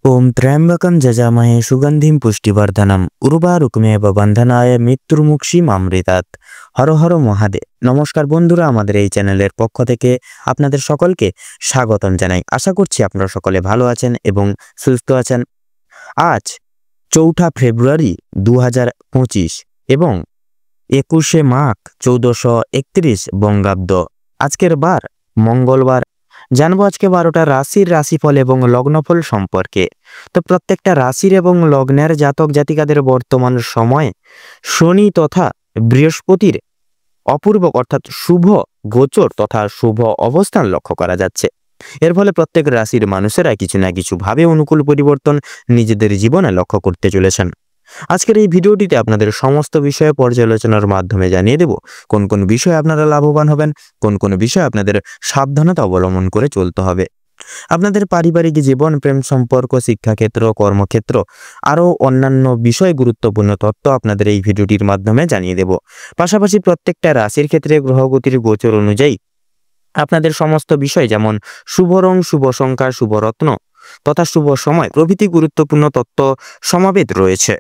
ओम त्र्यंबकं यजामहे सुगंधिं पुष्टिवर्धनम उर्वारुकमेव बंधनाय মৃত্যুর্মুক্ষীমামৃতাৎ। হর হর মহাদেব। নমস্কার বন্ধুরা, আমাদের এই চ্যানেলের পক্ষ থেকে আপনাদের সকলকে স্বাগতম জানাই। আশা করছি আপনারা সকলে ভালো আছেন এবং সুস্থ আছেন। আজ 4 ফেব্রুয়ারি 2025 এবং 21 মাঘ 1431 বঙ্গাব্দ। আজকের বার মঙ্গলবার। জানবো আজকে 12টা রাশির রাশিফল এবং লগ্নফল সম্পর্কে। তো প্রত্যেকটা রাশির এবং লগ্নের জাতক জাতিকাদের বর্তমান সময়ে শনি তথা বৃহস্পতির অপূর্ব অর্থাৎ শুভ গোচর তথা শুভ অবস্থান লক্ষ্য করা যাচ্ছে। এর ফলে প্রত্যেক রাশির মানুষেরা কিছু না কিছু ভাবে অনুকূল পরিবর্তন নিজেদের জীবনে লক্ষ্য করতে চলেছেন। আজকের এই ভিডিওটিতে আপনাদের সমস্ত বিষয়ে পর্যালোচনার মাধ্যমে জানিয়ে দেব কোন কোন বিষয়ে আপনারা লাভবান হবেন, কোন কোন বিষয়ে আপনাদের সাবধানতা অবলম্বন করে চলতে হবে। আপনাদের পারিবারিক জীবন, প্রেম সম্পর্ক, শিক্ষাক্ষেত্র, কর্মক্ষেত্র আরও অন্যান্য বিষয় গুরুত্বপূর্ণ তথ্য আপনাদের এই ভিডিওটির মাধ্যমে জানিয়ে দেব। পাশাপাশি প্রত্যেকটা রাশির ক্ষেত্রে গ্রহগতির গোচর অনুযায়ী আপনাদের সমস্ত বিষয় যেমন শুভ রং, শুভ সংখ্যা, শুভ রত্ন তথা শুভ সময় প্রভৃতি গুরুত্বপূর্ণ তথ্য সমাবেত রয়েছে।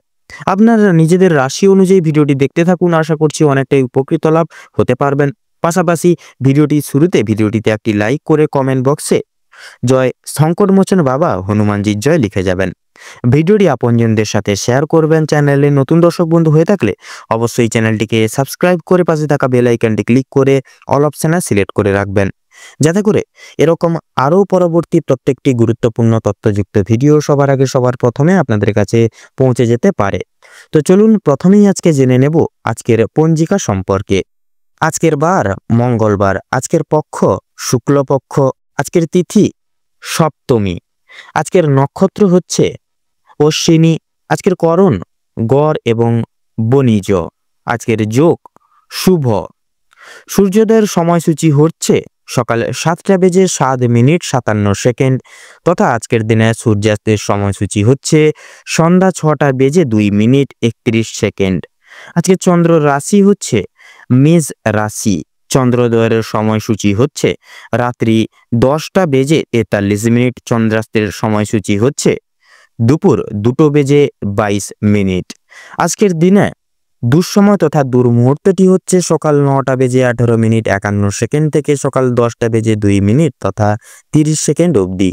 আপনারা নিজেদের রাশি অনুযায়ী ভিডিওটি দেখতে থাকুন। আশা করছি অনেকটাই উপকৃত লাভ হতে পারবেন। পাশাপাশি ভিডিওটিতে একটি লাইক করে কমেন্ট বক্সে জয় সংকটমোচন বাবা হনুমানজির জয় লিখে যাবেন। ভিডিওটি আপনজনদের সাথে শেয়ার করবেন। চ্যানেলে নতুন দর্শক বন্ধু হয়ে থাকলে অবশ্যই চ্যানেলটিকে সাবস্ক্রাইব করে পাশে থাকা বেল আইকনটি ক্লিক করে অল অপশনে সিলেক্ট করে রাখবেন, যাতে করে এরকম আরও পরবর্তী প্রত্যেকটি গুরুত্বপূর্ণ তথ্যযুক্ত ভিডিও সবার আগে সবার প্রথমে আপনাদের কাছে পৌঁছে যেতে পারে। তো চলুন প্রথমেই আজকে জেনে নেব আজকের পঞ্জিকা সম্পর্কে। আজকের বার মঙ্গলবার, আজকের পক্ষ শুক্লপক্ষ, আজকের তিথি সপ্তমী, আজকের নক্ষত্র হচ্ছে অশ্বিনী, আজকের করণ গড় এবং বণিজ, আজকের যোগ শুভ। সূর্যোদয়ের সময়সূচি হচ্ছে সকাল 7:07:57 তথা আজকের দিনে সূর্যাস্তের সময়সূচি হচ্ছে সন্ধ্যা 6:02:31। আজকে চন্দ্র রাশি হচ্ছে মেষ রাশি। চন্দ্রোদয়ের সময়সূচি হচ্ছে রাত্রি 10:43। চন্দ্রাস্তের সময়সূচি হচ্ছে দুপুর 2:22। আজকের দিনে দুঃসময় তথা দুর্মুহূর্তটি হচ্ছে সকাল 9:18:51 থেকে সকাল 10:02 তথা 30 অবধি।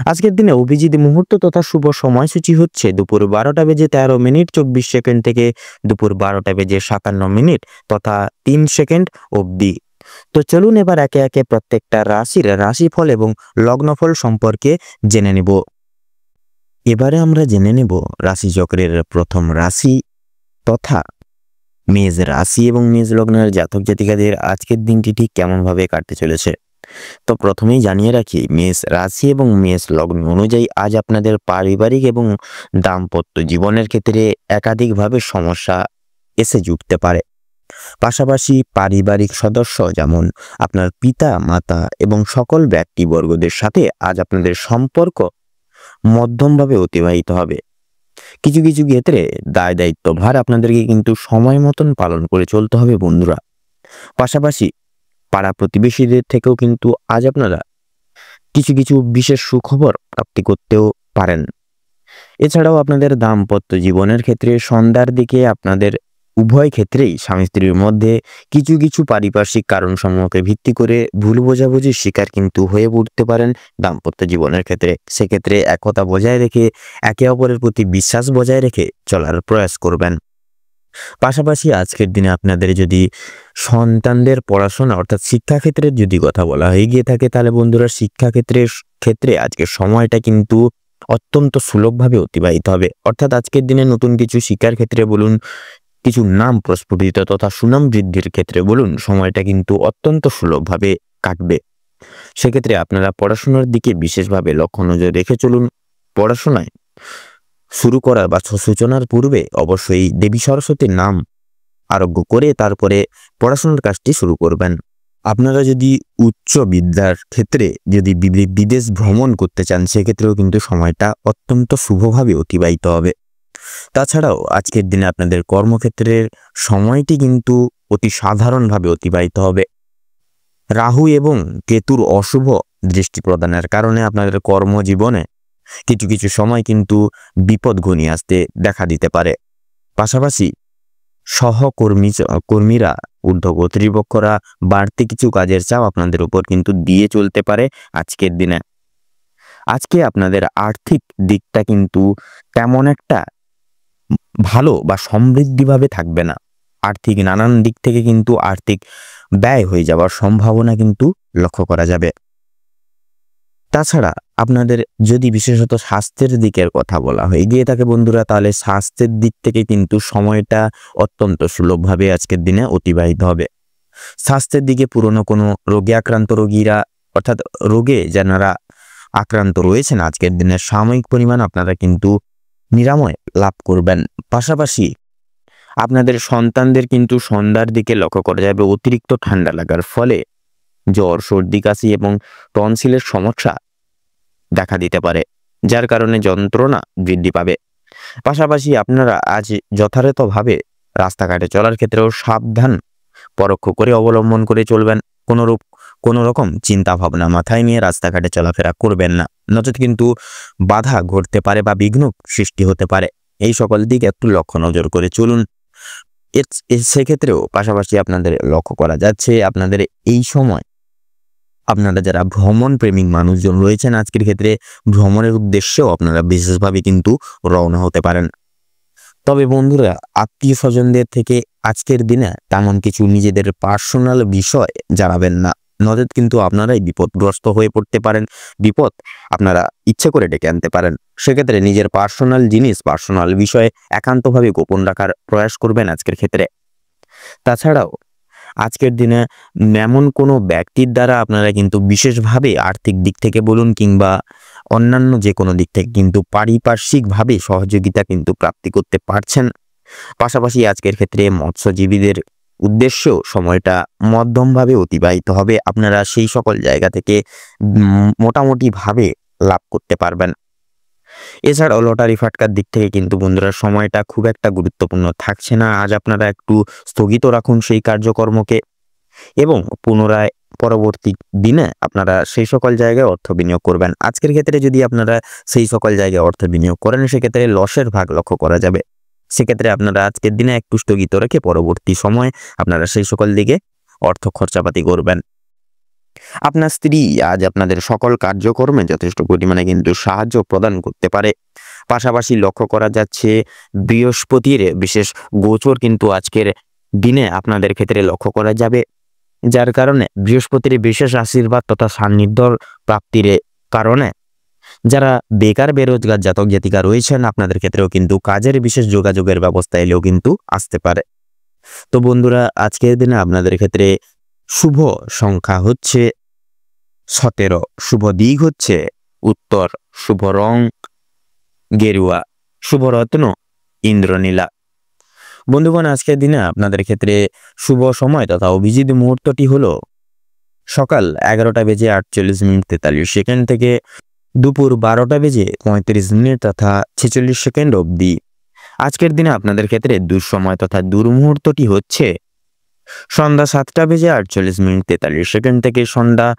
আজকের দিনে অভিজিৎ মুহূর্ত তথা শুভ সময়সূচি হচ্ছে দুপুর 12:13:24 থেকে দুপুর 12:57 তথা 3 অবধি। তো চলুন এবার একে একে প্রত্যেকটা রাশির রাশিফল এবং লগ্নফল সম্পর্কে জেনে নেব। এবারে আমরা জেনে নেব রাশিচক্রের প্রথম রাশি তথা মেষ রাশি এবং মেষ লগ্নের জাতক জাতিকাদের আজকের দিনটি ঠিক কেমনভাবে কাটতে চলেছে। তো প্রথমেই জানিয়ে রাখি, মেষ রাশি এবং মেষ লগ্ন অনুযায়ী আজ আপনাদের পারিবারিক এবং দাম্পত্য জীবনের ক্ষেত্রে একাধিকভাবে সমস্যা এসে জুটতে পারে। পাশাপাশি পারিবারিক সদস্য যেমন আপনার পিতা মাতা এবং সকল ব্যক্তিবর্গদের সাথে আজ আপনাদের সম্পর্ক মধ্যমভাবে অতিবাহিত হবে। কিছু কিছু ক্ষেত্রে দায় দায়িত্বভার আপনাদেরকে কিন্তু সময় মতন পালন করে চলতে হবে বন্ধুরা। পাশাপাশি পাড়া প্রতিবেশীদের থেকেও কিন্তু আজ আপনারা কিছু কিছু বিশেষ সুখবর প্রাপ্তি করতেও পারেন। এছাড়াও আপনাদের দাম্পত্য জীবনের ক্ষেত্রে সন্ধ্যার দিকে আপনাদের উভয় ক্ষেত্রেই স্বামী স্ত্রীর মধ্যে কিছু কিছু পারিপার্শ্বিক কারণসমূহকে ভিত্তি করে ভুল বোঝাবুঝির শিকার কিন্তু হয়ে উঠতে পারেন দাম্পত্য জীবনের ক্ষেত্রে। সেক্ষেত্রে একতা বজায় রেখে একে অপরের প্রতি বিশ্বাস বজায় রেখে চলার প্রয়াস করবেন। পাশাপাশি আজকের দিনে আপনাদের যদি সন্তানদের পড়াশোনা অর্থাৎ শিক্ষাক্ষেত্রের যদি কথা বলা হয়ে গিয়ে থাকে, তাহলে বন্ধুরা শিক্ষাক্ষেত্রে আজকের সময়টা কিন্তু অত্যন্ত সুলভভাবে অতিবাহিত হবে। অর্থাৎ আজকের দিনে নতুন কিছু শিক্ষার ক্ষেত্রে বলুন, কিছু নাম প্রস্ফুটিত তথা সুনাম বৃদ্ধির ক্ষেত্রে বলুন, সময়টা কিন্তু অত্যন্ত সুলভভাবে কাটবে। সেক্ষেত্রে আপনারা পড়াশোনার দিকে বিশেষভাবে লক্ষ্য নজর রেখে চলুন। পড়াশোনায় শুরু করার বা সূচনার পূর্বে অবশ্যই দেবী সরস্বতীর নাম আরোগ্য করে তারপরে পড়াশোনার কাজটি শুরু করবেন। আপনারা যদি উচ্চ বিদ্যার ক্ষেত্রে যদি বিদেশ ভ্রমণ করতে চান, সেক্ষেত্রেও কিন্তু সময়টা অত্যন্ত শুভভাবে অতিবাহিত হবে। তাছাড়াও আজকের দিনে আপনাদের কর্মক্ষেত্রের সময়টি কিন্তু অতি সাধারণভাবে অতিবাহিত হবে। রাহু এবং কেতুর অশুভ দৃষ্টি প্রদানের কারণে আপনাদের কর্মজীবনে কিছু কিছু সময় কিন্তু বিপদ ঘনিয়ে আসতে দেখা দিতে পারে। পাশাপাশি কর্মীরা ঊর্ধ্ব কর্তৃপক্ষরা বাড়তি কিছু কাজের চাপ আপনাদের উপর কিন্তু দিয়ে চলতে পারে আজকের দিনে। আজকে আপনাদের আর্থিক দিকটা কিন্তু তেমন একটা ভালো বা সমৃদ্ধিভাবে থাকবে না। আর্থিক নানান দিক থেকে কিন্তু আর্থিক ব্যয় হয়ে যাওয়ার সম্ভাবনা কিন্তু লক্ষ্য করা যাবে। তাছাড়া আপনাদের যদি বিশেষত স্বাস্থ্যের দিকের কথা বলা হয়ে গিয়ে থাকে বন্ধুরা, তাহলে স্বাস্থ্যের দিক থেকে কিন্তু সময়টা অত্যন্ত সুলভভাবে আজকের দিনে অতিবাহিত হবে। স্বাস্থ্যের দিকে পুরনো কোনো রোগে আক্রান্ত রোগীরা, অর্থাৎ রোগে যারা আক্রান্ত রয়েছেন, আজকের দিনে সাময়িক পরিমাণ আপনারা কিন্তু নিরাময় লাভ করবেন। পাশাপাশি আপনাদের সন্তানদের কিন্তু সন্ধ্যার দিকে লক্ষ্য করা যাবে অতিরিক্ত ঠান্ডা লাগার ফলে জ্বর, সর্দি, কাশি এবং টনসিলের সমস্যা দেখা দিতে পারে, যার কারণে যন্ত্রণা বৃদ্ধি পাবে। পাশাপাশি আপনারা আজ যথাযথভাবে রাস্তাঘাটে চলার ক্ষেত্রেও সাবধান পরোক্ষ করে অবলম্বন করে চলবেন। কোনো রকম চিন্তা ভাবনা মাথায় নিয়ে রাস্তাঘাটে চলাফেরা করবেন না, নচেত কিন্তু বাধা ঘটতে পারে বা বিঘ্ন সৃষ্টি হতে পারে। এই সকল দিক একটু লক্ষ্য নজর করে চলুন। সেক্ষেত্রেও পাশাপাশি আপনাদের লক্ষ্য করা যাচ্ছে আপনাদের এই সময় আপনারা যারা ভ্রমণ প্রেমিক মানুষজন রয়েছেন, আজকের ক্ষেত্রে ভ্রমণের উদ্দেশ্যেও আপনারা বিশেষভাবে কিন্তু রওনা হতে পারেন। তবে বন্ধুরা, আত্মীয় স্বজনদের থেকে আজকের দিনে তেমন কিছু নিজেদের পার্সোনাল বিষয় জানাবেন না, নচেত কিন্তু আপনারাই বিপদগ্রস্ত হয়ে পড়তে পারেন। বিপদ আপনারা ইচ্ছে করে ডেকে আনতে পারেন। সেক্ষেত্রে নিজের পার্সোনাল জিনিস, পার্সোনাল বিষয়ে একান্তভাবে গোপন রাখার প্রয়াস করবেন আজকের ক্ষেত্রে। তাছাড়াও আজকের দিনে এমন কোনো ব্যক্তির দ্বারা আপনারা কিন্তু বিশেষভাবে আর্থিক দিক থেকে বলুন কিংবা অন্যান্য যে কোনো দিক থেকে কিন্তু পারিপার্শ্বিকভাবে সহযোগিতা কিন্তু প্রাপ্তি করতে পারছেন। পাশাপাশি আজকের ক্ষেত্রে মৎস্যজীবীদের উদ্দেশ্যেও সময়টা মধ্যমভাবে অতিবাহিত হবে। আপনারা সেই সকল জায়গা থেকে মোটামুটিভাবে লাভ করতে পারবেন। এছাড়াও লটারি ফাটকার দিক থেকে কিন্তু বন্ধুরা সময়টা খুব একটা গুরুত্বপূর্ণ থাকছে না। আজ আপনারা একটু স্থগিত রাখুন সেই কার্যকর্মকে এবং পুনরায় পরবর্তী দিনে আপনারা সেই সকল জায়গায় অর্থ বিনিয়োগ করবেন। আজকের ক্ষেত্রে যদি আপনারা সেই সকল জায়গায় অর্থ বিনিয়োগ করেন, সেক্ষেত্রে লসের ভাগ লক্ষ্য করা যাবে। সেক্ষেত্রে আপনারা আজকের দিনে একটু স্থগিত রেখে পরবর্তী সময় আপনারা সেই সকল দিকে অর্থ খরচাপাতি করবেন। আপনার স্ত্রী আজ আপনাদের সকল কার্যক্রমে যথেষ্ট পরিমাণে কিন্তু সাহায্য প্রদান করতে পারে। পাশাপাশি লক্ষ্য করা যাচ্ছে বৃহস্পতির বিশেষ গোচর কিন্তু আজকের দিনে আপনাদের ক্ষেত্রে লক্ষ্য করা যাবে, যার কারণে বৃহস্পতির বিশেষ আশীর্বাদ তথা সান্নিধ্য প্রাপ্তির কারণে যারা বেকার বেরোজগার জাতক জাতিকা রয়েছেন, আপনাদের ক্ষেত্রেও কিন্তু কাজের বিশেষ যোগাযোগের ব্যবস্থা এলেও কিন্তু আসতে পারে। তো বন্ধুরা, আজকের দিনে আপনাদের ক্ষেত্রে শুভ সংখ্যা হচ্ছে 17, শুভ দিক হচ্ছে উত্তর, শুভ রং গেরুয়া, শুভ রত্ন ইন্দ্রনীলা। বন্ধুগণ, আজকের দিনে আপনাদের ক্ষেত্রে শুভ সময় তথা অভিজিৎ মুহূর্তটি হলো সকাল 11:48 থেকে দুপুর 12:35 তথা 46 অবধি। আজকের দিনে আপনাদের ক্ষেত্রে দুঃসময় তথা দুর্মুহূর্তটি হচ্ছে সন্ধ্যা 7:48 থেকে সন্ধ্যা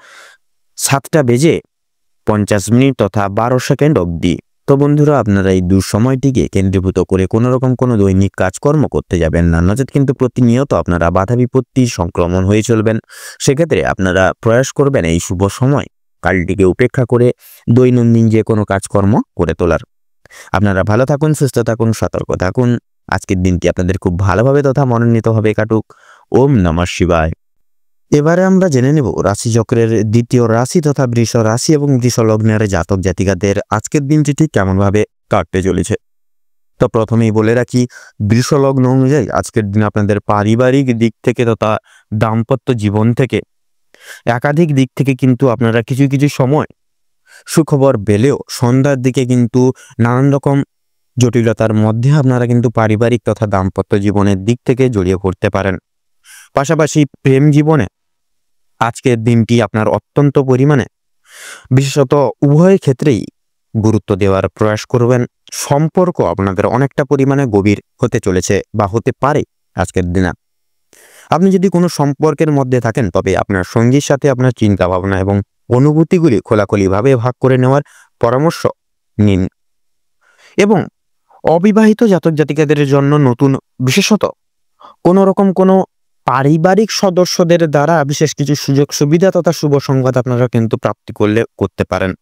7:50 তথা 12 অবধি। তো বন্ধুরা, আপনারা এই দুঃসময়টিকে কেন্দ্রীভূত করে কোনো রকম কোনো দৈনিক কাজকর্ম করতে যাবেন না, নচেত কিন্তু প্রতিনিয়ত আপনারা বাধা বিপত্তি সংক্রমণ হয়ে চলবেন। সেক্ষেত্রে আপনারা প্রয়াস করবেন এই শুভ সময় কালটিকে উপেক্ষা করে দৈনন্দিন যে কোনো কাজকর্ম করে তোলার। আপনারা ভালো থাকুন, সুস্থ থাকুন, সতর্ক থাকুন। আজকের দিনটি আপনাদের খুব ভালোভাবে তথা মনোনীতভাবে কাটুক। ওম নমঃ শিবায়। এবারে আমরা জেনে নেব রাশিচক্রের দ্বিতীয় রাশি তথা বৃষ রাশি এবং বৃষ লগ্নের জাতক জাতিকাদের আজকের দিনটি ঠিক কেমনভাবে কাটতে চলেছে। তো প্রথমেই বলে রাখি, বৃষ লগ্ন অনুযায়ী আজকের দিন আপনাদের পারিবারিক দিক থেকে তথা দাম্পত্য জীবন থেকে একাধিক দিক থেকে কিন্তু আপনারা কিছু কিছু সময় সুখবর পেলেও সন্ধ্যার দিকে কিন্তু নানান রকম জটিলতার মধ্যে আপনারা কিন্তু পারিবারিক তথা দাম্পত্য জীবনের দিক থেকে জড়িয়ে পড়তে পারেন। পাশাপাশি প্রেম জীবনে আজকের দিনটি আপনার অত্যন্ত পরিমাণে বিশেষত উভয় ক্ষেত্রেই গুরুত্ব দেওয়ার প্রয়াস করবেন। সম্পর্ক আপনাদের অনেকটা পরিমাণে গভীর হতে চলেছে বা হতে পারে আজকের দিনে। আপনি যদি কোনো সম্পর্কের মধ্যে থাকেন, তবে আপনার সঙ্গীর সাথে আপনার চিন্তা ভাবনা এবং অনুভূতিগুলি খোলাখুলিভাবে ভাগ করে নেওয়ার পরামর্শ নিন। এবং অবিবাহিত জাতক জাতিকাদের জন্য নতুন, বিশেষত কোনো রকম কোনো পারিবারিক সদস্যদের দ্বারা বিশেষ কিছু সুযোগ সুবিধা তথা শুভ সংবাদ আপনারা কিন্তু প্রাপ্তি করতে পারেন।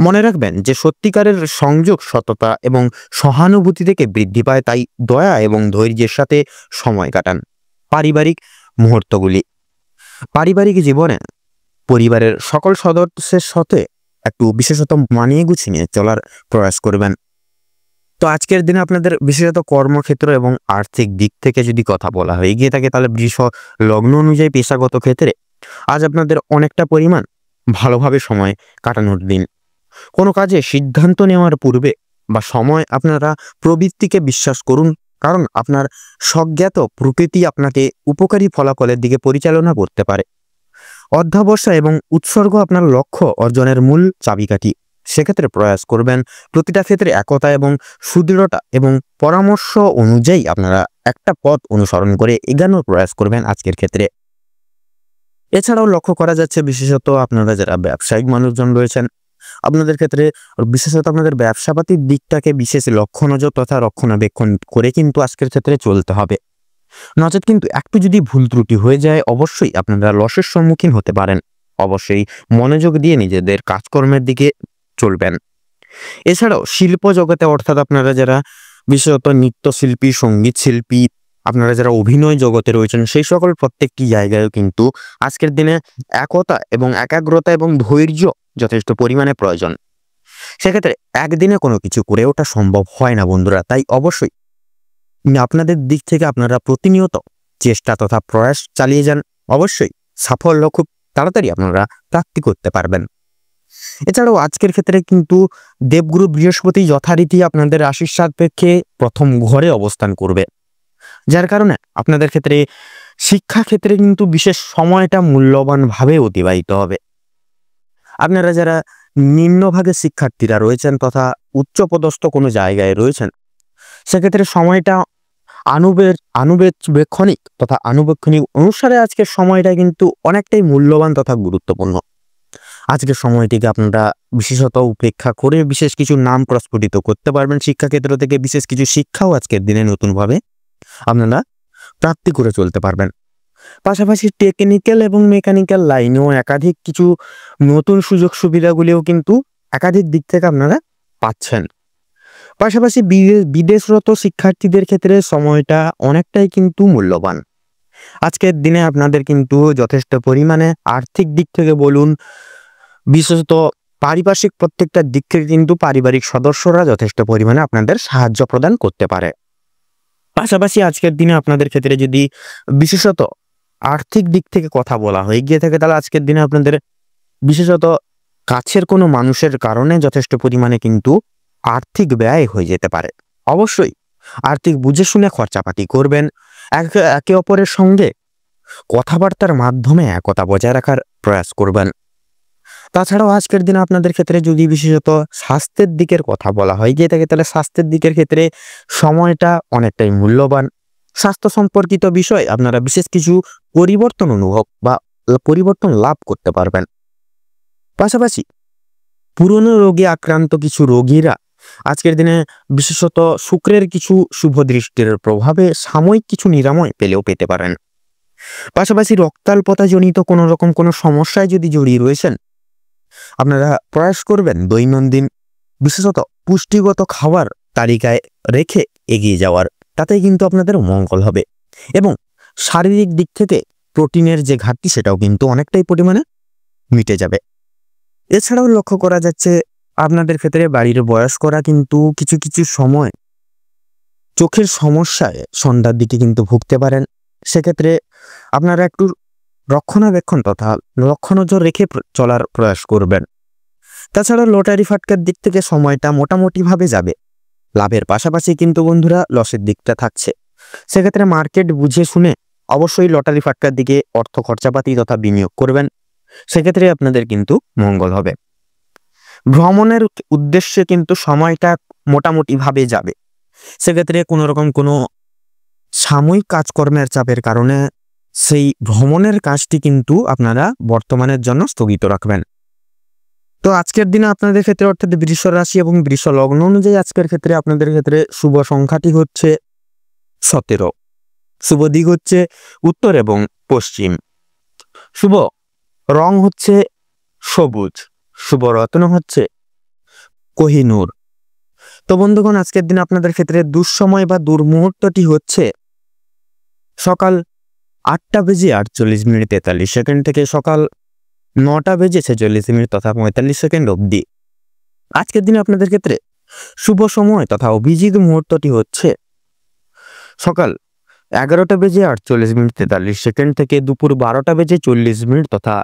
মনে রাখবেন যে সত্যিকারের সংযোগ সততা এবং সহানুভূতি থেকে বৃদ্ধি পায়, তাই দয়া এবং ধৈর্যের সাথে সময় কাটান। পারিবারিক জীবনে পরিবারের সকল সদস্যের সাথে একটু বিশেষত মানিয়ে গুছিয়ে চলার প্রয়াস করবেন। তো আজকের দিনে আপনাদের বিশেষত কর্মক্ষেত্র এবং আর্থিক দিক থেকে যদি কথা বলা হয়ে গিয়ে থাকে, তাহলে বৃষ লগ্ন অনুযায়ী পেশাগত ক্ষেত্রে আজ আপনাদের অনেকটা পরিমাণ ভালোভাবে সময় কাটানোর দিন। কোনো কাজে সিদ্ধান্ত নেওয়ার পূর্বে বা সময় আপনারা প্রবৃত্তিকে বিশ্বাস করুন, কারণ আপনার স্বজ্ঞাত প্রকৃতি আপনাকে উপকারী ফলাফলের দিকে পরিচালনা করতে পারে। অধ্যবসায় এবং উৎসর্গ আপনার লক্ষ্য অর্জনের মূল চাবিকাঠি। সেক্ষেত্রে প্রয়াস করবেন প্রতিটা ক্ষেত্রে একতা এবং সুদৃঢ়তা এবং পরামর্শ অনুযায়ী আপনারা একটা পথ অনুসরণ করে এগানোর প্রয়াস করবেন আজকের ক্ষেত্রে। এছাড়াও লক্ষ্য করা যাচ্ছে বিশেষত আপনারা যারা ব্যবসায়িক মানুষজন রয়েছেন, আপনাদের ক্ষেত্রে বিশেষত আপনাদের ব্যবসাপাতির দিকটাকে বিশেষ লক্ষ্য নজর তথা রক্ষণাবেক্ষণ করে কিন্তু আজকের ক্ষেত্রে চলতে হবে। নচেত কিন্তু একটু যদি ভুল ত্রুটি হয়ে যায়, অবশ্যই আপনারা লসের সম্মুখীন হতে পারেন। অবশ্যই মনোযোগ দিয়ে নিজেদের কাজকর্মের দিকে চলবেন। এছাড়াও শিল্প জগতে অর্থাৎ আপনারা যারা বিশেষত নৃত্যশিল্পী, সঙ্গীত শিল্পী, আপনারা যারা অভিনয় জগতে রয়েছেন, সেই সকল প্রত্যেকটি জায়গায় কিন্তু আজকের দিনে একতা এবং একাগ্রতা এবং ধৈর্য যথেষ্ট পরিমাণে প্রয়োজন। সেক্ষেত্রে একদিনে কোনো কিছু করে ওঠা সম্ভব হয় না বন্ধুরা, তাই অবশ্যই আপনাদের দিক থেকে আপনারা প্রতিনিয়ত চেষ্টা তথা প্রয়াস চালিয়ে যান। অবশ্যই সাফল্য খুব তাড়াতাড়ি আপনারা প্রাপ্তি করতে পারবেন। এছাড়াও আজকের ক্ষেত্রে কিন্তু দেবগুরু বৃহস্পতি যথারীতি আপনাদের রাশির সাপেক্ষে প্রথম ঘরে অবস্থান করবে, যার কারণে আপনাদের ক্ষেত্রে শিক্ষাক্ষেত্রে কিন্তু বিশেষ সময়টা মূল্যবানভাবে অতিবাহিত হবে। আপনারা যারা নিম্নভাগের শিক্ষার্থীরা রয়েছেন তথা উচ্চপদস্থ কোনো জায়গায় রয়েছেন, সেক্ষেত্রে সময়টা আনুবেক্ষণিক তথা আনুবেক্ষণিক অনুসারে আজকের সময়টা কিন্তু অনেকটাই মূল্যবান তথা গুরুত্বপূর্ণ। আজকের সময়টিকে আপনারা বিশেষত উপেক্ষা করে বিশেষ কিছু নাম প্রস্ফুটিত করতে পারবেন। শিক্ষাক্ষেত্র থেকে বিশেষ কিছু শিক্ষাও আজকের দিনে নতুনভাবে আপনারা প্রাপ্তি করে চলতে পারবেন। পাশাপাশি টেকনিক্যাল এবং মেকানিক্যাল লাইনেও একাধিক কিছু নতুন সুযোগ সুবিধাগুলিও কিন্তু একাধিক দিক থেকে আপনারা পাচ্ছেন। পাশাপাশি বিদেশরত শিক্ষার্থীদের ক্ষেত্রে সময়টা অনেকটাই কিন্তু মূল্যবান। আজকের দিনে আপনাদের কিন্তু যথেষ্ট পরিমাণে আর্থিক দিক থেকে বলুন, বিশেষত পারিপার্শ্বিক প্রত্যেকটা দিক থেকে কিন্তু পারিবারিক সদস্যরা যথেষ্ট পরিমাণে আপনাদের সাহায্য প্রদান করতে পারে। পাশাপাশি আজকের দিনে আপনাদের ক্ষেত্রে যদি বিশেষত আর্থিক দিক থেকে কথা বলা হয়ে গিয়ে থাকে, তাহলে আজকের দিনে আপনাদের বিশেষত কাছের কোনো মানুষের কারণে যথেষ্ট পরিমাণে কিন্তু আর্থিক ব্যয় হয়ে যেতে পারে। অবশ্যই আর্থিক বুঝে শুনে খরচাপাতি করবেন। একে অপরের সঙ্গে কথাবার্তার মাধ্যমে একতা বজায় রাখার প্রয়াস করবেন। তাছাড়াও আজকের দিনে আপনাদের ক্ষেত্রে যদি বিশেষত স্বাস্থ্যের দিকের কথা বলা হয় গিয়ে থাকে, তাহলে স্বাস্থ্যের দিকের ক্ষেত্রে সময়টা অনেকটাই মূল্যবান। স্বাস্থ্য সম্পর্কিত বিষয় আপনারা বিশেষ কিছু পরিবর্তন অনুভব বা পরিবর্তন লাভ করতে পারবেন। পাশাপাশি পুরনো রোগে আক্রান্ত কিছু রোগীরা আজকের দিনে বিশেষত শুক্রের কিছু শুভ দৃষ্টির প্রভাবে সাময়িক কিছু নিরাময় পেতে পারেন। পাশাপাশি রক্তাল্পতাজনিত কোনো রকম কোনো সমস্যায় যদি জড়িয়ে রয়েছেন, আপনারা প্রয়াস করবেন দৈনন্দিন বিশেষত পুষ্টিগত খাবার তালিকায় রেখে এগিয়ে যাওয়ার, তাতেই কিন্তু আপনাদের মঙ্গল হবে। এবং শারীরিক দিক থেকে প্রোটিনের যে ঘাটতি সেটাও কিন্তু অনেকটাই পরিমাণে মিটে যাবে। এছাড়াও লক্ষ্য করা যাচ্ছে আপনাদের ক্ষেত্রে বাড়ির বয়স্করা কিন্তু কিছু কিছু সময় চোখের সমস্যায় সন্ধ্যার দিকে কিন্তু ভুগতে পারেন। সেক্ষেত্রে আপনারা একটু রক্ষণাবেক্ষণ তথা লক্ষ্য নজর রেখে চলার প্রয়াস করবেন। তাছাড়া লটারি ফাটকার দিক থেকে সময়টা মোটামুটিভাবে যাবে। লাভের পাশাপাশি কিন্তু বন্ধুরা লসের দিকটা থাকছে। সেক্ষেত্রে মার্কেট বুঝে শুনে অবশ্যই লটারি ফাটকার দিকে অর্থ খরচাপাতি তথা বিনিয়োগ করবেন। সেক্ষেত্রে আপনাদের কিন্তু মঙ্গল হবে। ভ্রমণের উদ্দেশ্যে কিন্তু সময়টা মোটামুটিভাবে যাবে। সেক্ষেত্রে কোনো রকম কোনো সাময়িক কাজকর্মের চাপের কারণে সেই ভ্রমণের কাজটি কিন্তু আপনারা বর্তমানের জন্য স্থগিত রাখবেন। তো আজকের দিনে আপনাদের ক্ষেত্রে অর্থাৎ বৃষ রাশি এবং বৃষ লগ্ন অনুযায়ী আজকের ক্ষেত্রে আপনাদের ক্ষেত্রে শুভ সংখ্যাটি হচ্ছে 17। শুভ দিক হচ্ছে উত্তর এবং পশ্চিম। শুভ রং হচ্ছে সবুজ। শুভ রত্ন হচ্ছে কোহিনূর। তো বন্ধুগণ, আজকের দিনে আপনাদের ক্ষেত্রে দুঃসময় বা দুর্মুহূর্তটি হচ্ছে সকাল 8:48:43 থেকে সকাল 9:46 তথা 45 অবধি। আজকের দিনে আপনাদের ক্ষেত্রে শুভ সময় তথা অভিজিৎ মুহূর্তটি হচ্ছে সকাল 11:48:43 থেকে দুপুর 12:40 তথা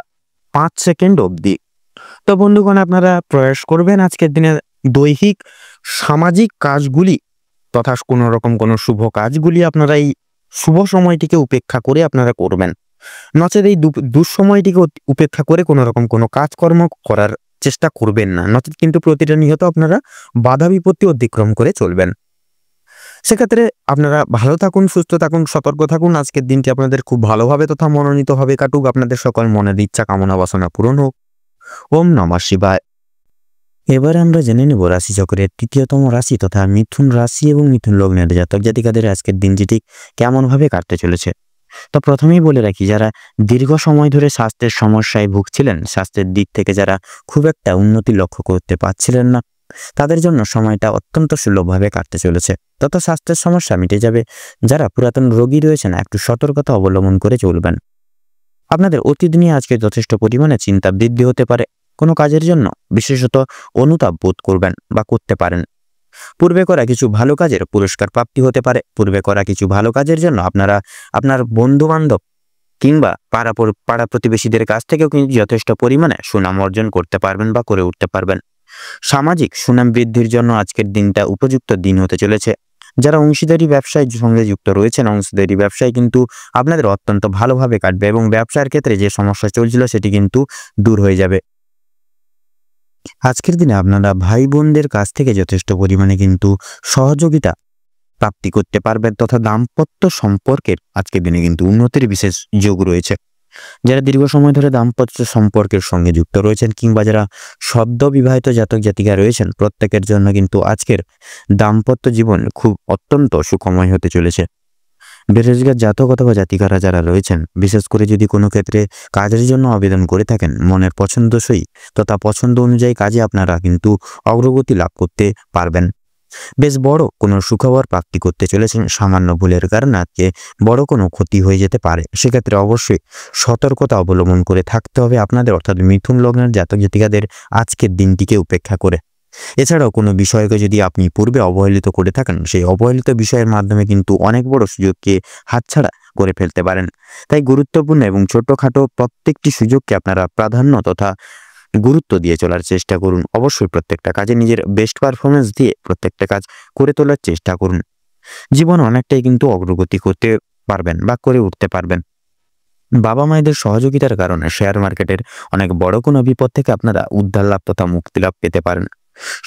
5 অবধি। তো বন্ধুগণ, আপনারা প্রয়াস করবেন আজকের দিনে দৈহিক সামাজিক কাজগুলি তথা কোনো রকম কোনো শুভ কাজগুলি আপনারা এই শুভ সময়টিকে উপেক্ষা করে আপনারা করবেন। নচেত এই দুঃসময়টিকে উপেক্ষা করে কোনো রকম কোনো কাজকর্ম করার চেষ্টা করবেন না, নচেত কিন্তু প্রতিটা নিহত আপনারা বাধা বিপত্তি অতিক্রম করে চলবেন। সেক্ষেত্রে আপনারা ভালো থাকুন, সুস্থ থাকুন, সতর্ক থাকুন। আজকের দিনটি আপনাদের খুব ভালোভাবে তথা মনোনীতভাবে কাটুক। আপনাদের সকল মনের ইচ্ছা কামনা বাসনা পূরণ হোক। ওম নমঃ শিবায়। এবার আমরা জেনে নেব রাশিচক্রের তৃতীয়তম রাশি তথা মিথুন রাশি এবং মিথুন লগ্নের জাতক জাতিকাদের আজকের দিনটি ঠিক কেমনভাবে কাটতে চলেছে। তো প্রথমেই বলে রাখি, যারা দীর্ঘ সময় ধরে স্বাস্থ্যের সমস্যায় ভুগছিলেন, স্বাস্থ্যের দিক থেকে যারা খুব একটা উন্নতি লক্ষ্য করতে পারছিলেন না, তাদের জন্য সময়টা অত্যন্ত সুলভভাবে কাটতে চলেছে তথা স্বাস্থ্যের সমস্যা মিটে যাবে। যারা পুরাতন রোগী রয়েছেন, একটু সতর্কতা অবলম্বন করে চলবেন। আপনাদের অতীত নিয়ে আজকে যথেষ্ট পরিমাণে চিন্তা বৃদ্ধি হতে পারে। কোনো কাজের জন্য বিশেষত অনুতাপ বোধ করবেন বা করতে পারেন। পূর্বে করা কিছু ভালো কাজের পুরস্কার প্রাপ্তি হতে পারে। পূর্বে করা কিছু ভালো কাজের জন্য আপনারা আপনার বন্ধু বান্ধব কিংবা পাড়া প্রতিবেশীদের কাছ থেকেও কিন্তু যথেষ্ট পরিমাণে সুনাম অর্জন করতে পারবেন বা করে উঠতে পারবেন। সামাজিক সুনাম বৃদ্ধির জন্য আজকের দিনটা উপযুক্ত দিন হতে চলেছে। যারা অংশীদারি ব্যবসায় সঙ্গে যুক্ত রয়েছেন, অংশীদারি ব্যবসায় কিন্তু আপনাদের অত্যন্ত ভালোভাবে কাটবে এবং ব্যবসার ক্ষেত্রে যে সমস্যা চলছিল সেটি কিন্তু দূর হয়ে যাবে। আজকের দিনে আপনারা ভাই বোনদের কাছ থেকে যথেষ্ট পরিমাণে কিন্তু সহযোগিতা প্রাপ্তি করতে পারবেন তথা দাম্পত্য সম্পর্কের আজকের দিনে কিন্তু উন্নতির বিশেষ যোগ রয়েছে। যারা দীর্ঘ সময় ধরে দাম্পত্য সম্পর্কের সঙ্গে যুক্ত রয়েছেন কিংবা যারা সদ্য বিবাহিত জাতক জাতিকা রয়েছেন, প্রত্যেকের জন্য কিন্তু আজকের দাম্পত্য জীবন খুব অত্যন্ত সুখময় হতে চলেছে। বেরোজগার জাতক অথবা জাতিকারা যারা রয়েছেন, বিশেষ করে যদি কোনো ক্ষেত্রে কাজের জন্য আবেদন করে থাকেন, মনের পছন্দসই তথা পছন্দ অনুযায়ী কাজে আপনারা কিন্তু অগ্রগতি লাভ করতে পারবেন। বেশ বড় কোনো সুখবর প্রাপ্তি করতে চলেছেন। সামান্য ভুলের কারণে আজকে বড় কোনো ক্ষতি হয়ে যেতে পারে। সেক্ষেত্রে অবশ্যই সতর্কতা অবলম্বন করে থাকতে হবে আপনাদের, অর্থাৎ মিথুন লগ্নের জাতক জাতিকাদের আজকের দিনটিকে উপেক্ষা করে। এছাড়াও কোনো বিষয়কে যদি আপনি পূর্বে অবহেলিত করে থাকেন, সেই অবহেলিত বিষয়ের মাধ্যমে কিন্তু অনেক বড় সুযোগকে হাতছাড়া করে ফেলতে পারেন। তাই গুরুত্বপূর্ণ এবং ছোটখাটো প্রত্যেকটি সুযোগকে আপনারা প্রাধান্য তথা গুরুত্ব দিয়ে চলার চেষ্টা করুন। অবশ্যই প্রত্যেকটা কাজে নিজের বেস্ট পারফরমেন্স দিয়ে প্রত্যেকটা কাজ করে তোলার চেষ্টা করুন। জীবন অনেকটাই কিন্তু অগ্রগতি করতে পারবেন বা করে উঠতে পারবেন। বাবা মায়েদের সহযোগিতার কারণে শেয়ার মার্কেটের অনেক বড় কোনো বিপদ থেকে আপনারা উদ্ধার লাভ তথা মুক্তি লাভ পেতে পারেন।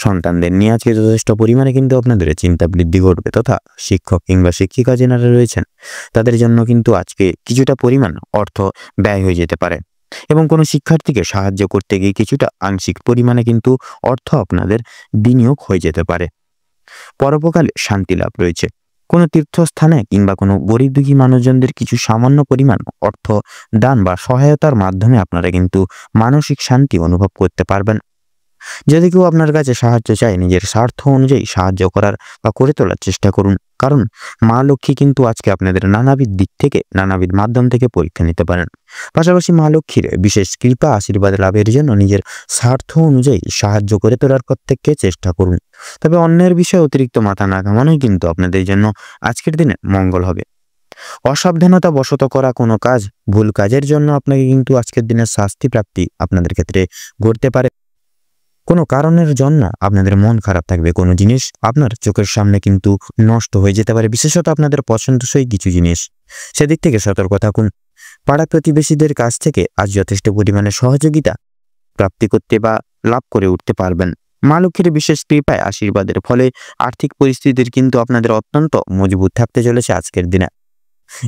সন্তানদের নিয়ে আজকে যথেষ্ট পরিমাণে কিন্তু আপনাদের চিন্তা বৃদ্ধি ঘটবে তথা শিক্ষক কিংবা শিক্ষিকা যারা রয়েছেন, তাদের জন্য কিন্তু আজকে কিছুটা পরিমাণ অর্থ ব্যয় হয়ে যেতে পারে এবং কোনো শিক্ষার্থীকে সাহায্য করতে গিয়ে কিছুটা আংশিক পরিমাণে কিন্তু অর্থ আপনাদের বিনিয়োগ হয়ে যেতে পারে। পরোপকালে শান্তি লাভ রয়েছে। কোনো তীর্থস্থানে কিংবা কোনো গরিব দুঃখী মানুষজনদের কিছু সামান্য পরিমাণ অর্থ দান বা সহায়তার মাধ্যমে আপনারা কিন্তু মানসিক শান্তি অনুভব করতে পারবেন। যদি কেউ আপনার কাছে সাহায্য চায়, নিজের স্বার্থ অনুযায়ী সাহায্য করার বা করে তোলার চেষ্টা করুন, কারণ মা লক্ষ্মী কিন্তু আজকে আপনাদের নানাবিধ দিক থেকে নানাবিধ মাধ্যম থেকে পরীক্ষা নিতে পারেন। পাশাপাশি মা লক্ষ্মীর বিশেষ কৃপা আশীর্বাদ লাভের জন্য নিজের স্বার্থ অনুযায়ী সাহায্য করে তোলার প্রত্যেককে চেষ্টা করুন। তবে অন্যের বিষয়ে অতিরিক্ত মাথা না ঘামানোই কিন্তু আপনাদের জন্য আজকের দিনে মঙ্গল হবে। অসাবধানতা বশত করা কোনো কাজ, ভুল কাজের জন্য আপনাকে কিন্তু আজকের দিনে শাস্তি প্রাপ্তি আপনাদের ক্ষেত্রে ঘটতে পারে। কোনো কারণের জন্য আপনাদের মন খারাপ থাকবে। কোনো জিনিস আপনার চোখের সামনে কিন্তু নষ্ট হয়ে যেতে পারে, বিশেষত আপনাদের পছন্দসই কিছু জিনিস। সেদিক থেকে সতর্ক থাকুন। পাড়া প্রতিবেশীদের কাছ থেকে আজ যথেষ্ট পরিমাণে সহযোগিতা প্রাপ্তি করতে বা লাভ করে উঠতে পারবেন। মা লক্ষ্মীর বিশেষ কৃপায় আশীর্বাদের ফলে আর্থিক পরিস্থিতির কিন্তু আপনাদের অত্যন্ত মজবুত থাকতে চলেছে আজকের দিনে।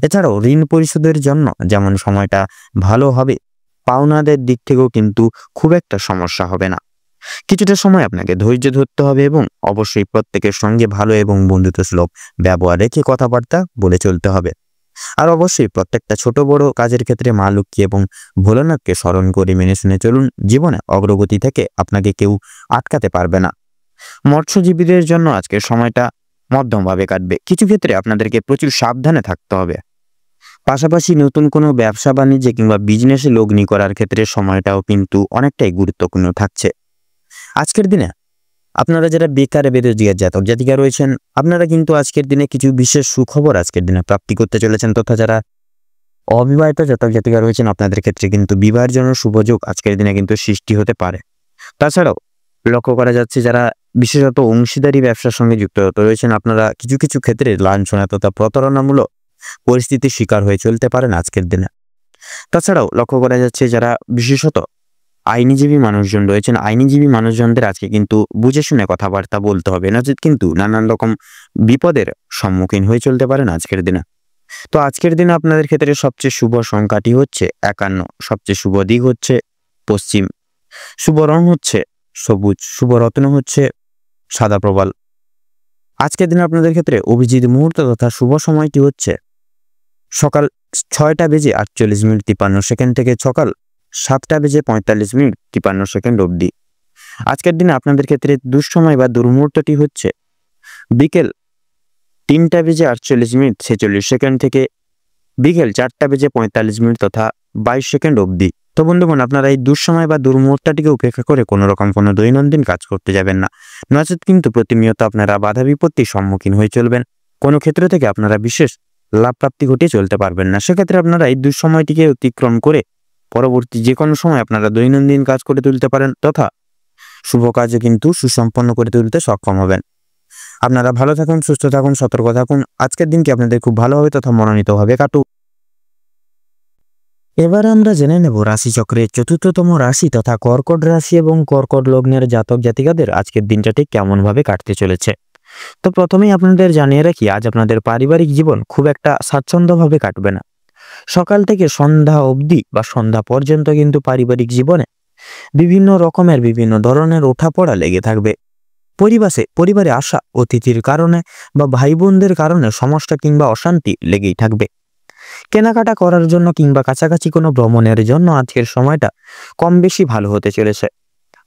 এছাড়াও ঋণ পরিশোধের জন্য যেমন সময়টা ভালো হবে, পাওনাদের দিক থেকেও কিন্তু খুব একটা সমস্যা হবে না। কিছুটা সময় আপনাকে ধৈর্য ধরতে হবে এবং অবশ্যই প্রত্যেকের সঙ্গে ভালো এবং বন্ধুত্বসুলভ ব্যবহার রেখে কথাবার্তা বলে চলতে হবে। আর অবশ্যই প্রত্যেকটা ছোট বড় কাজের ক্ষেত্রে মা লক্ষ্মী এবং ভোলানাথকে স্মরণ করে মেনে শুনে চলুন। জীবনে অগ্রগতি থেকে আপনাকে কেউ আটকাতে পারবে না। মৎস্যজীবীদের জন্য আজকের সময়টা মধ্যমভাবে কাটবে। কিছু ক্ষেত্রে আপনাদেরকে প্রচুর সাবধানে থাকতে হবে। পাশাপাশি নতুন কোনো ব্যবসা বাণিজ্যে কিংবা বিজনেসে লগ্নি করার ক্ষেত্রে সময়টাও কিন্তু অনেকটাই গুরুত্বপূর্ণ থাকছে। আজকের দিনে আপনারা যারা বেকার বেরোজগার জাতক জাতিকা রয়েছেন, আপনারা কিন্তু আজকের দিনে কিছু বিশেষ সুখবর আজকের দিনে প্রাপ্তি করতে চলেছেন, তথা যারা অবিবাহিত জাতক জাতিকা রয়েছেন আপনাদের ক্ষেত্রে কিন্তু বিবাহের জন্য শুভযোগ আজকের দিনে কিন্তু সৃষ্টি হতে পারে। তাছাড়াও লক্ষ্য করা যাচ্ছে যারা বিশেষত অংশীদারি ব্যবসার সঙ্গে যুক্ত রয়েছেন, আপনারা কিছু কিছু ক্ষেত্রে লাঞ্ছনা তথা প্রতারণামূলক পরিস্থিতির শিকার হয়ে চলতে পারেন আজকের দিনে। তাছাড়াও লক্ষ্য করা যাচ্ছে যারা বিশেষত আইনজীবী মানুষজন রয়েছেন, আইনজীবী মানুষজনদের আজকে কিন্তু বুঝে শুনে কথাবার্তা বলতে হবে, নচেত কিন্তু নানান রকম বিপদের সম্মুখীন হয়ে চলতে পারেন আজকের দিনে। তো আজকের দিনে আপনাদের ক্ষেত্রে সবচেয়ে শুভ সংখ্যাটি হচ্ছে 51, সবচেয়ে শুভ দিক হচ্ছে পশ্চিম, শুভ রং হচ্ছে সবুজ, শুভ রত্ন হচ্ছে সাদা প্রবাল। আজকের দিনে আপনাদের ক্ষেত্রে অভিজিৎ মুহূর্ত তথা শুভ সময়টি হচ্ছে সকাল 6:48:53 থেকে সকাল 7:45:53 অবধি। আজকের দিনে আপনাদের ক্ষেত্রে দুঃসময় বা দুর্মুহূর্তটি হচ্ছে বিকেল 3:48:46 থেকে বিকেল 4:45 তথা 22 অবধি। তো বন্ধুগণ, আপনারা এই দুঃসময় বা দুর্মুহূর্তটিকে উপেক্ষা করে কোনো রকম কোনো দৈনন্দিন কাজ করতে যাবেন না, নচেত কিন্তু প্রতিনিয়ত আপনারা বাধা বিপত্তির সম্মুখীন হয়ে চলবেন। কোনো ক্ষেত্র থেকে আপনারা বিশেষ লাভ প্রাপ্তি ঘটিয়ে চলতে পারবেন না। সেক্ষেত্রে আপনারা এই দুঃসময়টিকে অতিক্রম করে পরবর্তী যে কোনো সময় আপনারা দৈনন্দিন কাজ করে তুলতে পারেন, তথা শুভ কাজে কিন্তু সুসম্পন্ন করে তুলতে সক্ষম হবেন। আপনারা ভালো থাকুন, সুস্থ থাকুন, সতর্ক থাকুন। আজকের দিনটি আপনাদের খুব ভালোভাবে তথা মনোনীতভাবে কাটুক। এবার আমরা জেনে নেব রাশিচক্রের চতুর্থতম রাশি তথা কর্কট রাশি এবং কর্কট লগ্নের জাতক জাতিকাদের আজকের দিনটা ঠিক কেমন ভাবে কাটতে চলেছে। তো প্রথমেই আপনাদের জানিয়ে রাখি, আজ আপনাদের পারিবারিক জীবন খুব একটা স্বাচ্ছন্দ্যভাবে কাটবে না। সকাল থেকে সন্ধ্যা অবধি বা সন্ধ্যা পর্যন্ত কিন্তু পারিবারিক জীবনে বিভিন্ন রকমের বিভিন্ন ধরনের ওঠাপড়া লেগে থাকবে। পরিবারে আসা অতিথির কারণে বা ভাই বোনদের কারণে সমস্যা কিংবা অশান্তি লেগেই থাকবে। কেনাকাটা করার জন্য কিংবা কাছাকাছি কোনো ভ্রমণের জন্য আজকের সময়টা কম বেশি ভালো হতে চলেছে,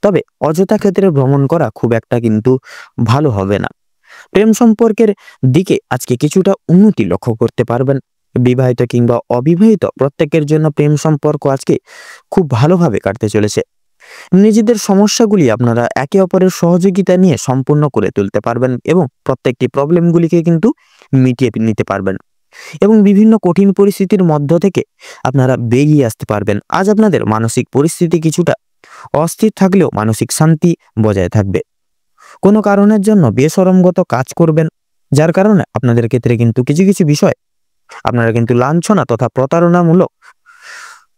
তবে অযথা ক্ষেত্রে ভ্রমণ করা খুব একটা কিন্তু ভালো হবে না। প্রেম সম্পর্কের দিকে আজকে কিছুটা উন্নতি লক্ষ্য করতে পারবেন। বিবাহিত কিংবা অবিবাহিত প্রত্যেকের জন্য প্রেম সম্পর্ক আজকে খুব ভালোভাবে কাটতে চলেছে। নিজেদের সমস্যাগুলি আপনারা একে অপরের সহযোগিতা নিয়ে সম্পূর্ণ করে তুলতে পারবেন এবং প্রত্যেকটি প্রবলেমগুলিকে কিন্তু মিটিয়ে নিতে পারবেন এবং বিভিন্ন কঠিন পরিস্থিতির মধ্য থেকে আপনারা বেরিয়ে আসতে পারবেন। আজ আপনাদের মানসিক পরিস্থিতি কিছুটা অস্থির থাকলেও মানসিক শান্তি বজায় থাকবে। কোনো কারণের জন্য বেশরমগত কাজ করবেন, যার কারণে আপনাদের ক্ষেত্রে কিন্তু কিছু কিছু বিষয় আপনারা কিন্তু লাঞ্ছনা তথা প্রতারণামূলক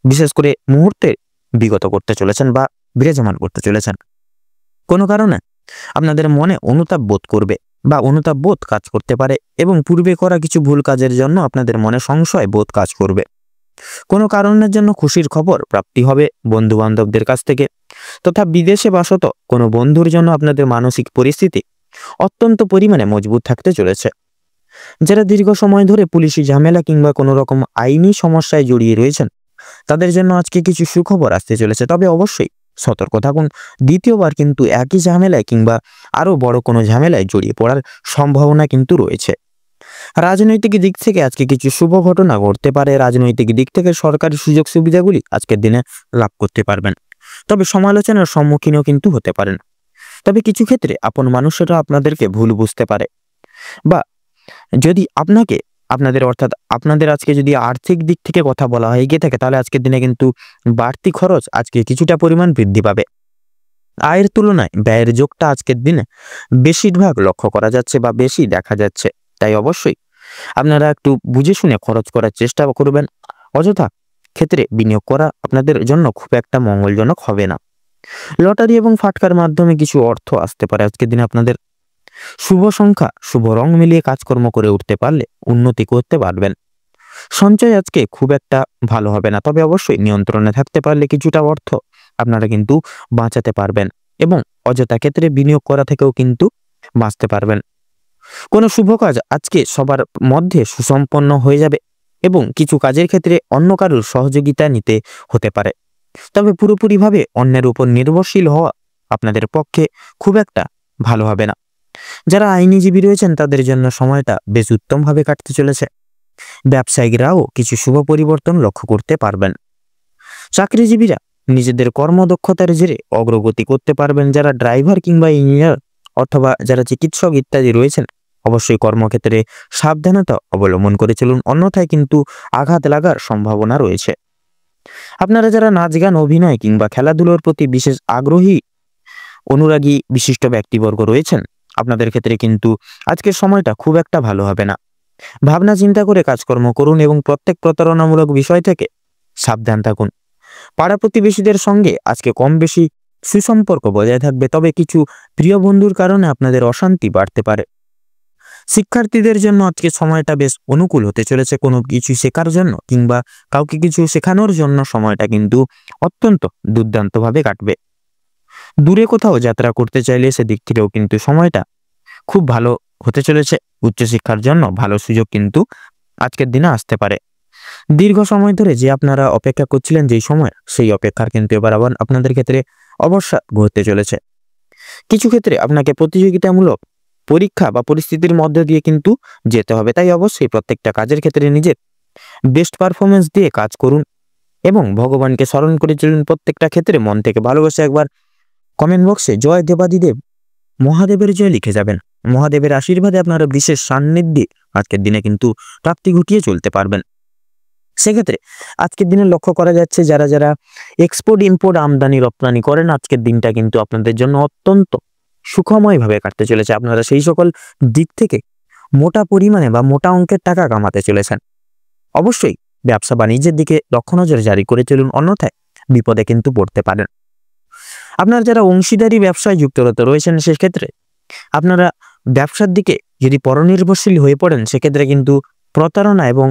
বিশেষ করে মুহূর্তে বিগত করতে চলেছেন বা বিরাজমান করতে চলেছেন। কোনো কারণে আপনাদের মনে অনুতাপ বোধ করবে বা অনুতাপ বোধ কাজ করতে পারে এবং পূর্বে করা কিছু ভুল কাজের জন্য আপনাদের মনে সংশয় বোধ কাজ করবে। কোনো কারণের জন্য খুশির খবর প্রাপ্তি হবে বন্ধু বান্ধবদের কাছ থেকে, তথা বিদেশে বাসত কোনো বন্ধুর জন্য আপনাদের মানসিক পরিস্থিতি অত্যন্ত পরিমাণে মজবুত থাকতে চলেছে। যারা দীর্ঘ সময় ধরে পুলিশি ঝামেলা কিংবা কোনো রকম আইনি সমস্যায় জড়িয়ে রয়েছেন, তাদের জন্য আজকে কিছু সুখবর আসতে চলেছে, তবে অবশ্যই সতর্ক থাকুন। দ্বিতীয়বার কিন্তু একই ঝামেলায় কিংবা আরো বড় কোনো ঝামেলায় জড়িয়ে পড়ার সম্ভাবনা কিন্তু রয়েছে। রাজনৈতিক দিক থেকে আজকে কিছু শুভ ঘটনা ঘটতে পারে। রাজনৈতিক দিক থেকে সরকারি সুযোগ সুবিধাগুলি আজকের দিনে লাভ করতে পারবেন, তবে সমালোচনার সম্মুখীনও কিন্তু হতে পারেন। তবে কিছু ক্ষেত্রে আপন মানুষেরা আপনাদেরকে ভুল বুঝতে পারে বা যদি আপনাদের আজকে যদি আর্থিক দিক থেকে কথা বলা হয় গিয়ে থাকে, তাহলে আজকের দিনে কিন্তু বাড়তি খরচ আজকে কিছুটা পরিমাণ বৃদ্ধি পাবে। আয়ের তুলনায় ব্যয়ের যোগটা আজকের দিনে বেশিরভাগ লক্ষ্য করা যাচ্ছে বা বেশি দেখা যাচ্ছে। তাই অবশ্যই আপনারা একটু বুঝে শুনে খরচ করার চেষ্টা করবেন। অযথা ক্ষেত্রে বিনিয়োগ করা আপনাদের জন্য খুব একটা মঙ্গলজনক হবে না। লটারি এবং ফাটকার মাধ্যমে কিছু অর্থ আসতে পারে আজকের দিনে। আপনাদের শুভ সংখ্যা শুভ রং মিলিয়ে কাজকর্ম করে উঠতে পারলে উন্নতি করতে পারবেন। সঞ্চয় আজকে খুব একটা ভালো হবে না, তবে অবশ্যই নিয়ন্ত্রণে থাকতে পারলে কিছুটা অর্থ আপনারা কিন্তু বাঁচাতে পারবেন এবং অযথা ক্ষেত্রে বিনিয়োগ করা থেকেও কিন্তু বাঁচতে পারবেন। কোনো শুভ কাজ আজকে সবার মধ্যে সুসম্পন্ন হয়ে যাবে এবং কিছু কাজের ক্ষেত্রে অন্য কারোর সহযোগিতা নিতে হতে পারে। তবে পুরোপুরিভাবে অন্যের উপর নির্ভরশীল হওয়া আপনাদের পক্ষে খুব একটা ভালো হবে না। যারা আইনজীবী রয়েছেন তাদের জন্য সময়টা বেশ উত্তমভাবে কাটতে চলেছে। ব্যবসায়িকরাও কিছু শুভ পরিবর্তন লক্ষ্য করতে পারবেন। চাকরিজীবীরা নিজেদের কর্মদক্ষতার জেরে অগ্রগতি করতে পারবেন। যারা ড্রাইভার কিংবা ইঞ্জিনিয়ার অথবা যারা চিকিৎসক ইত্যাদি রয়েছেন অবশ্যই কর্মক্ষেত্রে সাবধানতা অবলম্বন করে চলুন, অন্যথায় কিন্তু আঘাত লাগার সম্ভাবনা রয়েছে। আপনারা যারা নাচ গান অভিনয় কিংবা খেলাধুলোর প্রতি বিশেষ আগ্রহী অনুরাগী বিশিষ্ট ব্যক্তিবর্গ রয়েছেন আপনাদের ক্ষেত্রে কিন্তু আজকের সময়টা খুব একটা ভালো হবে না। ভাবনা চিন্তা করে কাজকর্ম করুন এবং প্রত্যেক প্রতারণামূলক বিষয় থেকে সাবধান থাকুন। পাড়া প্রতিবেশীদের সঙ্গে আজকে কম বেশি সুসম্পর্ক বজায় থাকবে, তবে কিছু প্রিয় বন্ধুর কারণে আপনাদের অশান্তি বাড়তে পারে। শিক্ষার্থীদের জন্য আজকে সময়টা বেশ অনুকূল হতে চলেছে। কোনো কিছু শেখার জন্য কিংবা কাউকে কিছু শেখানোর জন্য সময়টা কিন্তু অত্যন্ত দুর্দান্তভাবে কাটবে। দূরে কোথাও যাত্রা করতে চাইলে সেদিক থেকেও কিন্তু সময়টা খুব ভালো হতে চলেছে। উচ্চশিক্ষার জন্য ভালো সুযোগ কিন্তু আজকের দিনে আসতে পারে। দীর্ঘ সময় ধরে যে আপনারা অপেক্ষা করছিলেন যেই সময়, সেই অপেক্ষার কিন্তু এবার আবার আপনাদের ক্ষেত্রে অবশ্যই ঘটতে চলেছে। কিছু ক্ষেত্রে আপনাকে প্রতিযোগিতামূলক পরীক্ষা বা পরিস্থিতির মধ্যে দিয়ে কিন্তু যেতে হবে, তাই অবশ্যই প্রত্যেকটা কাজের ক্ষেত্রে নিজের বেস্ট পারফরমেন্স দিয়ে কাজ করুন এবং ভগবানকে স্মরণ করে চলুন। প্রত্যেকটা ক্ষেত্রে মন থেকে ভালোবাসে একবার কমেন্ট বক্সে জয় দেবাদিদেব মহাদেবের জয় লিখে যাবেন। মহাদেবের আশীর্বাদে আপনারা বিশেষ সান্নিধ্যে আজকের দিনে কিন্তু প্রাপ্তি ঘটিয়ে চলতে পারবেন। সেক্ষেত্রে আজকের দিনে লক্ষ্য করা যাচ্ছে যারা যারা এক্সপোর্ট ইম্পোর্ট আমদানি রপ্তানি করেন আজকের দিনটা কিন্তু আপনাদের জন্য অত্যন্ত সুখময়ভাবে কাটতে চলেছে। আপনারা সেই সকল দিক থেকে মোটা পরিমাণে বা মোটা অঙ্কের টাকা কামাতে চলেছেন। অবশ্যই ব্যবসা বাণিজ্যের দিকে লক্ষ্য নজর জারি করে চলুন, অন্যথায় বিপদে কিন্তু পড়তে পারেন। আপনারা যারা অংশীদারি ব্যবসায় যুক্তরত রয়েছেন সেক্ষেত্রে আপনারা ব্যবসার দিকে যদি পরনির্ভরশীল হয়ে পড়েন সেক্ষেত্রে কিন্তু প্রতারণা এবং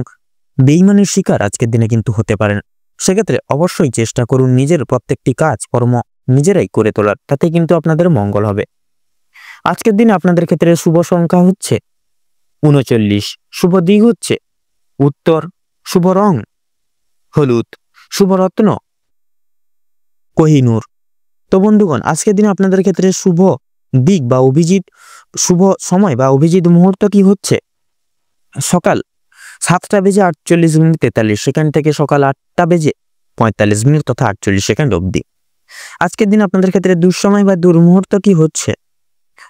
বেইমানির শিকার আজকের দিনে কিন্তু হতে পারেন। সেক্ষেত্রে অবশ্যই চেষ্টা করুন নিজের প্রত্যেকটি কাজ কর্ম নিজেরাই করে তোলার, তাতে কিন্তু আপনাদের মঙ্গল হবে। আজকের দিনে আপনাদের ক্ষেত্রে শুভ সংখ্যা হচ্ছে 39, শুভ দিক হচ্ছে উত্তর, শুভ রং হলুদ, শুভ রত্ন কোহিনূর। তো বন্ধুগণ, আজকের দিনে আপনাদের ক্ষেত্রে শুভ দিক বা অভিজিৎ শুভ সময় বা অভিজিৎ মুহূর্ত কি হচ্ছে সকাল 7:48:43 থেকে সকাল 8:45 তথা 48 অবধি। আজকের দিন আপনাদের ক্ষেত্রে দুঃসময় বা দুর্মুহূর্ত কি হচ্ছে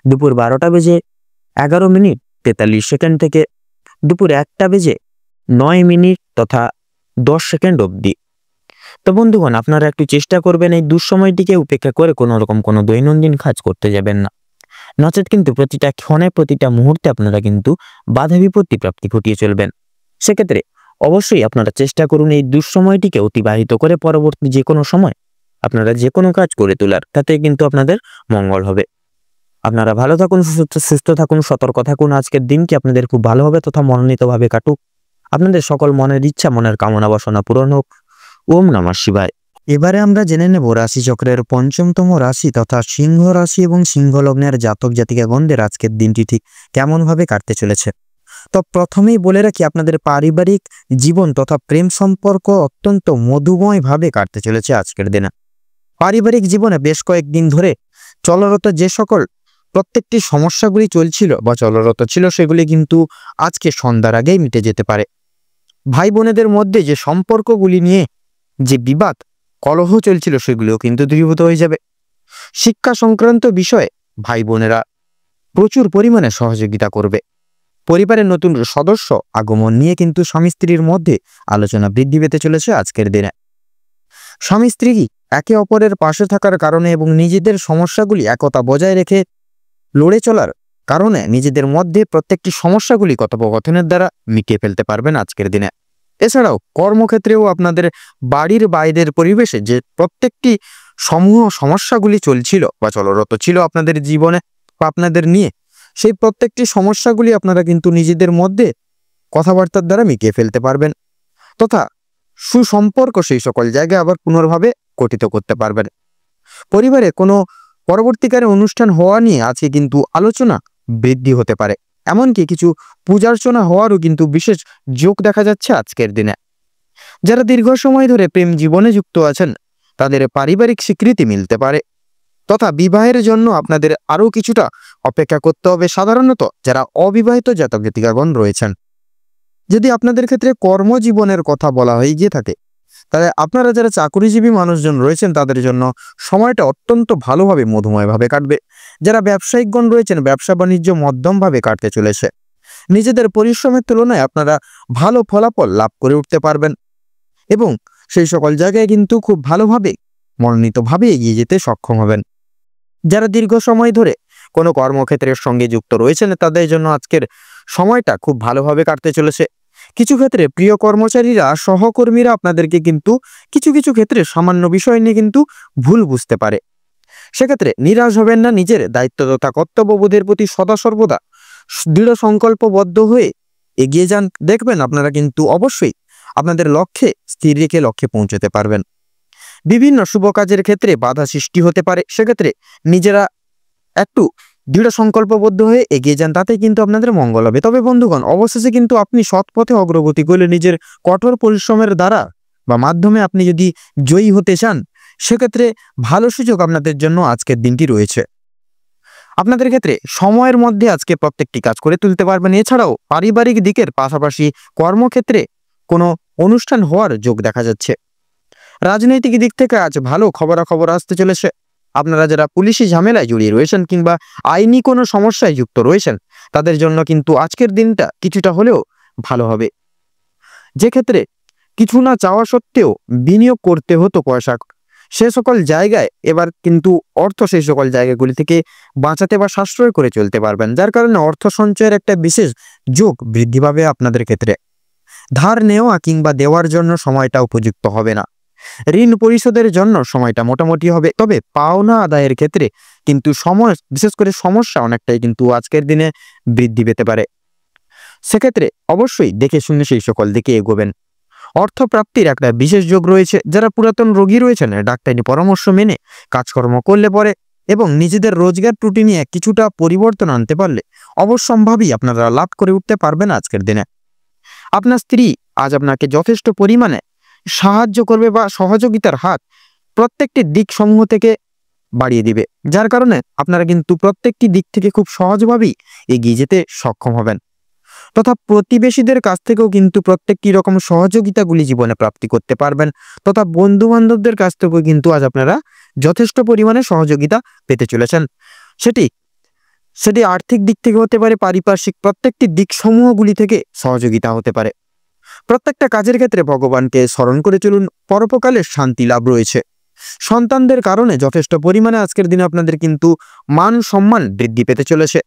দুপুর 12:11:43 থেকে দুপুর 1:09 তথা 10 অবধি। তো বন্ধুগণ, আপনারা একটু চেষ্টা করবেন এই দুঃসময়টিকে উপেক্ষা করে কোনো রকম কোনো দৈনন্দিন কাজ করতে যাবেন না, নচেত কিন্তু প্রতিটা ক্ষণে প্রতিটা মুহূর্তে আপনারা কিন্তু বাধা বিপত্তি প্রাপ্তি ঘটিয়ে চলবেন। সেক্ষেত্রে অবশ্যই আপনারা চেষ্টা করুন এই দুঃসময়টিকে অতিবাহিত করে পরবর্তী যে কোনো সময় আপনারা যে কোনো কাজ করে তোলার, তাতে কিন্তু আপনাদের মঙ্গল হবে। আপনারা ভালো থাকুন, সুস্থ থাকুন, সতর্ক থাকুন। আজকের দিনটি আপনাদের খুব ভালো হবে তথা মনোনীতভাবে কাটুক। আপনাদের সকল মনের ইচ্ছা মনের কামনা বাসনা পূরণ হোক। ওম নমঃ শিবায়। এবারে আমরা জেনে নেব রাশিচক্রের পঞ্চমতম রাশি তথা সিংহ রাশি এবং সিংহ লগ্নের জাতক জাতিকাগণদের আজকের দিনটি ঠিক কেমন ভাবে কাটতে চলেছে। তো প্রথমেই বলে রাখি, আপনাদের পারিবারিক জীবন তথা প্রেম সম্পর্ক অত্যন্ত মধুময় ভাবে কাটতে চলেছে আজকের দিনে। পারিবারিক জীবনে বেশ কয়েকদিন ধরে চলরত যে সকল প্রত্যেকটি সমস্যাগুলি চলছিল বা চলরত ছিল সেগুলি কিন্তু আজকে সন্ধ্যার আগেই মিটে যেতে পারে। ভাই বোনেদের মধ্যে যে সম্পর্কগুলি নিয়ে যে বিবাদ কলহ চলছিল সেগুলিও কিন্তু দূরীভূত হয়ে যাবে। শিক্ষা সংক্রান্ত বিষয়ে ভাই বোনেরা প্রচুর পরিমাণে সহযোগিতা করবে। পরিবারের নতুন সদস্য আগমন নিয়ে কিন্তু স্বামী স্ত্রীর মধ্যে আলোচনা বৃদ্ধি পেতে চলেছে আজকের দিনে। স্বামী স্ত্রী একে অপরের পাশে থাকার কারণে এবং নিজেদের সমস্যাগুলি একতা বজায় রেখে লড়ে চলার কারণে নিজেদের মধ্যে প্রত্যেকটি সমস্যাগুলি কথোপকথনের দ্বারা মিটিয়ে ফেলতে পারবেন আজকের দিনে। এছাড়াও কর্মক্ষেত্রেও আপনাদের বাড়ির বাইরের পরিবেশে যে প্রত্যেকটি সমূহ সমস্যাগুলি চলছিল বা চলরত ছিল আপনাদের জীবনে বা আপনাদের নিয়ে, সেই প্রত্যেকটি সমস্যাগুলি আপনারা কিন্তু নিজেদের মধ্যে কথাবার্তার দ্বারা মিটিয়ে ফেলতে পারবেন তথা সুসম্পর্ক সেই সকল জায়গায় আবার পুনর্ভাবে গঠিত করতে পারবেন। পরিবারে কোনো পরবর্তীকালে অনুষ্ঠান হওয়া নিয়ে আজকে কিন্তু আলোচনা বৃদ্ধি হতে পারে। এমনকি কিছু পূজার্চনা হওয়ারও কিন্তু বিশেষ যোগ দেখা যাচ্ছে আজকের দিনে। যারা দীর্ঘ সময় ধরে প্রেম জীবনে যুক্ত আছেন তাদের পারিবারিক স্বীকৃতি মিলতে পারে, তথা বিবাহের জন্য আপনাদের আরও কিছুটা অপেক্ষা করতে হবে। সাধারণত যারা অবিবাহিত জাতক জাতিকাগণ রয়েছেন, যদি আপনাদের ক্ষেত্রে কর্মজীবনের কথা বলা হয়ে গিয়ে থাকে, তাহলে আপনারা যারা চাকরিজীবী মানুষজন রয়েছেন তাদের জন্য সময়টা অত্যন্ত ভালোভাবে মধুময়ভাবে কাটবে। যারা ব্যবসায়িকগণ রয়েছেন, ব্যবসা বাণিজ্য মধ্যমভাবে কাটতে চলেছে। নিজেদের পরিশ্রমের তুলনায় আপনারা ভালো ফলাফল লাভ করে উঠতে পারবেন এবং সেই সকল জায়গায় কিন্তু খুব ভালোভাবে মনোনীতভাবে এগিয়ে যেতে সক্ষম হবেন। যারা দীর্ঘ সময় ধরে কোনো কর্মক্ষেত্রের সঙ্গে যুক্ত রয়েছেন তাদের জন্য আজকের সময়টা খুব ভালোভাবে কাটতে চলেছে। কিছু ক্ষেত্রে প্রিয় কর্মচারীরা, সহকর্মীরা আপনাদেরকে কিন্তু কিছু কিছু ক্ষেত্রে সামান্য বিষয় নিয়ে কিন্তু ভুল বুঝতে পারে। সেক্ষেত্রে নিরাশ হবেন না, নিজের দায়িত্ব তথা কর্তব্যবোধের প্রতি সদা সর্বদা দৃঢ় সংকল্পবদ্ধ হয়ে এগিয়ে যান। দেখবেন আপনারা কিন্তু অবশ্যই আপনাদের লক্ষ্যে স্থির রেখে লক্ষ্যে পৌঁছতে পারবেন। বিভিন্ন শুভ কাজের ক্ষেত্রে বাধা সৃষ্টি হতে পারে, সেক্ষেত্রে নিজেরা একটু দৃঢ় সংকল্পবদ্ধ হয়ে এগিয়ে যান, তাতে কিন্তু আপনাদের মঙ্গল হবে। তবে বন্ধুগণ, অবশেষে কিন্তু আপনি সৎ পথে অগ্রগতি করলে নিজের কঠোর পরিশ্রমের দ্বারা বা মাধ্যমে আপনি যদি জয়ী হতে চান, সেক্ষেত্রে ভালো সুযোগ আপনাদের জন্য আজকের দিনটি রয়েছে। আপনাদের ক্ষেত্রে সময়ের মধ্যে আজকে প্রত্যেকটি কাজ করে তুলতে পারবেন। এছাড়াও পারিবারিক দিকের পাশাপাশি কর্মক্ষেত্রে কোনো অনুষ্ঠান হওয়ার যোগ দেখা যাচ্ছে। রাজনৈতিক দিক থেকে আজ ভালো খবরাখবর আসতে চলেছে। আপনারা যারা পুলিশি ঝামেলায় জড়িয়ে রয়েছেন কিংবা আইনি কোনো সমস্যায় যুক্ত রয়েছেন তাদের জন্য কিন্তু আজকের দিনটা কিছুটা হলেও ভালো হবে। যে ক্ষেত্রে কিছু না চাওয়া সত্ত্বেও বিনিয়োগ করতে হতো পয়সা, সে সকল জায়গায় এবার কিন্তু অর্থ সেই সকল জায়গাগুলি থেকে বাঁচাতে বা সাশ্রয় করে চলতে পারবেন, যার কারণে অর্থ সঞ্চয়ের একটা বিশেষ যোগ বৃদ্ধি পাবে আপনাদের ক্ষেত্রে। ধার নেওয়া কিংবা দেওয়ার জন্য সময়টা উপযুক্ত হবে না। ঋণ পরিশোধের জন্য সময়টা মোটামুটি হবে, তবে পাওনা আদায়ের ক্ষেত্রে কিন্তু সময়, বিশেষ করে সমস্যা অনেকটাই কিন্তু আজকের দিনে বৃদ্ধি পেতে পারে। সেক্ষেত্রে অবশ্যই দেখে শুনে সেই সকল দিকে এগোবেন। অর্থ প্রাপ্তির একটা বিশেষ যোগ রয়েছে। যারা পুরাতন রোগী রয়েছেন ডাক্তারি পরামর্শ মেনে কাজকর্ম করলে পরে এবং নিজেদের রোজগার ত্রুটি নিয়ে কিছুটা পরিবর্তন আনতে পারলে অবশ্যম্ভাবী আপনারা লাভ করে উঠতে পারবেন আজকের দিনে। আপনার স্ত্রী আজ আপনাকে যথেষ্ট পরিমাণে সাহায্য করবে বা সহযোগিতার হাত প্রত্যেকটি দিক সমূহ থেকে বাড়িয়ে দিবে, যার কারণে আপনারা কিন্তু প্রত্যেকটি দিক থেকে খুব সহজভাবেই এগিয়ে যেতে সক্ষম হবেন। তথা প্রতিবেশীদের কাছ থেকেও কিন্তু প্রত্যেকটি রকম সহযোগিতাগুলি জীবনে প্রাপ্তি করতে পারবেন, তথা বন্ধু বান্ধবদের কাছ থেকেও কিন্তু আজ আপনারা যথেষ্ট পরিমাণে সহযোগিতা পেতে চলেছেন। সেটি আর্থিক দিক থেকে হতে পারে, পারিপার্শ্বিক প্রত্যেকটি দিক সমূহগুলি থেকে সহযোগিতা হতে পারে। প্রত্যেকটা কাজের ক্ষেত্রে ভগবানকে স্মরণ করে চলুন, পরোপকালের শান্তি লাভ রয়েছে। সন্তানদের কারণে যথেষ্ট পরিমাণে আজকের দিনে আপনাদের কিন্তু মান সম্মান বৃদ্ধি পেতে চলেছে।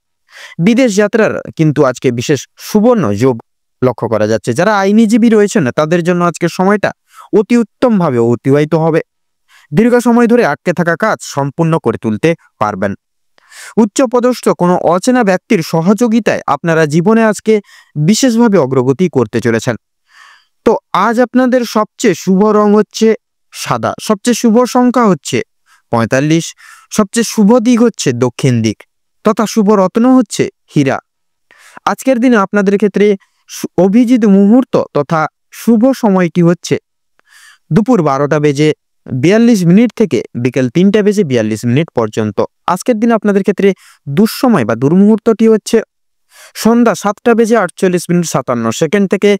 বিদেশ যাত্রার কিন্তু আজকে বিশেষ সুবর্ণ যোগ লক্ষ্য করা যাচ্ছে। যারা আইনজীবী রয়েছেন তাদের জন্য আজকের সময়টা অতি উত্তমভাবে অতিবাহিত হবে। দীর্ঘ সময় ধরে আটকে থাকা কাজ সম্পূর্ণ করে তুলতে পারবেন। উচ্চপদস্থ কোনো অচেনা ব্যক্তির সহযোগিতায় আপনারা জীবনে আজকে বিশেষভাবে অগ্রগতি করতে চলেছেন। তো আজ আপনাদের সবচেয়ে শুভ রং হচ্ছে সাদা, সবচেয়ে শুভ সংখ্যা হচ্ছে 45, সবচেয়ে শুভ দিক হচ্ছে দক্ষিণ দিক, তথা শুভ রত্ন হচ্ছে হীরা। আজকের দিনে আপনাদের ক্ষেত্রে অভিজিৎ মুহূর্ত তথা শুভ সময়টি হচ্ছে দুপুর 12:42 থেকে বিকেল 3:42 পর্যন্ত। আজকের দিনে আপনাদের ক্ষেত্রে দুঃসময় বা দুর্মুহূর্তটি হচ্ছে সন্ধ্যা 7:48 থেকে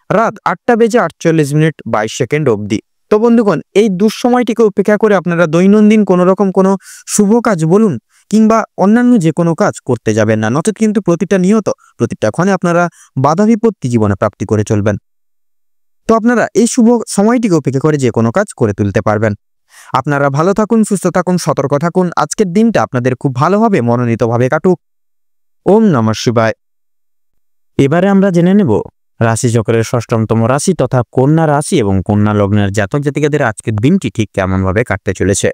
রাত 8:48 অবধি। তো বন্ধুগণ, এই দুঃসময়টিকে উপেক্ষা করে আপনারা দৈনন্দিন কোনো রকম কোনো শুভ কাজ বলুন কিংবা অন্যান্য যে কোনো কাজ করতে যাবেন না, নচেত কিন্তু প্রতিটা ক্ষণে আপনারা বাধা বিপত্তি জীবনে প্রাপ্তি করে চলবেন। তো আপনারা এই শুভ সময়টিকে উপেক্ষা করে যে কোনো কাজ করে তুলতে পারবেন। আপনারা ভালো থাকুন, সুস্থ থাকুন, সতর্ক থাকুন। আজকের দিনটা আপনাদের খুব ভালোভাবে মনোনীতভাবে কাটুক। ওম নমঃ শিবায়। এবারে আমরা জেনে নেব রাশিচক্রের ষষ্ঠতম রাশি তথা কন্যা রাশি এবং কন্যা লগ্নের জাতক জাতিকাদের আজকের দিনটি ঠিক কেমনভাবে কাটতে চলেছে।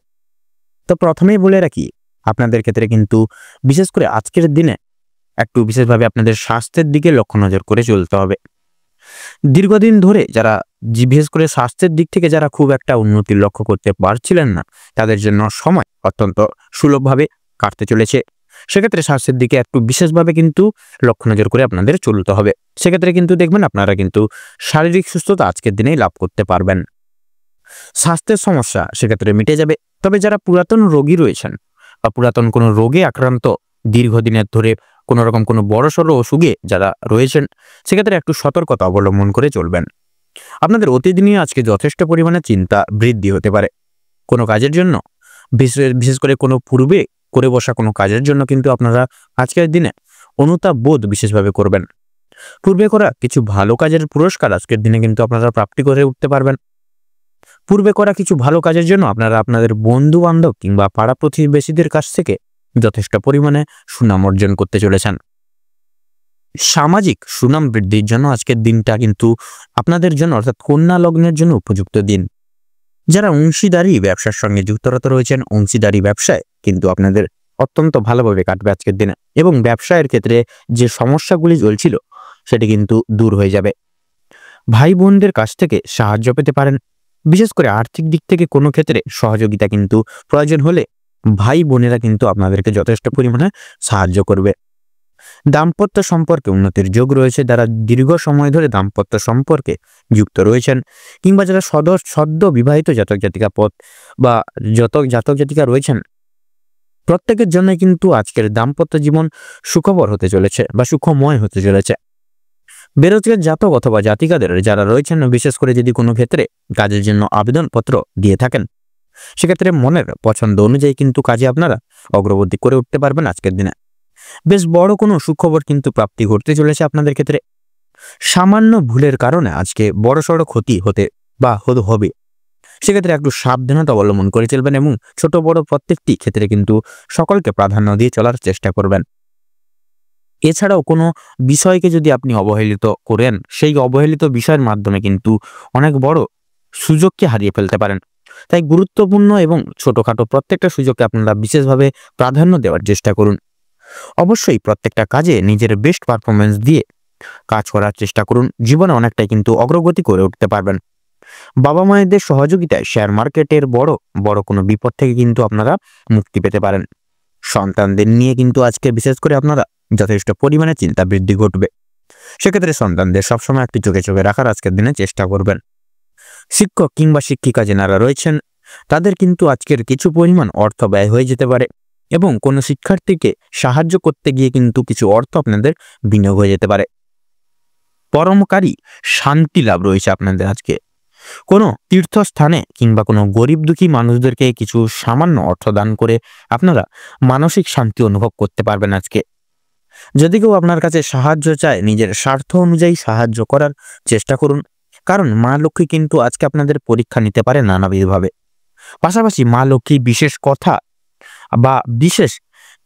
তো প্রথমেই বলে রাখি, আপনাদের ক্ষেত্রে কিন্তু বিশেষ করে আজকের দিনে একটু বিশেষভাবে আপনাদের স্বাস্থ্যের দিকে লক্ষ্য নজর করে চলতে হবে। দীর্ঘদিন ধরে যারা বিশেষ করে স্বাস্থ্যের দিক থেকে যারা খুব একটা উন্নতির লক্ষ্য করতে পারছিলেন না, তাদের জন্য সময় অত্যন্ত সুলভভাবে কাটতে চলেছে। সেক্ষেত্রে স্বাস্থ্যের দিকে একটু বিশেষভাবে কিন্তু লক্ষ্য নজর করে আপনাদের চলতে হবে। সেক্ষেত্রে কিন্তু দেখবেন আপনারা কিন্তু শারীরিক সুস্থতা আজকের দিনেই লাভ করতে পারবেন। স্বাস্থ্যের সমস্যা সেক্ষেত্রে মিটে যাবে। তবে যারা পুরাতন রোগী রয়েছেন বা পুরাতন কোনো রোগে আক্রান্ত দীর্ঘদিনের ধরে কোনো রকম কোনো বড়সড় অসুখে যারা রয়েছেন, সেক্ষেত্রে একটু সতর্কতা অবলম্বন করে চলবেন। আপনাদের অতীত নিয়ে আজকে যথেষ্ট পরিমাণে চিন্তা বৃদ্ধি হতে পারে। কোনো কাজের জন্য বিশেষ করে কোনো পূর্বে করে বসা কোনো কাজের জন্য কিন্তু আপনারা আজকের দিনে অনুতাপ বোধ বিশেষভাবে করবেন। পূর্বে করা কিছু ভালো কাজের পুরস্কার আজকের দিনে কিন্তু আপনারা প্রাপ্তি করে উঠতে পারবেন। পূর্বে করা কিছু ভালো কাজের জন্য আপনারা আপনাদের বন্ধু বান্ধব কিংবা পাড়া প্রতিবেশীদের কাছ থেকে যথেষ্ট পরিমাণে সুনাম অর্জন করতে চলেছেন। সামাজিক সুনাম বৃদ্ধির জন্য আজকের দিনটা কিন্তু আপনাদের জন্য অর্থাৎ কন্যা লগ্নের জন্য উপযুক্ত দিন। যারা অংশীদারি ব্যবসার সঙ্গে যুক্তরত রয়েছেন, অংশীদারি ব্যবসায় কিন্তু আপনাদের অত্যন্ত ভালোভাবে কাটবে আজকের দিনে, এবং ব্যবসায়ের ক্ষেত্রে যে সমস্যাগুলি চলছিল সেটি কিন্তু দূর হয়ে যাবে। ভাই বোনদের কাছ থেকে সাহায্য পেতে পারেন। বিশেষ করে আর্থিক দিক থেকে কোনো ক্ষেত্রে সহযোগিতা কিন্তু প্রয়োজন হলে ভাই বোনেরা কিন্তু আপনাদেরকে যথেষ্ট পরিমাণে সাহায্য করবে। দাম্পত্য সম্পর্কে উন্নতির যোগ রয়েছে। যারা দীর্ঘ সময় ধরে দাম্পত্য সম্পর্কে যুক্ত রয়েছেন কিংবা যারা সদ্য বিবাহিত জাতক জাতিকা পথ বা জাতক জাতিকা রয়েছেন, প্রত্যেকের জন্য কিন্তু আজকের দাম্পত্য জীবন সুখবর হতে চলেছে বা সুখময় হতে চলেছে। বেরোজগার জাতক অথবা জাতিকাদের যারা রয়েছেন, বিশেষ করে যদি কোনো ক্ষেত্রে কাজের জন্য আবেদনপত্র দিয়ে থাকেন, সেক্ষেত্রে মনের পছন্দ অনুযায়ী কিন্তু কাজে আপনারা অগ্রগতি করে উঠতে পারবেন আজকের দিনে। বেশ বড় কোনো সুখবর কিন্তু প্রাপ্তি ঘটতে চলেছে আপনাদের ক্ষেত্রে। সামান্য ভুলের কারণে আজকে বড়সড় ক্ষতি হতে হবে, সেক্ষেত্রে একটু সাবধানতা অবলম্বন করে চলবেন এবং ছোট বড় প্রত্যেকটি ক্ষেত্রে কিন্তু সকলকে প্রাধান্য দিয়ে চলার চেষ্টা করবেন। এছাড়াও কোনো বিষয়কে যদি আপনি অবহেলিত করেন, সেই অবহেলিত বিষয়ের মাধ্যমে কিন্তু অনেক বড় সুযোগকে হারিয়ে ফেলতে পারেন। তাই গুরুত্বপূর্ণ এবং ছোটখাটো প্রত্যেকটা সুযোগকে আপনারা বিশেষভাবে প্রাধান্য দেওয়ার চেষ্টা করুন। অবশ্যই প্রত্যেকটা কাজে নিজের বেস্ট পারফরমেন্স দিয়ে কাজ করার চেষ্টা করুন। জীবনে অনেকটাই কিন্তু অগ্রগতি করে উঠতে পারবেন। বাবা মায়েদের সহযোগিতায় শেয়ার মার্কেটের বড় কোনো বিপদ থেকে কিন্তু আপনারা মুক্তি পেতে পারেন। সন্তানদের নিয়ে কিন্তু আজকে বিশেষ করে আপনারা যথেষ্ট পরিমাণে চিন্তা বৃদ্ধি ঘটবে। সেক্ষেত্রে সন্তানদের সবসময় একটি চোখে চোখে রাখার আজকের দিনে চেষ্টা করবেন। শিক্ষক কিংবা শিক্ষিকা যারা রয়েছেন, তাদের কিন্তু আজকের কিছু পরিমাণ অর্থ ব্যয় হয়ে যেতে পারে এবং কোনো শিক্ষার্থীকে সাহায্য করতে গিয়ে কিন্তু কিছু অর্থ আপনাদের বিনিয়োগ হয়ে যেতে পারে। পরমকারী শান্তি লাভ রয়েছে আপনাদের আজকে। কোনো তীর্থস্থানে কিংবা কোনো গরিব দুঃখী মানুষদেরকে কিছু সামান্য অর্থ দান করে আপনারা মানসিক শান্তি অনুভব করতে পারবেন আজকে। যদি কেউ আপনার কাছে সাহায্য চায়, নিজের স্বার্থ অনুযায়ী সাহায্য করার চেষ্টা করুন, কারণ মা লক্ষ্মী কিন্তু আজকে আপনাদের পরীক্ষা নিতে পারে নানাবিধভাবে। পাশাপাশি মা লক্ষ্মী বিশেষ কথা বা বিশেষ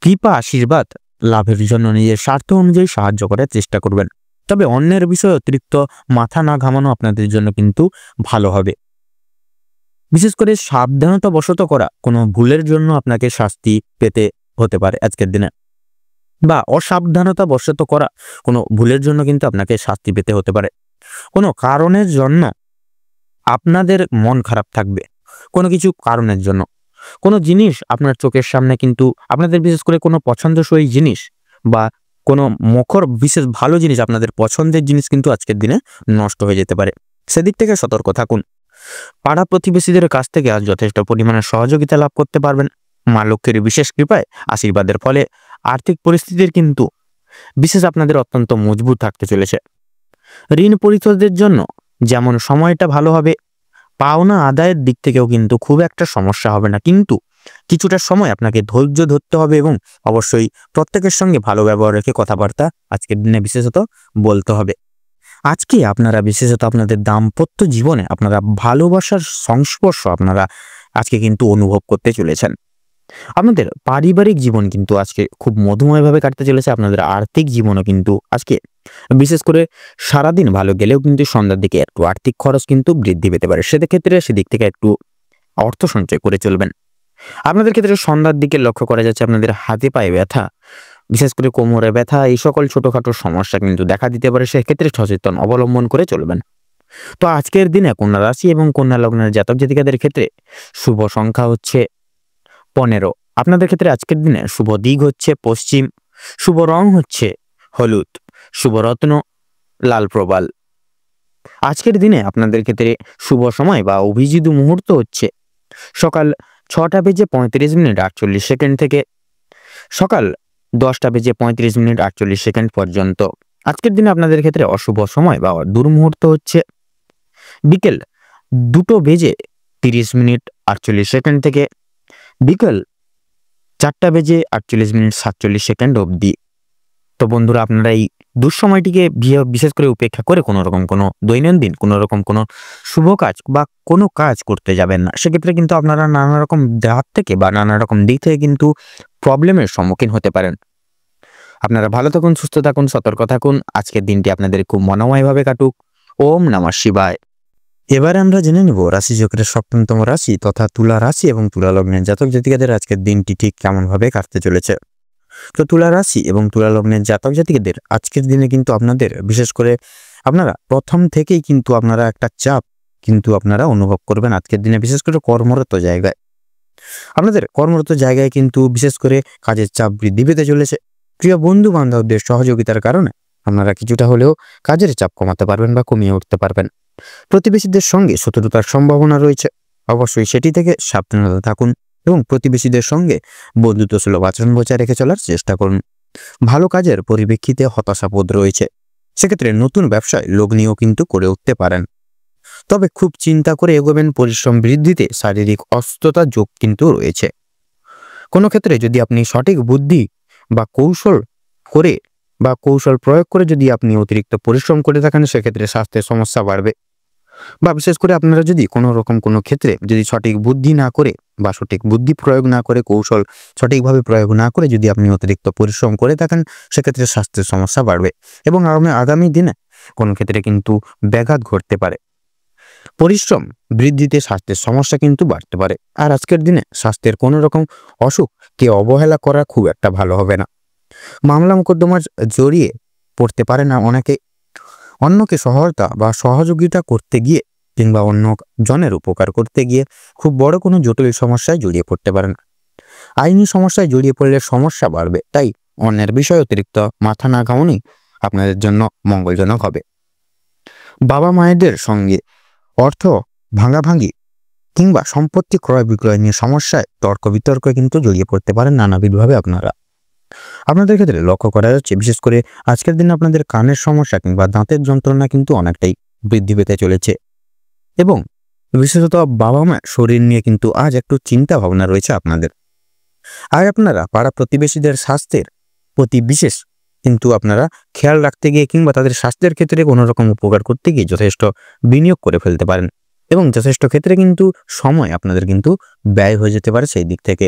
কৃপা আশীর্বাদ লাভের জন্য নিজের স্বার্থ অনুযায়ী সাহায্য করার চেষ্টা করবেন। তবে অন্যের বিষয়ে অতিরিক্ত মাথা না ঘামানো আপনাদের জন্য কিন্তু ভালো হবে। বিশেষ করে সাবধানতা বশত করা কোনো ভুলের জন্য আপনাকে শাস্তি পেতে হতে পারে আজকের দিনে, বা অসাবধানতা বশত করা কোনো ভুলের জন্য কিন্তু আপনাকে শাস্তি পেতে হতে পারে। কোনো কারণের জন্য আপনাদের মন খারাপ থাকবে, কোনো কিছু কারণের জন্য কোনো জিনিস আপনার চোখের সামনে কিন্তু আপনাদের বিশেষ করে কোনো পছন্দসই জিনিস বা কোনো বিশেষ ভালো জিনিস, আপনাদের পছন্দের জিনিস কিন্তু আজকের দিনে নষ্ট হয়ে যেতে পারে। সেদিক থেকে সতর্ক থাকুন। পাড়া প্রতিবেশীদের কাছ থেকে আজ যথেষ্ট পরিমাণে সহযোগিতা লাভ করতে পারবেন। মা লক্ষ্মীর বিশেষ কৃপায় আশীর্বাদের ফলে আর্থিক পরিস্থিতির কিন্তু বিশেষ আপনাদের অত্যন্ত মজবুত থাকতে চলেছে। ঋণ পরিশোধের জন্য যেমন সময়টা ভালো হবে, পাওনা আদায়ের দিক থেকেও কিন্তু খুব একটা সমস্যা হবে না, কিন্তু কিছুটা সময় আপনাকে ধৈর্য ধরতে হবে এবং অবশ্যই প্রত্যেকের সঙ্গে ভালো ব্যবহার রেখে কথাবার্তা আজকের দিনে বিশেষত বলতে হবে। আজকে আপনারা বিশেষত আপনাদের দাম্পত্য জীবনে আপনারা ভালোবাসার সংস্পর্শ আপনারা আজকে কিন্তু অনুভব করতে চলেছেন। আপনাদের পারিবারিক জীবন কিন্তু আজকে খুব মধুময়ভাবে কাটতে চলেছে। আপনাদের আর্থিক জীবনও কিন্তু আজকে বিশেষ করে সারাদিন ভালো গেলেও কিন্তু সন্ধ্যার দিকে একটু আর্থিক খরচ কিন্তু বৃদ্ধি পেতে পারে। সেদিক থেকে একটু অর্থ সঞ্চয় করে চলবেন। আপনাদের ক্ষেত্রে সন্ধ্যার দিকে লক্ষ্য করা যাচ্ছে আপনাদের হাতে পায়ে ব্যথা, বিশেষ করে কোমরে ব্যথা, এই সকল ছোটখাটো সমস্যা কিন্তু দেখা দিতে পারে। সেক্ষেত্রে সচেতন অবলম্বন করে চলবেন। তো আজকের দিনে কন্যা রাশি এবং কন্যা লগ্নের জাতক জাতিকাদের ক্ষেত্রে শুভ সংখ্যা হচ্ছে 15। আপনাদের ক্ষেত্রে আজকের দিনে শুভ দিক হচ্ছে পশ্চিম, শুভ রং হচ্ছে হলুদ, শুভ রত্ন লাল প্রবাল। আজকের দিনে আপনাদের ক্ষেত্রে শুভ সময় বা অভিজিৎ মুহূর্ত হচ্ছে সকাল 6:35 থেকে সকাল 10:35 পর্যন্ত। আজকের দিনে আপনাদের ক্ষেত্রে অশুভ সময় বা দুর্মুহূর্ত হচ্ছে বিকেল 2:30 থেকে বিকেল 4:48 অবধি। তো বন্ধুরা, আপনারা এই দুঃসময়টিকে বিশেষ করে উপেক্ষা করে কোনো রকম কোনো দৈনন্দিন কোনো রকম কোনো শুভ কাজ বা কোনো কাজ করতে যাবেন না। সেক্ষেত্রে কিন্তু আপনারা নানা রকম হাত থেকে বা নানা রকম দিক থেকে কিন্তু প্রবলেমের সম্মুখীন হতে পারেন। আপনারা ভালো থাকুন, সুস্থ থাকুন, সতর্ক থাকুন। আজকের দিনটি আপনাদের খুব মনোময়ভাবে কাটুক। ওম নমঃ শিবায়। এবারে আমরা জেনে নেব রাশিচক্রের 7তম রাশি তথা তুলা রাশি এবং তুলা লগ্নের জাতক জাতিকাদের আজকের দিনটি ঠিক কেমন ভাবে কাটতে চলেছে। তো তুলা রাশি এবং তুলা লগ্নের জাতক জাতিকাদের আজকের দিনে কিন্তু আপনাদের বিশেষ করে আপনারা প্রথম থেকেই কিন্তু আপনারা একটা চাপ কিন্তু আপনারা অনুভব করবেন আজকের দিনে, বিশেষ করে কর্মরত জায়গায়। আপনাদের কর্মরত জায়গায় কিন্তু বিশেষ করে কাজের চাপ বৃদ্ধি পেতে চলেছে। প্রিয় বন্ধু বান্ধবদের সহযোগিতার কারণে আপনারা কিছুটা হলেও কাজের চাপ কমাতে পারবেন বা কমিয়ে উঠতে পারবেন। প্রতিবেশীদের সঙ্গে শত্রুতার সম্ভাবনা রয়েছে, অবশ্যই সেটি থেকে সাবধানতা থাকুন এবং প্রতিবেশীদের সঙ্গে বন্ধুত্ব সুলভ আচরণ বজায় রেখে চলার চেষ্টা করুন। ভালো কাজের পরিপ্রেক্ষিতে হতাশাবোধ রয়েছে, সেক্ষেত্রে নতুন ব্যবসায় লগ্নিও কিন্তু করে উঠতে পারেন। তবে খুব চিন্তা করে এগোবেন, পরিশ্রম বৃদ্ধিতে শারীরিক অসুস্থতা যোগ কিন্তু রয়েছে। কোনো ক্ষেত্রে যদি আপনি সঠিক বুদ্ধি বা কৌশল প্রয়োগ করে যদি আপনি অতিরিক্ত পরিশ্রম করে থাকেন, সেক্ষেত্রে স্বাস্থ্যের সমস্যা বাড়বে। বা বিশেষ করে আপনারা যদি কোনো রকম কোনো ক্ষেত্রে যদি সঠিক বুদ্ধি না করে বা সঠিক বুদ্ধি প্রয়োগ না করে, কৌশল সঠিকভাবে প্রয়োগ না করে যদি আপনি অতিরিক্ত পরিশ্রম করে থাকেন, সেক্ষেত্রে স্বাস্থ্যের সমস্যা বাড়বে এবং আগামী দিনে কোনো ক্ষেত্রে কিন্তু ব্যাঘাত ঘটতে পারে। পরিশ্রম বৃদ্ধিতে স্বাস্থ্যের সমস্যা কিন্তু বাড়তে পারে। আর আজকের দিনে স্বাস্থ্যের কোনো রকম অসুখকে অবহেলা করা খুব একটা ভালো হবে না। মামলা মোকদ্দমার জড়িয়ে পড়তে পারে না অনেকে। অন্যকে সহায়তা বা সহযোগিতা করতে গিয়ে কিংবা অন্য জনের উপকার করতে গিয়ে খুব বড় কোনো জটিল সমস্যায় জড়িয়ে পড়তে পারেন। আইনি সমস্যায় জড়িয়ে পড়লে সমস্যা বাড়বে, তাই অন্যের বিষয়ে অতিরিক্ত মাথা না ঘামানোই আপনাদের জন্য মঙ্গলজনক হবে। বাবা মায়েদের সঙ্গে অর্থ ভাঙাভাঙি কিংবা সম্পত্তি ক্রয় বিক্রয় নিয়ে সমস্যায় তর্ক বিতর্কে কিন্তু জড়িয়ে পড়তে পারেন নানাবিধভাবে। আপনাদের ক্ষেত্রে লক্ষ্য করা যাচ্ছে বিশেষ করে আজকের দিনে আপনাদের কানের সমস্যা কিংবা দাঁতের যন্ত্রণা কিন্তু অনেকটাই বৃদ্ধি পেতে চলেছে এবং বিশেষত বাবা মা শরীর নিয়ে কিন্তু আজ একটু চিন্তা ভাবনা রয়েছে আপনাদের। আর আপনারা পাড়া প্রতিবেশীদের স্বাস্থ্যের প্রতি বিশেষ কিন্তু আপনারা খেয়াল রাখতে গিয়ে কিংবা তাদের স্বাস্থ্যের ক্ষেত্রে কোনো রকম উপকার করতে গিয়ে যথেষ্ট বিনিয়োগ করে ফেলতে পারেন এবং যথেষ্ট ক্ষেত্রে কিন্তু সময় আপনাদের কিন্তু ব্যয় হয়ে যেতে পারে সেই দিক থেকে।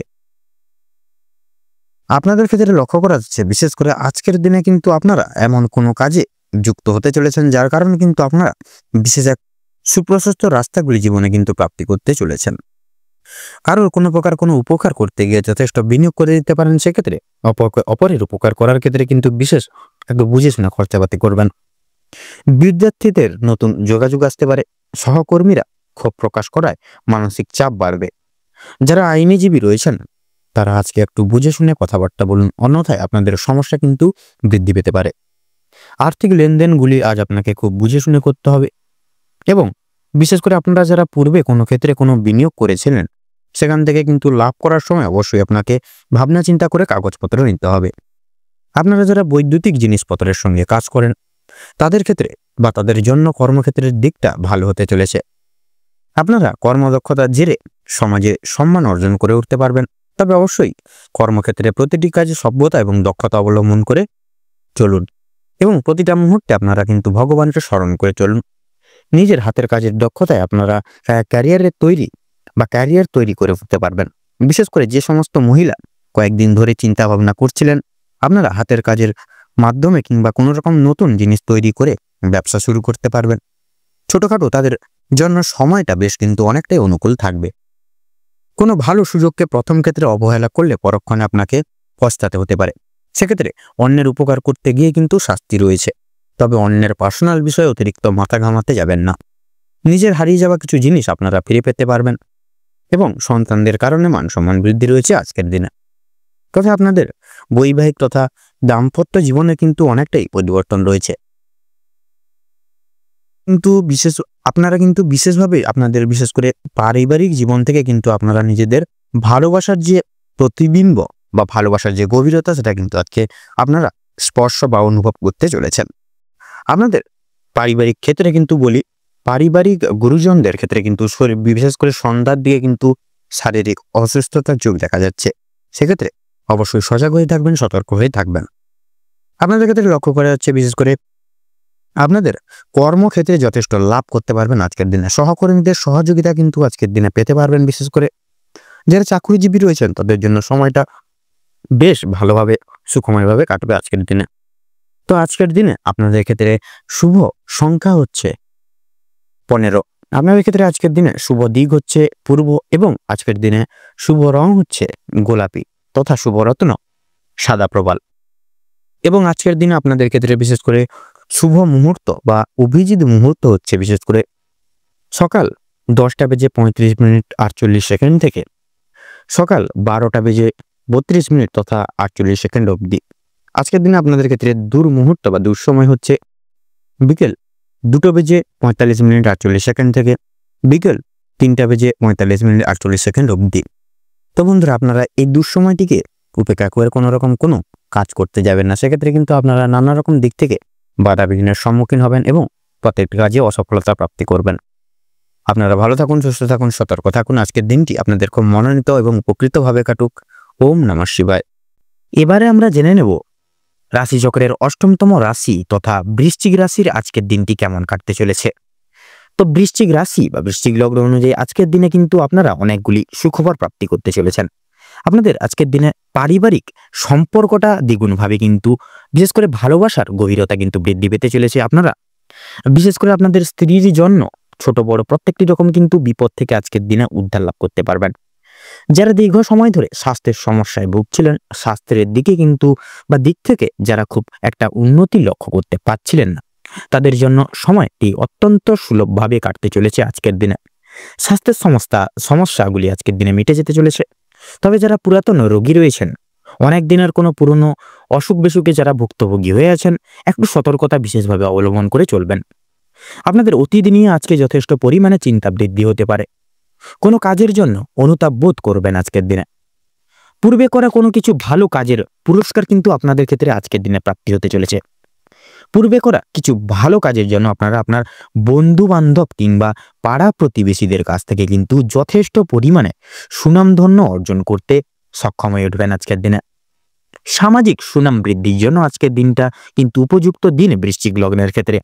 আপনাদের ক্ষেত্রে লক্ষ্য করা যাচ্ছে বিশেষ করে আজকের দিনে কিন্তু আপনারা এমন কোনো কাজে যুক্ত হতে চলেছেন যার কারণে কিন্তু আপনারা বিশেষ এক সুপ্রশস্ত রাস্তাগুলি জীবনে কিন্তু প্রাপ্তি করতে চলেছেন। কারোর কোনো প্রকার কোনো উপকার করতে গিয়ে যথেষ্ট বিনিয়োগ করে দিতে পারেন, সেক্ষেত্রে অপরের উপকার করার ক্ষেত্রে কিন্তু বিশেষ একটু বুঝে শুনে খরচাপাতি করবেন। বিদ্যার্থীদের নতুন যোগাযোগ আসতে পারে, সহকর্মীরা ক্ষোভ প্রকাশ করায় মানসিক চাপ বাড়বে। যারা আইনজীবী রয়েছেন তারা আজকে একটু বুঝে শুনে কথাবার্তা বলুন, অন্যথায় আপনাদের সমস্যা কিন্তু বৃদ্ধি পেতে পারে। আর্থিক লেনদেনগুলি আজ আপনাকে খুব বুঝে শুনে করতে হবে এবং বিশেষ করে আপনারা যারা পূর্বে কোনো ক্ষেত্রে কোনো বিনিয়োগ করেছিলেন সেখান থেকে কিন্তু লাভ করার সময় অবশ্যই আপনাকে ভাবনা চিন্তা করে কাগজপত্র নিতে হবে। আপনারা যারা বৈদ্যুতিক জিনিসপত্রের সঙ্গে কাজ করেন তাদের ক্ষেত্রে বা তাদের জন্য কর্মক্ষেত্রের দিকটা ভালো হতে চলেছে। আপনারা কর্মদক্ষতার জেরে সমাজে সম্মান অর্জন করে উঠতে পারবেন। তবে অবশ্যই কর্মক্ষেত্রে প্রতিটি কাজে সভ্যতা এবং দক্ষতা অবলম্বন করে চলুন এবং প্রতিটা মুহূর্তে আপনারা কিন্তু ভগবানকে স্মরণ করে চলুন। নিজের হাতের কাজের দক্ষতায় আপনারা ক্যারিয়ার তৈরি করে উঠতে পারবেন। বিশেষ করে যে সমস্ত মহিলা কয়েকদিন ধরে চিন্তা ভাবনা করছিলেন আপনারা হাতের কাজের মাধ্যমে কিংবা কোনো রকম নতুন জিনিস তৈরি করে ব্যবসা শুরু করতে পারবেন। ছোটখাটো তাদের জন্য সময়টা বেশ কিন্তু অনেকটাই অনুকূল থাকবে। কোনো ভালো সুযোগকে প্রথম ক্ষেত্রে অবহেলা করলে পরক্ষণে আপনাকে পস্তাতে হতে পারে। সেক্ষেত্রে অন্যের উপকার করতে গিয়ে কিন্তু শাস্তি রয়েছে, তবে অন্যের পার্সোনাল বিষয়ে অতিরিক্ত মাথা ঘামাতে যাবেন না। নিজের হারিয়ে যাওয়া কিছু জিনিস আপনারা ফিরে পেতে পারবেন। এবং সন্তানদের কারণে মান সম্মান বৃদ্ধি রয়েছে আজকের দিনে। তথা আপনাদের বৈবাহিক তথা দাম্পত্য জীবনে কিন্তু অনেকটাই পরিবর্তন রয়েছে। কিন্তু আপনারা কিন্তু বিশেষভাবে আপনাদের বিশেষ করে পারিবারিক জীবন থেকে কিন্তু আপনারা নিজেদের ভালোবাসার যে প্রতিবিম্ব বা ভালোবাসার যে গভীরতা সেটা কিন্তু আজকে আপনারা স্পর্শ বা অনুভব করতে চলেছেন। আপনাদের পারিবারিক ক্ষেত্রে কিন্তু বলি, পারিবারিক গুরুজনদের ক্ষেত্রে কিন্তু বিশেষ করে সন্ধ্যার দিকে কিন্তু শারীরিক অসুস্থতার যোগ দেখা যাচ্ছে। সেক্ষেত্রে অবশ্যই সজাগ হয়ে থাকবেন, সতর্ক হয়ে থাকবেন। আপনাদের ক্ষেত্রে লক্ষ্য করা যাচ্ছে বিশেষ করে আপনাদের কর্মক্ষেত্রে যথেষ্ট লাভ করতে পারবেন আজকের দিনে। সহকর্মীদের সহযোগিতা কিন্তু আজকের দিনে পেতে পারবেন। বিশেষ করে যারা চাকরিজীবী রয়েছেন তাদের জন্য সময়টা বেশ ভালোভাবে সুখময়ভাবে কাটবে আজকের দিনে। তো আজকের দিনে আপনাদের ক্ষেত্রে শুভ সংখ্যা হচ্ছে 15। আপনাদের ক্ষেত্রে আজকের দিনে শুভ দিক হচ্ছে পূর্ব এবং আজকের দিনে শুভ রং হচ্ছে গোলাপি তথা শুভ রত্ন সাদা প্রবাল। এবং আজকের দিনে আপনাদের ক্ষেত্রে বিশেষ করে শুভ মুহূর্ত বা অভিজিৎ মুহূর্ত হচ্ছে বিশেষ করে সকাল 10:35 থেকে সকাল 12:32 তথা 48 অবধি। আজকের দিনে আপনাদের ক্ষেত্রে দুর্মুহূর্ত বা দুঃসময় হচ্ছে বিকেল 2:45 থেকে বিকেল 3:45 অবধি। তো বন্ধুরা, আপনারা এই দুঃসময়টিকে উপেক্ষা করে কোনো রকম কোনো কাজ করতে যাবেন না। সেক্ষেত্রে কিন্তু আপনারা নানা রকম দিক থেকে বাধা বিঘ্নের সম্মুখীন হবেন এবং প্রত্যেকটি কাজে অসফলতা প্রাপ্তি করবেন। আপনারা ভালো থাকুন, সুস্থ থাকুন, সতর্ক থাকুন। আজকের দিনটি আপনাদের খুব মনোনীত এবং উপকৃতভাবে কাটুক। ওম নমঃ শিবায়। এবারে আমরা জেনে নেব রাশিচক্রের অষ্টমতম রাশি তথা বৃশ্চিক রাশির আজকের দিনটি কেমন কাটতে চলেছে। তো বৃশ্চিক রাশি বা বৃশ্চিক লগ্ন অনুযায়ী আজকের দিনে কিন্তু আপনারা অনেকগুলি সুখবর প্রাপ্তি করতে চলেছেন। আপনাদের আজকের দিনে পারিবারিক সম্পর্কটা দ্বিগুণভাবে কিন্তু বিশেষ করে ভালোবাসার গভীরতা কিন্তু বৃদ্ধি পেতে চলেছে। আপনারা বিশেষ করে আপনাদের স্ত্রীর জন্য ছোট বড় প্রত্যেকটি রকম কিন্তু বিপদ থেকে আজকের দিনে উদ্ধার লাভ করতে পারবেন। যারা দীর্ঘ সময় ধরে স্বাস্থ্যের সমস্যায় ভুগছিলেন, স্বাস্থ্যের দিকে কিন্তু বা দিক থেকে যারা খুব একটা উন্নতি লক্ষ্য করতে পারছিলেন না, তাদের জন্য সময়টি অত্যন্ত সুলভভাবে কাটতে চলেছে আজকের দিনে। স্বাস্থ্যের সমস্যাগুলি আজকের দিনে মিটে যেতে চলেছে। তবে যারা পুরাতন রোগী রয়েছেন, অনেক দিনের কোনো পুরনো অসুখ বিসুখে যারা ভুক্তভোগী হয়ে আছেন, একটু সতর্কতা বিশেষভাবে অবলম্বন করে চলবেন। আপনাদের অতীত নিয়ে আজকে যথেষ্ট পরিমাণে চিন্তা বৃদ্ধি হতে পারে। কোনো কাজের জন্য অনুতাপ বোধ করবেন আজকের দিনে। পূর্বে করা কোনো কিছু ভালো কাজের পুরস্কার কিন্তু আপনাদের ক্ষেত্রে আজকের দিনে প্রাপ্তি হতে চলেছে। পূর্বে করা কিছু ভালো কাজের জন্য আপনারা আপনার বন্ধু বান্ধব কিংবা পাড়া প্রতিবেশীদের কাছ থেকে কিন্তু যথেষ্ট পরিমাণে সুনামধন্য অর্জন করতে সক্ষম হয়ে উঠবেন আজকের দিনে। সামাজিক সুনাম বৃদ্ধির জন্য আজকের দিনটা কিন্তু উপযুক্ত দিন বৃশ্চিক লগ্নের ক্ষেত্রে।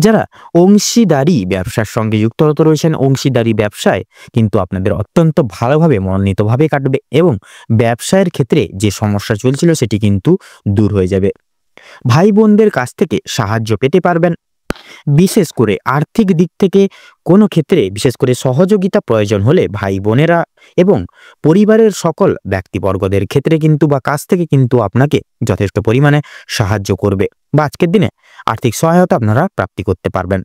যারা অংশীদারি ব্যবসার সঙ্গে যুক্ত রয়েছেন, অংশীদারি ব্যবসায় কিন্তু আপনাদের অত্যন্ত ভালোভাবে মনোনীতভাবে কাটবে এবং ব্যবসায়ের ক্ষেত্রে যে সমস্যা চলছিল সেটি কিন্তু দূর হয়ে যাবে। ভাই বোনদের কাছ থেকে সাহায্য পেতে পারবেন। বিশেষ করে আর্থিক দিক থেকে কোনো ক্ষেত্রে বিশেষ করে সহযোগিতা প্রয়োজন হলে ভাই বোনেরা এবং পরিবারের সকল ব্যক্তিবর্গদের ক্ষেত্রে কিন্তু বা কাছ থেকে কিন্তু আপনাকে যথেষ্ট পরিমাণে সাহায্য করবে বা আজকের দিনে আর্থিক সহায়তা আপনারা প্রাপ্তি করতে পারবেন।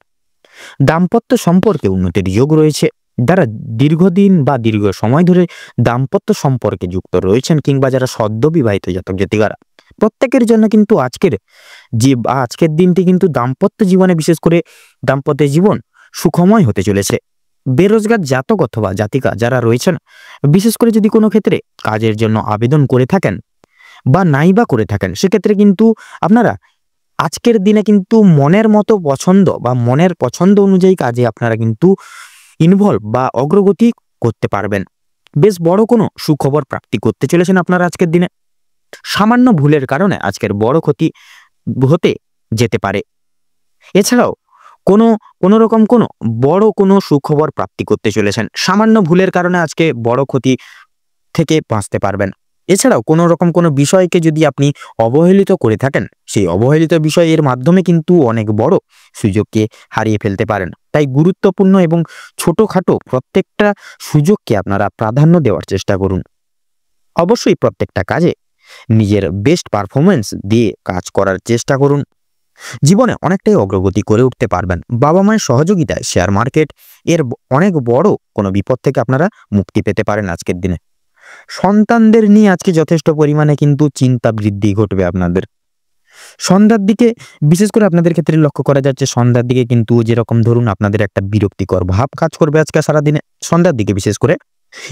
দাম্পত্য সম্পর্কে উন্নতির যোগ রয়েছে। যারা দীর্ঘদিন বা দীর্ঘ সময় ধরে দাম্পত্য সম্পর্কে যুক্ত রয়েছেন কিংবা যারা সদ্য বিবাহিত জাতক জাতিকারা, প্রত্যেকের জন্য কিন্তু আজকের দিনটি কিন্তু দাম্পত্য জীবনে বিশেষ করে দাম্পত্য জীবন সুখময় হতে চলেছে। বেরোজগার জাতক অথবা জাতিকা যারা রয়েছেন, বিশেষ করে যদি কোনো ক্ষেত্রে কাজের জন্য আবেদন করে থাকেন বা নাই বা করে থাকেন, সেক্ষেত্রে কিন্তু আপনারা আজকের দিনে কিন্তু মনের মতো পছন্দ বা মনের পছন্দ অনুযায়ী কাজে আপনারা কিন্তু ইনভলভ বা অগ্রগতি করতে পারবেন। বেশ বড় কোনো সুখবর প্রাপ্তি করতে চলেছেন আপনারা আজকের দিনে। সামান্য ভুলের কারণে আজকের বড় ক্ষতি হতে যেতে পারে। এছাড়াও কোনো রকম কোনো বড় কোনো সুখবর প্রাপ্তি করতে চলেছেন। সামান্য ভুলের কারণে আজকে বড় ক্ষতি থেকে বাঁচতে পারবেন। এছাড়াও কোনো রকম কোনো বিষয়কে যদি আপনি অবহেলিত করে থাকেন, সেই অবহেলিত বিষয়ের মাধ্যমে কিন্তু অনেক বড় সুযোগকে হারিয়ে ফেলতে পারেন। তাই গুরুত্বপূর্ণ এবং ছোটখাটো প্রত্যেকটা সুযোগকে আপনারা প্রাধান্য দেওয়ার চেষ্টা করুন। অবশ্যই প্রত্যেকটা কাজে নিজের বেস্ট পারফরমেন্স দিয়ে কাজ করার চেষ্টা করুন। জীবনে অনেকটাই অগ্রগতি করে উঠতে পারবেন। বাবা মায়ের সহযোগিতায় শেয়ার মার্কেট এর অনেক বড় কোনো বিপদ থেকে আপনারা মুক্তি পেতে পারেন আজকের দিনে। সন্তানদের নিয়ে আজকে যথেষ্ট পরিমাণে কিন্তু চিন্তা বৃদ্ধি ঘটবে আপনাদের। সন্ধ্যার দিকে বিশেষ করে আপনাদের ক্ষেত্রে লক্ষ্য করা যাচ্ছে, সন্ধ্যার দিকে কিন্তু যেরকম ধরুন আপনাদের একটা বিরক্তিকর ভাব কাজ করবে আজকে সারাদিনে সন্ধ্যার দিকে বিশেষ করে,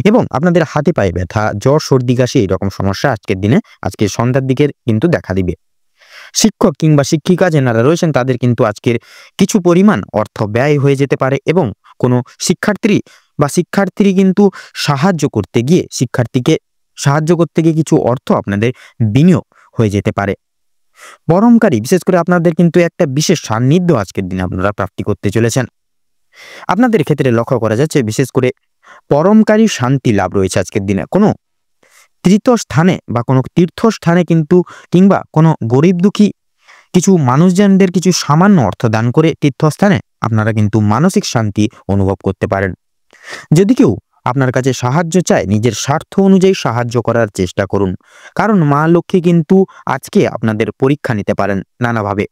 এবং আপনাদের হাতে পায়ে ব্যথা, জ্বর, সর্দি, কাশি এরকম সমস্যা আজকের দিনে আজকে সন্ধ্যার দিকে কিন্তু দেখা দিবে। শিক্ষক কিংবা শিক্ষিকা যারা রয়েছেন তাদের কিন্তু আজকের কিছু পরিমাণ অর্থ ব্যয় হয়ে যেতে পারে, এবং কোনো শিক্ষার্থী কিন্তু শিক্ষার্থীকে সাহায্য করতে গিয়ে কিছু অর্থ আপনাদের বিনিয়োগ হয়ে যেতে পারে। পরমকারী বিশেষ করে আপনাদের কিন্তু একটা বিশেষ সান্নিধ্য আজকের দিনে আপনারা প্রাপ্তি করতে চলেছেন। আপনাদের ক্ষেত্রে লক্ষ্য করা যাচ্ছে বিশেষ করে পরমকারী শান্তি লাভ রয়েছে আজকের দিনে। কোনো তীর্থস্থানে বা কোনো তীর্থস্থানে কিন্তু কিংবা কোনো গরিব দুঃখী কিছু মানুষজনদের কিছু সামান্য অর্থ দান করে তীর্থস্থানে আপনারা কিন্তু মানসিক শান্তি অনুভব করতে পারেন। যদি কেউ আপনার কাছে সাহায্য চায়, নিজের স্বার্থ অনুযায়ী সাহায্য করার চেষ্টা করুন, কারণ মা লক্ষ্মী কিন্তু আজকে আপনাদের পরীক্ষা নিতে পারেন নানাভাবে।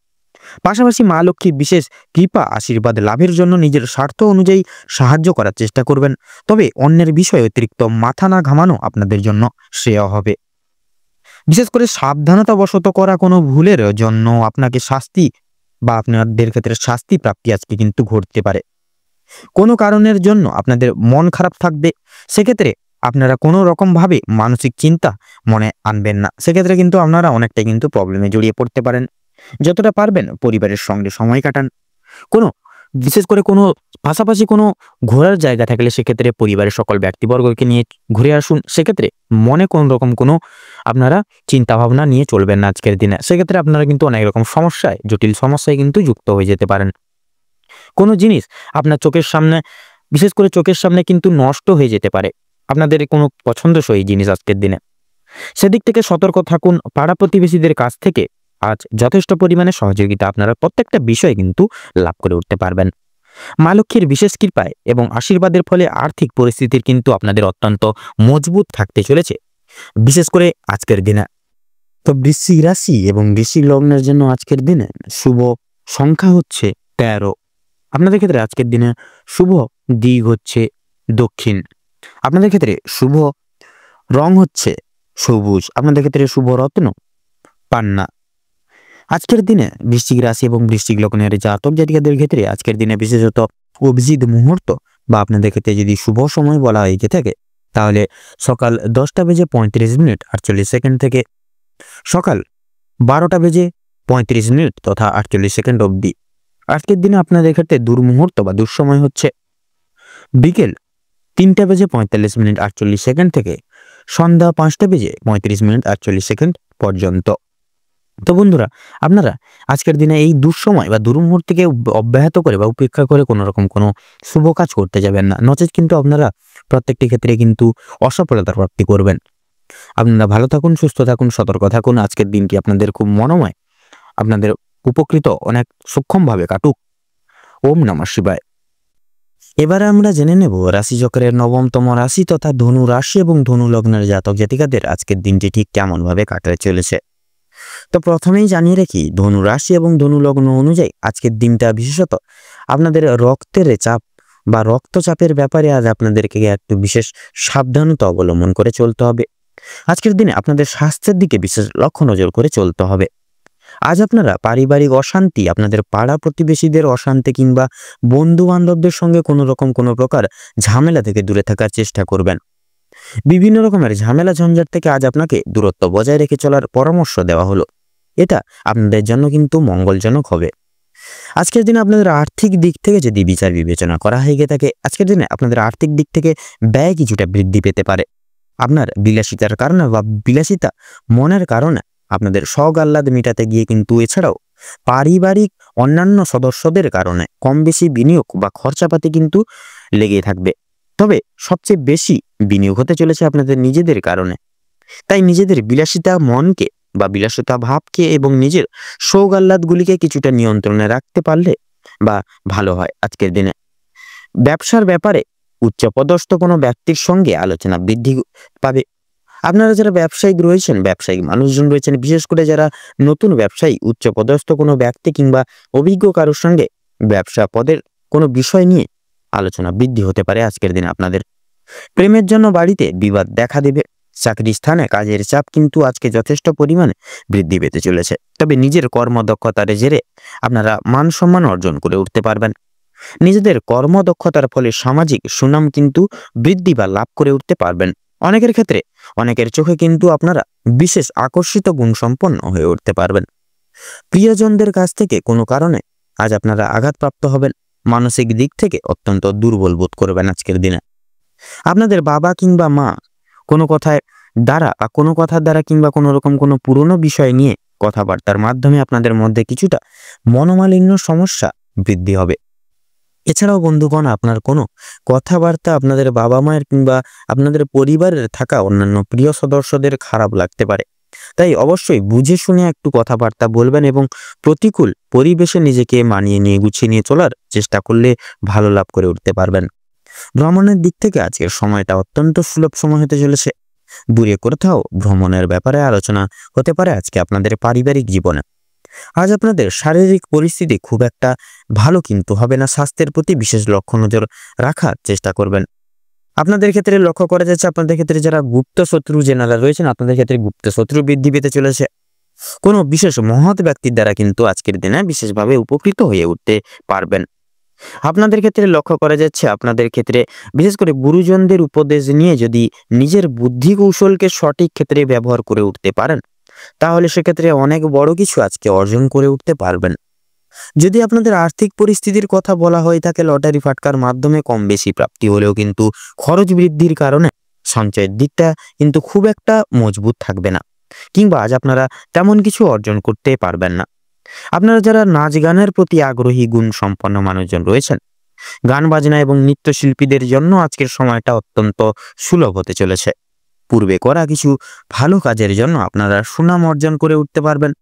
পাশাপাশি মা লক্ষ্মীর বিশেষ কৃপা আশীর্বাদ লাভের জন্য নিজের স্বার্থ অনুযায়ী সাহায্য করার চেষ্টা করবেন, তবে অন্যের বিষয়ে অতিরিক্ত মাথা না ঘামানো আপনাদের জন্য শ্রেয় হবে। বিশেষ করে সাবধানতাবশত করা কোনো ভুলের জন্য আপনাকে শাস্তি বা আপনাদের ক্ষেত্রে শাস্তি প্রাপ্তি আজকে কিন্তু ঘটতে পারে। কোনো কারণের জন্য আপনাদের মন খারাপ থাকবে, সেক্ষেত্রে আপনারা কোনো রকমভাবে মানসিক চিন্তা মনে আনবেন না, সেক্ষেত্রে কিন্তু আপনারা অনেকটাই কিন্তু প্রবলেমে জড়িয়ে পড়তে পারেন। যতটা পারবেন পরিবারের সঙ্গে সময় কাটান। কোনো বিশেষ করে কোনো পাশাপাশি কোনো ঘোরার জায়গা থাকলে সেক্ষেত্রে পরিবারের সকল ব্যক্তিবর্গকে নিয়ে ঘুরে আসুন, সেক্ষেত্রে মনে কোনো রকম কোনো আপনারা চিন্তাভাবনা নিয়ে চলবেন না আজকের দিনে, সেক্ষেত্রে আপনারা কিন্তু অনেক রকম জটিল সমস্যায় কিন্তু যুক্ত হয়ে যেতে পারেন। কোনো জিনিস আপনার চোখের সামনে বিশেষ করে চোখের সামনে কিন্তু নষ্ট হয়ে যেতে পারে, আপনাদের কোনো পছন্দসই জিনিস আজকের দিনে, সেদিক থেকে সতর্ক থাকুন। পাড়া প্রতিবেশীদের কাছ থেকে আজ যথেষ্ট পরিমাণে সহযোগিতা আপনারা প্রত্যেকটা বিষয়ে কিন্তু লাভ করে উঠতে পারবেন। মা লক্ষ্মীর বিশেষ কৃপায় এবং আশীর্বাদের ফলে আর্থিক পরিস্থিতির কিন্তু আপনাদের অত্যন্ত মজবুত থাকতে চলেছে বিশেষ করে আজকের দিনে। তো বৃশ্চিক রাশি এবং বৃশ্চিক লগ্নের জন্য আজকের দিনে শুভ সংখ্যা হচ্ছে 13। আপনাদের ক্ষেত্রে আজকের দিনে শুভ দিক হচ্ছে দক্ষিণ। আপনাদের ক্ষেত্রে শুভ রং হচ্ছে সবুজ। আপনাদের ক্ষেত্রে শুভ রত্ন পান্না। আজকের দিনে বৃশ্চিক রাশি এবং বৃশ্চিক লগ্নের জাতক জাতিকাদের ক্ষেত্রে আজকের দিনে বিশেষত অভিজিৎ মুহূর্ত বা আপনাদের ক্ষেত্রে যদি শুভ সময় বলা হয়ে থাকে তাহলে সকাল 10:35 থেকে সকাল 12:35 তথা 48 অবধি। আজকের দিনে আপনাদের ক্ষেত্রে দুর্মুহূর্ত বা দুঃসময় হচ্ছে বিকেল 3:45 থেকে সন্ধ্যা 5:35 পর্যন্ত। তো বন্ধুরা, আপনারা আজকের দিনে এই দুঃসময় বা দুর্মুহূর্তকে অব্যাহত করে বা উপেক্ষা করে কোনো রকম কোনো শুভ কাজ করতে যাবেন না, নচেত কিন্তু আপনারা প্রত্যেকটি ক্ষেত্রে কিন্তু অসফলতার প্রাপ্তি করবেন। আপনারা ভালো থাকুন, সুস্থ থাকুন, সতর্ক থাকুন। আজকের দিনটি আপনাদের খুব মনোময়, আপনাদের উপকৃত অনেক সূক্ষ্মভাবে কাটুক। ওম নমঃ শিবায়। এবারে আমরা জেনে নেব রাশিচক্রের 9তম রাশি তথা ধনু রাশি এবং ধনু লগ্নের জাতক জাতিকাদের আজকের দিনটি ঠিক কেমন ভাবে কাটতে চলেছে। তো প্রথমেই জানিয়ে রাখি, ধনু রাশি এবং ধনু লগ্ন অনুযায়ী আজকের দিনটা বিশেষত আপনাদের রক্তের চাপ বা রক্তচাপের ব্যাপারে আজ আপনাদেরকে একটু বিশেষ সাবধানতা অবলম্বন করে চলতে হবে। আজকের দিনে আপনাদের স্বাস্থ্যের দিকে বিশেষ লক্ষ্য নজর করে চলতে হবে। আজ আপনারা পারিবারিক অশান্তি, আপনাদের পাড়া প্রতিবেশীদের অশান্তি কিংবা বন্ধু বান্ধবদের সঙ্গে কোনো রকম কোনো প্রকার ঝামেলা থেকে দূরে থাকার চেষ্টা করবেন। বিভিন্ন রকমের ঝামেলা ঝঞ্ঝাট থেকে আজ আপনাকে দূরত্ব বজায় রেখে চলার পরামর্শ দেওয়া হলো। এটা আপনাদের জন্য কিন্তু মঙ্গলজনক হবে। আজকের দিনে আপনাদের আর্থিক দিক থেকে যদি বিচার বিবেচনা করা হয়ে গিয়ে থাকে, আজকের দিনে আপনাদের আর্থিক দিক থেকে ব্যয় কিছুটা বৃদ্ধি পেতে পারে। আপনার বিলাসিতার কারণে বা বিলাসিতা মনের কারণে আপনাদের শখ আহ্লাদ মেটাতে গিয়ে কিন্তু এছাড়াও পারিবারিক অন্যান্য সদস্যদের কারণে কম বেশি বিনিয়োগ বা খরচাপাতি কিন্তু লেগে থাকবে। তবে সবচেয়ে বেশি বিনিয়োগ হতে চলেছে আপনাদের নিজেদের কারণে। তাই নিজেদের বিলাসিতা মনকে বা বিলাসিতা ভাবকে এবং নিজের শোক আহ্লাদগুলিকে কিছুটা নিয়ন্ত্রণে রাখতে পারলে বা ভালো হয়। আজকের দিনে ব্যবসার ব্যাপারে উচ্চপদস্থ কোনো ব্যক্তির সঙ্গে আলোচনা বৃদ্ধি পাবে। আপনারা যারা ব্যবসায়িক রয়েছেন, ব্যবসায়িক মানুষজন রয়েছেন, বিশেষ করে যারা নতুন ব্যবসায়ী, উচ্চপদস্থ কোনো ব্যক্তি কিংবা অভিজ্ঞ কারোর সঙ্গে ব্যবসা পদের কোনো বিষয় নিয়ে আলোচনা বৃদ্ধি হতে পারে আজকের দিনে আপনাদের। প্রেমের জন্য বাড়িতে বিবাদ দেখা দেবে। চাকরি স্থানে কাজের চাপ কিন্তু আজকে যথেষ্ট পরিমাণে বৃদ্ধি পেতে চলেছে। তবে নিজের কর্মদক্ষতার জেরে আপনারা মান সম্মান অর্জন করে উঠতে পারবেন। নিজেদের কর্মদক্ষতার ফলে সামাজিক সুনাম কিন্তু বৃদ্ধি বা লাভ করে উঠতে পারবেন। অনেকের ক্ষেত্রে, অনেকের চোখে কিন্তু আপনারা বিশেষ আকর্ষিত গুণসম্পন্ন হয়ে উঠতে পারবেন। প্রিয়জনদের কাছ থেকে কোনো কারণে আজ আপনারা আঘাতপ্রাপ্ত হবেন। মানসিক দিক থেকে অত্যন্ত দুর্বল বোধ করবেন আজকের দিনে। আপনাদের বাবা কিংবা মা কোনো কথার দ্বারা কিংবা কোনো রকম কোনো পুরনো বিষয় নিয়ে কথাবার্তার মাধ্যমে আপনাদের মধ্যে কিছুটা মনোমালিন্য সমস্যা বৃদ্ধি হবে। এছাড়াও বন্ধুগণ, আপনার কোনো কথাবার্তা আপনাদের বাবা মায়ের কিংবা আপনাদের পরিবারের থাকা অন্যান্য প্রিয় সদস্যদের খারাপ লাগতে পারে। তাই অবশ্যই বুঝে শুনে একটু কথাবার্তা বলবেন এবং প্রতিকূল পরিবেশে নিজেকে মানিয়ে নিয়ে গুছিয়ে নিয়ে চলার চেষ্টা করলে ভালো লাভ করে উঠতে পারবেন। ভ্রমণের দিক থেকে আজকের সময়টা অত্যন্ত সুলভ সময় হতে চলেছে। দূরে কোথাও ভ্রমণের ব্যাপারে আলোচনা হতে পারে আজকে আপনাদের পারিবারিক জীবনে। আজ আপনাদের শারীরিক পরিস্থিতি খুব একটা ভালো কিন্তু হবে না। স্বাস্থ্যের প্রতি বিশেষ লক্ষ্য নজর রাখার চেষ্টা করবেন। আপনাদের ক্ষেত্রে লক্ষ্য করা যাচ্ছে, আপনাদের ক্ষেত্রে যারা গুপ্ত শত্রু জেনারা রয়েছেন, আপনাদের ক্ষেত্রে গুপ্ত শত্রু বৃদ্ধি পেতে চলেছে। কোনো বিশেষ মহৎ ব্যক্তির দ্বারা কিন্তু আজকের দিনে বিশেষভাবে উপকৃত হয়ে উঠতে পারবেন। আপনাদের ক্ষেত্রে লক্ষ্য করা যাচ্ছে, আপনাদের ক্ষেত্রে বিশেষ করে গুরুজনদের উপদেশ নিয়ে যদি নিজের বুদ্ধি কৌশলকে সঠিক ক্ষেত্রে ব্যবহার করে উঠতে পারেন, তাহলে সেক্ষেত্রে অনেক বড় কিছু আজকে অর্জন করে উঠতে পারবেন। যদি আপনাদের আর্থিক পরিস্থিতির কথা বলা হয়ে থাকে, লটারি ফাটকার মাধ্যমে কম বেশি প্রাপ্তি হলেও কিন্তু খরচ বৃদ্ধির কারণে সঞ্চয়ের দিকটা কিন্তু খুব একটা মজবুত থাকবে না, কিংবা আজ আপনারা তেমন কিছু অর্জন করতে পারবেন না। আপনারা যারা নাচ গানের প্রতি আগ্রহী গুণ সম্পন্ন মানুষজন রয়েছেন, গান বাজনা এবং নৃত্যশিল্পীদের জন্য আজকের সময়টা অত্যন্ত সুলভ হতে চলেছে। পূর্বে করা কিছু ভালো কাজের জন্য আপনারা সুনাম অর্জন করে উঠতে পারবেন।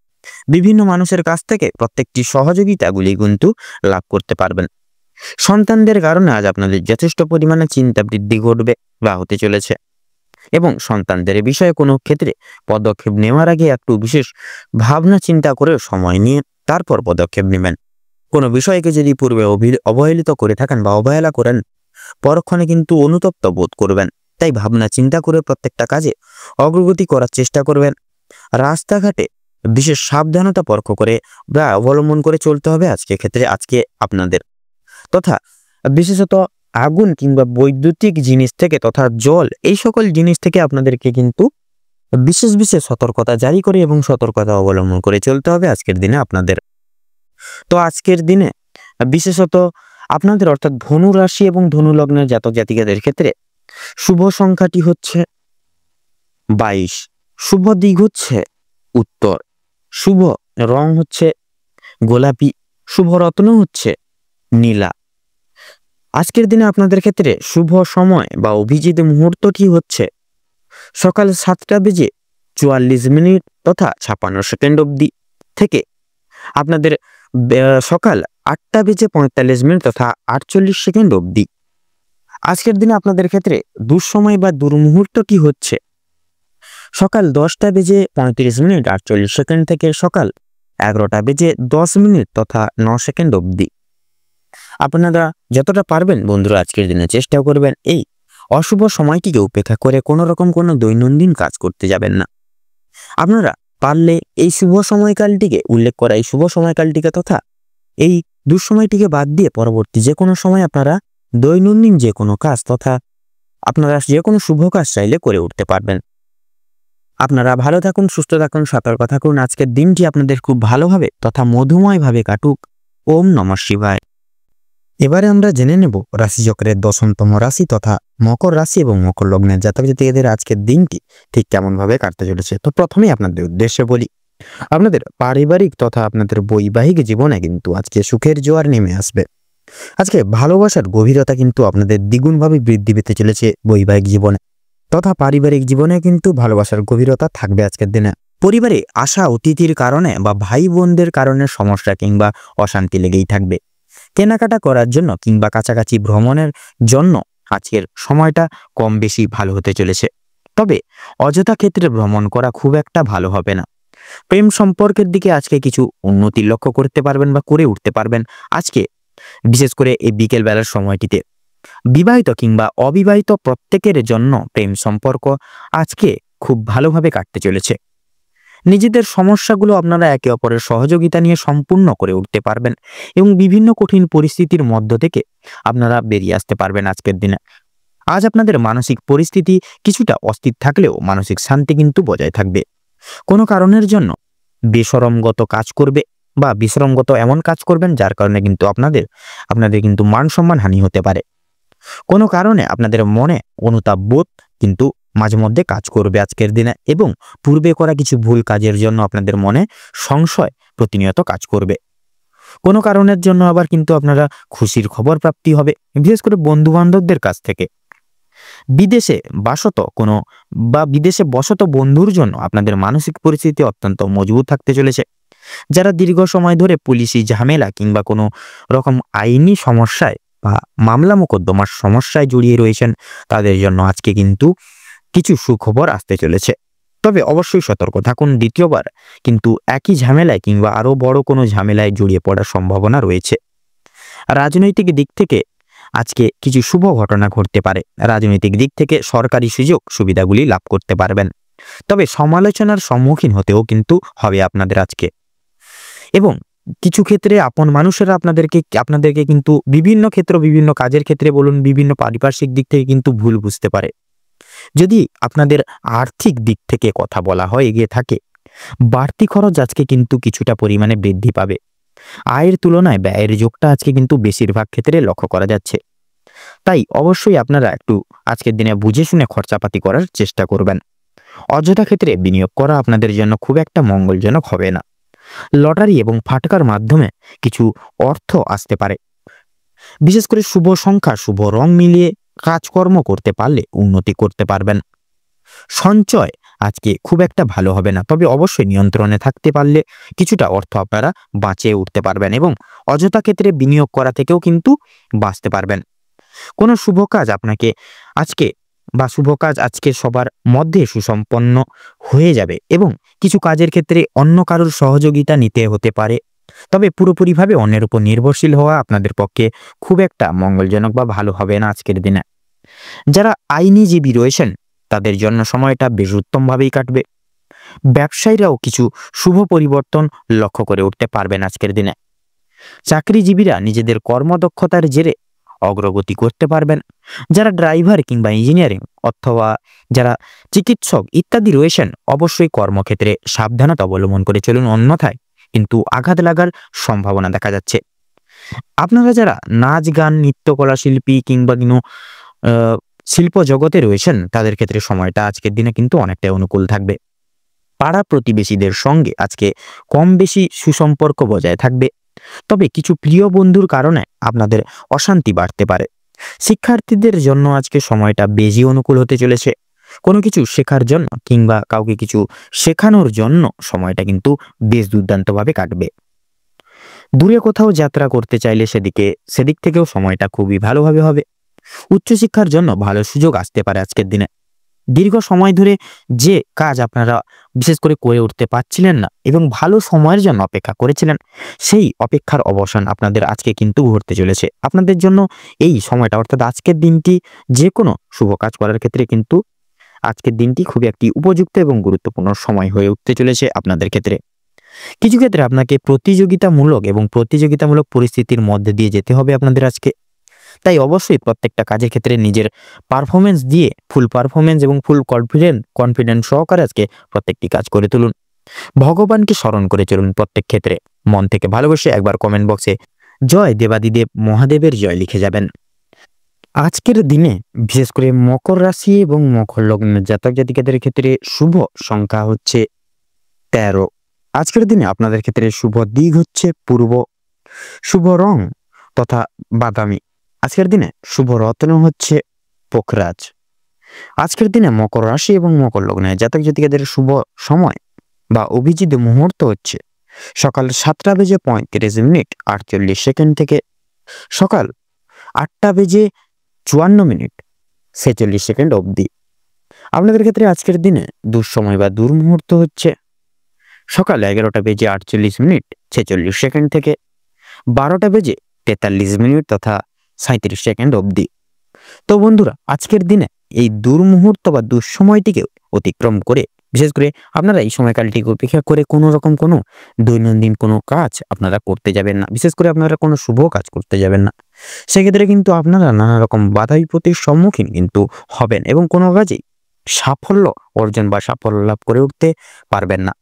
বিভিন্ন মানুষের কাছ থেকে প্রত্যেকটি সহযোগিতাগুলি কিন্তু লাভ করতে পারবেন। সন্তানদের কারণে আজ আপনাদের যথেষ্ট পরিমাণে চিন্তা বৃদ্ধি ঘটবে বা হতে চলেছে, এবং সন্তানদের বিষয়ে কোনো ক্ষেত্রে পদক্ষেপ নেওয়ার আগে একটু বিশেষ ভাবনা চিন্তা করে সময় নিয়ে তারপর পদক্ষেপ নেবেন। কোনো বিষয়কে যদি পূর্বে অবহেলিত করে থাকেন বা অবহেলা করেন, পরক্ষণে কিন্তু অনুতপ্ত বোধ করবেন। তাই ভাবনা চিন্তা করে প্রত্যেকটা কাজে অগ্রগতি করার চেষ্টা করবেন। রাস্তাঘাটে বিশেষ সাবধানতা পরখ করে বা অবলম্বন করে চলতে হবে আজকে আপনাদের। তথা বিশেষত আগুন কিংবা বৈদ্যুতিক জিনিস থেকে তথা জল, এই সকল জিনিস থেকে আপনাদেরকে কিন্তু বিশেষ বিশেষ সতর্কতা জারি করে এবং সতর্কতা অবলম্বন করে চলতে হবে আজকের দিনে আপনাদের। তো আজকের দিনে বিশেষত আপনাদের অর্থাৎ ধনু রাশি এবং ধনু লগ্নের জাতক জাতিকাদের ক্ষেত্রে শুভ সংখ্যাটি হচ্ছে 22, শুভ দিক হচ্ছে উত্তর, শুভ রং হচ্ছে গোলাপি, শুভ রত্ন হচ্ছে নীলা। আজকের দিনে আপনাদের ক্ষেত্রে শুভ সময় বা অভিজিৎ মুহূর্তটি হচ্ছে সকাল 7:44 তথা 56 অবধি থেকে আপনাদের সকাল 8:45 তথা 48 অবধি। আজকের দিনে আপনাদের ক্ষেত্রে দুঃসময় বা দুর্মুহূর্তটি হচ্ছে সকাল 10:35 48 থেকে সকাল 11:10 তথা 9 অবধি। আপনারা যতটা পারবেন বন্ধুরা আজকের দিনে চেষ্টা করবেন এই অশুভ সময়টিকে উপেক্ষা করে কোনো রকম কোনো দৈনন্দিন কাজ করতে যাবেন না। আপনারা পারলে এই শুভ সময়কালটিকে উল্লেখ করা এই শুভ সময়কালটিকে তথা এই দুঃসময়টিকে বাদ দিয়ে পরবর্তী যে কোনো সময় আপনারা দৈনন্দিন যে কোনো কাজ তথা আপনারা যে কোনো শুভ কাজ চাইলে করে উঠতে পারবেন। আপনারা ভালো থাকুন, সুস্থ থাকুন, সতর্ক থাকুন। আজকের দিনটি আপনাদের খুব ভালোভাবে তথা মধুময়ভাবে কাটুক। ওম নমঃ শিবায়। এবারে আমরা জেনে নেব রাশিচক্রের 10তম রাশি তথা মকর রাশি এবং মকর লগ্নের জাতক জাতিকাদের আজকের দিনটি ঠিক কেমন ভাবে কাটতে চলেছে। তো প্রথমেই আপনাদের উদ্দেশ্যে বলি, আপনাদের পারিবারিক তথা আপনাদের বৈবাহিক জীবনে কিন্তু আজকে সুখের জোয়ার নেমে আসবে। আজকে ভালোবাসার গভীরতা কিন্তু আপনাদের দ্বিগুণভাবে বৃদ্ধি পেতে চলেছে বৈবাহিক জীবনে তথা পারিবারিক জীবনে কিন্তু ভালোবাসার গভীরতা থাকবে আজকের দিনে। পরিবারে আসা অতিথির কারণে বা ভাই বোনদের কারণে সমস্যা কিংবা অশান্তি লেগেই থাকবে। কেনাকাটা করার জন্য কিংবা কাছাকাছি ভ্রমণের জন্য আজকের সময়টা কম বেশি ভালো হতে চলেছে। তবে অযথা ক্ষেত্রে ভ্রমণ করা খুব একটা ভালো হবে না। প্রেম সম্পর্কের দিকে আজকে কিছু উন্নতি লক্ষ্য করতে পারবেন বা করে উঠতে পারবেন আজকে, বিশেষ করে এই বিকেল বেলার সময়টিতে। বিবাহিত কিংবা অবিবাহিত প্রত্যেকের জন্য প্রেম সম্পর্ক আজকে খুব ভালোভাবে কাটতে চলেছে। নিজেদের সমস্যাগুলো আপনারা একে অপরের সহযোগিতা নিয়ে সম্পূর্ণ করে উঠতে পারবেন এবং বিভিন্ন কঠিন পরিস্থিতির মধ্য থেকে আপনারা বেরিয়ে আসতে পারবেন আজকের দিনে। আজ আপনাদের মানসিক পরিস্থিতি কিছুটা অস্থির থাকলেও মানসিক শান্তি কিন্তু বজায় থাকবে। কোনো কারণের জন্য বেশরমগত কাজ করবে বা বিশ্রমগত এমন কাজ করবেন যার কারণে কিন্তু আপনাদের কিন্তু মান সম্মান হানি হতে পারে। কোনো কারণে আপনাদের মনে অনুতাপ বোধ কিন্তু মাঝে মধ্যে কাজ করবে আজকের দিনে এবং পূর্বে করা কিছু ভুল কাজের জন্য আপনাদের মনে সংশয় প্রতিনিয়ত কাজ করবে। কোনো কারণের জন্য আবার কিন্তু আপনারা খুশির খবর প্রাপ্তি হবে, বিশেষ করে বন্ধু বান্ধবদের কাছ থেকে। বিদেশে বসত বন্ধুর জন্য আপনাদের মানসিক পরিস্থিতি অত্যন্ত মজবুত থাকতে চলেছে। যারা দীর্ঘ সময় ধরে পুলিশি ঝামেলা কিংবা কোনো রকম আইনি সমস্যায় বা মামলা মোকদ্দমার সমস্যায় জড়িয়ে রয়েছেন তাদের জন্য আজকে কিন্তু কিছু সুখবর আসতে চলেছে। তবে অবশ্যই সতর্ক থাকুন, দ্বিতীয়বার কিন্তু একই ঝামেলায় কিংবা আরো বড় কোনো ঝামেলায় জড়িয়ে পড়ার সম্ভাবনা রয়েছে। রাজনৈতিক দিক থেকে আজকে কিছু শুভ ঘটনা ঘটতে পারে। রাজনৈতিক দিক থেকে সরকারি সুযোগ সুবিধাগুলি লাভ করতে পারবেন, তবে সমালোচনার সম্মুখীন হতেও কিন্তু হবে আপনাদের আজকে। এবং কিছু ক্ষেত্রে আপন মানুষেরা আপনাদেরকে কিন্তু বিভিন্ন কাজের ক্ষেত্রে বলুন, বিভিন্ন পারিপার্শ্বিক দিক থেকে কিন্তু ভুল বুঝতে পারে। যদি আপনাদের আর্থিক দিক থেকে কথা বলা হয় এগিয়ে থাকে, বাড়তি খরচ আজকে কিন্তু কিছুটা পরিমাণে বৃদ্ধি পাবে। আয়ের তুলনায় ব্যয়ের যোগটা আজকে কিন্তু বেশিরভাগ ক্ষেত্রে লক্ষ্য করা যাচ্ছে। তাই অবশ্যই আপনারা একটু আজকের দিনে বুঝে শুনে খরচাপাতি করার চেষ্টা করবেন। অযথা ক্ষেত্রে বিনিয়োগ করা আপনাদের জন্য খুব একটা মঙ্গলজনক হবে না। লটারি এবং ফাটকার মাধ্যমে কিছু অর্থ আসতে পারে। বিশেষ করে শুভ সংখ্যা শুভ রং মিলিয়ে কাজকর্ম করতে পারলে উন্নতি করতে পারবেন। সঞ্চয় আজকে খুব একটা ভালো হবে না, তবে অবশ্যই নিয়ন্ত্রণে থাকতে পারলে কিছুটা অর্থ আপনারা বাঁচিয়ে উঠতে পারবেন এবং অযথা ক্ষেত্রে বিনিয়োগ করা থেকেও কিন্তু বাঁচতে পারবেন। কোনো শুভ কাজ আজকে সবার মধ্যে সুসম্পন্ন হয়ে যাবে এবং কিছু কাজের ক্ষেত্রে অন্য কারোর সহযোগিতা নিতে হতে পারে। তবে পুরোপুরিভাবে অন্যের উপর নির্ভরশীল হওয়া আপনাদের পক্ষে খুব একটা মঙ্গলজনক বা ভালো হবে না আজকের দিনে। যারা আইনজীবী রয়েছেন তাদের জন্য সময়টা বেশ উত্তমভাবেই কাটবে। ব্যবসায়ীরাও কিছু শুভ পরিবর্তন লক্ষ্য করে উঠতে পারবেন আজকের দিনে। চাকরিজীবীরা নিজেদের কর্মদক্ষতার জেরে অগ্রগতি করতে পারবেন। যারা ড্রাইভার কিংবা ইঞ্জিনিয়ারিং অথবা যারা চিকিৎসক ইত্যাদি রয়েছেন অবশ্যই কর্মক্ষেত্রে সাবধানতা অবলম্বন করে চলুন, অন্যথায় কিন্তু আঘাত লাগার সম্ভাবনা দেখা যাচ্ছে। আপনারা যারা নাচ গান নৃত্যকলা শিল্পী কিংবা শিল্প জগতে রয়েছেন তাদের ক্ষেত্রে সময়টা আজকের দিনে কিন্তু অনেকটাই অনুকূল থাকবে। পাড়া প্রতিবেশীদের সঙ্গে আজকে কম বেশি সুসম্পর্ক বজায় থাকবে, তবে কিছু প্রিয় বন্ধুর কারণে আপনাদের অশান্তি বাড়তে পারে। শিক্ষার্থীদের জন্য আজকে সময়টা বেশি অনুকূল হতে চলেছে। কোনো কিছু শেখার জন্য কিংবা কাউকে কিছু শেখানোর জন্য সময়টা কিন্তু বেশ দুর্দান্তভাবে কাটবে। দূরে কোথাও যাত্রা করতে চাইলে সেদিক থেকেও সময়টা খুবই ভালোভাবে হবে। উচ্চশিক্ষার জন্য ভালো সুযোগ আসতে পারে আজকের দিনে। দীর্ঘ সময় ধরে যে কাজ আপনারা বিশেষ করে উঠতে পারছিলেন না এবং ভালো সময়ের জন্য অপেক্ষা করেছিলেন, সেই অপেক্ষার অবসান আপনাদের আজকে কিন্তু ঘটতে চলেছে। আপনাদের জন্য এই সময়টা অর্থাৎ আজকের দিনটি যে কোনো শুভ কাজ করার ক্ষেত্রে কিন্তু আজকের দিনটি খুবই একটি উপযুক্ত এবং গুরুত্বপূর্ণ সময় হয়ে উঠতে চলেছে আপনাদের ক্ষেত্রে। কিছু ক্ষেত্রে আপনাকে প্রতিযোগিতামূলক পরিস্থিতির মধ্যে দিয়ে যেতে হবে আপনাদের আজকে। তাই অবশ্যই প্রত্যেকটা কাজের ক্ষেত্রে নিজের পারফরমেন্স দিয়ে ফুল পারফরমেন্স এবং ফুল কনফিডেন্স সহকারে আজকে প্রত্যেকটি কাজ করে তুলুন। ভগবানকে স্মরণ করে চলুন প্রত্যেক ক্ষেত্রে। মন থেকে ভালোবেসে একবার কমেন্ট বক্সে জয় দেবাদিদেব মহাদেবের জয় লিখে যাবেন। আজকের দিনে বিশেষ করে মকর রাশি এবং মকর লগ্নের জাতক জাতিকাদের ক্ষেত্রে শুভ সংখ্যা হচ্ছে 13। আজকের দিনে আপনাদের ক্ষেত্রে শুভ দিক হচ্ছে পূর্ব, শুভ রং তথা বাদামি। আজকের দিনে শুভ রত্ন হচ্ছে পোখরাজ। আজকের দিনে মকর রাশি এবং মকর লগ্নের জাতক জাতিকাদের শুভ সময় বা অভিজিৎ মুহূর্ত হচ্ছে সকাল 7:35 থেকে সকাল 8:54 অবধি। আপনাদের ক্ষেত্রে আজকের দিনে দুঃসময় বা দুর্মুহূর্ত হচ্ছে সকাল 11:48 থেকে 12:43 তথা 37 অবধি। তো বন্ধুরা, আজকের দিনে এই দুর্মুহূর্ত বা দুঃসময়টিকে অতিক্রম করে বিশেষ করে আপনারা এই সময়কালটিকে উপেক্ষা করে কোনো রকম কোনো দৈনন্দিন কোনো কাজ আপনারা করতে যাবেন না। বিশেষ করে আপনারা কোনো শুভ কাজ করতে যাবেন না। সেক্ষেত্রে কিন্তু আপনারা নানা রকম বাধা বিপত্তির সম্মুখীন কিন্তু হবেন এবং কোনো কাজেই সাফল্য অর্জন বা সাফল্য লাভ করে উঠতে পারবেন না।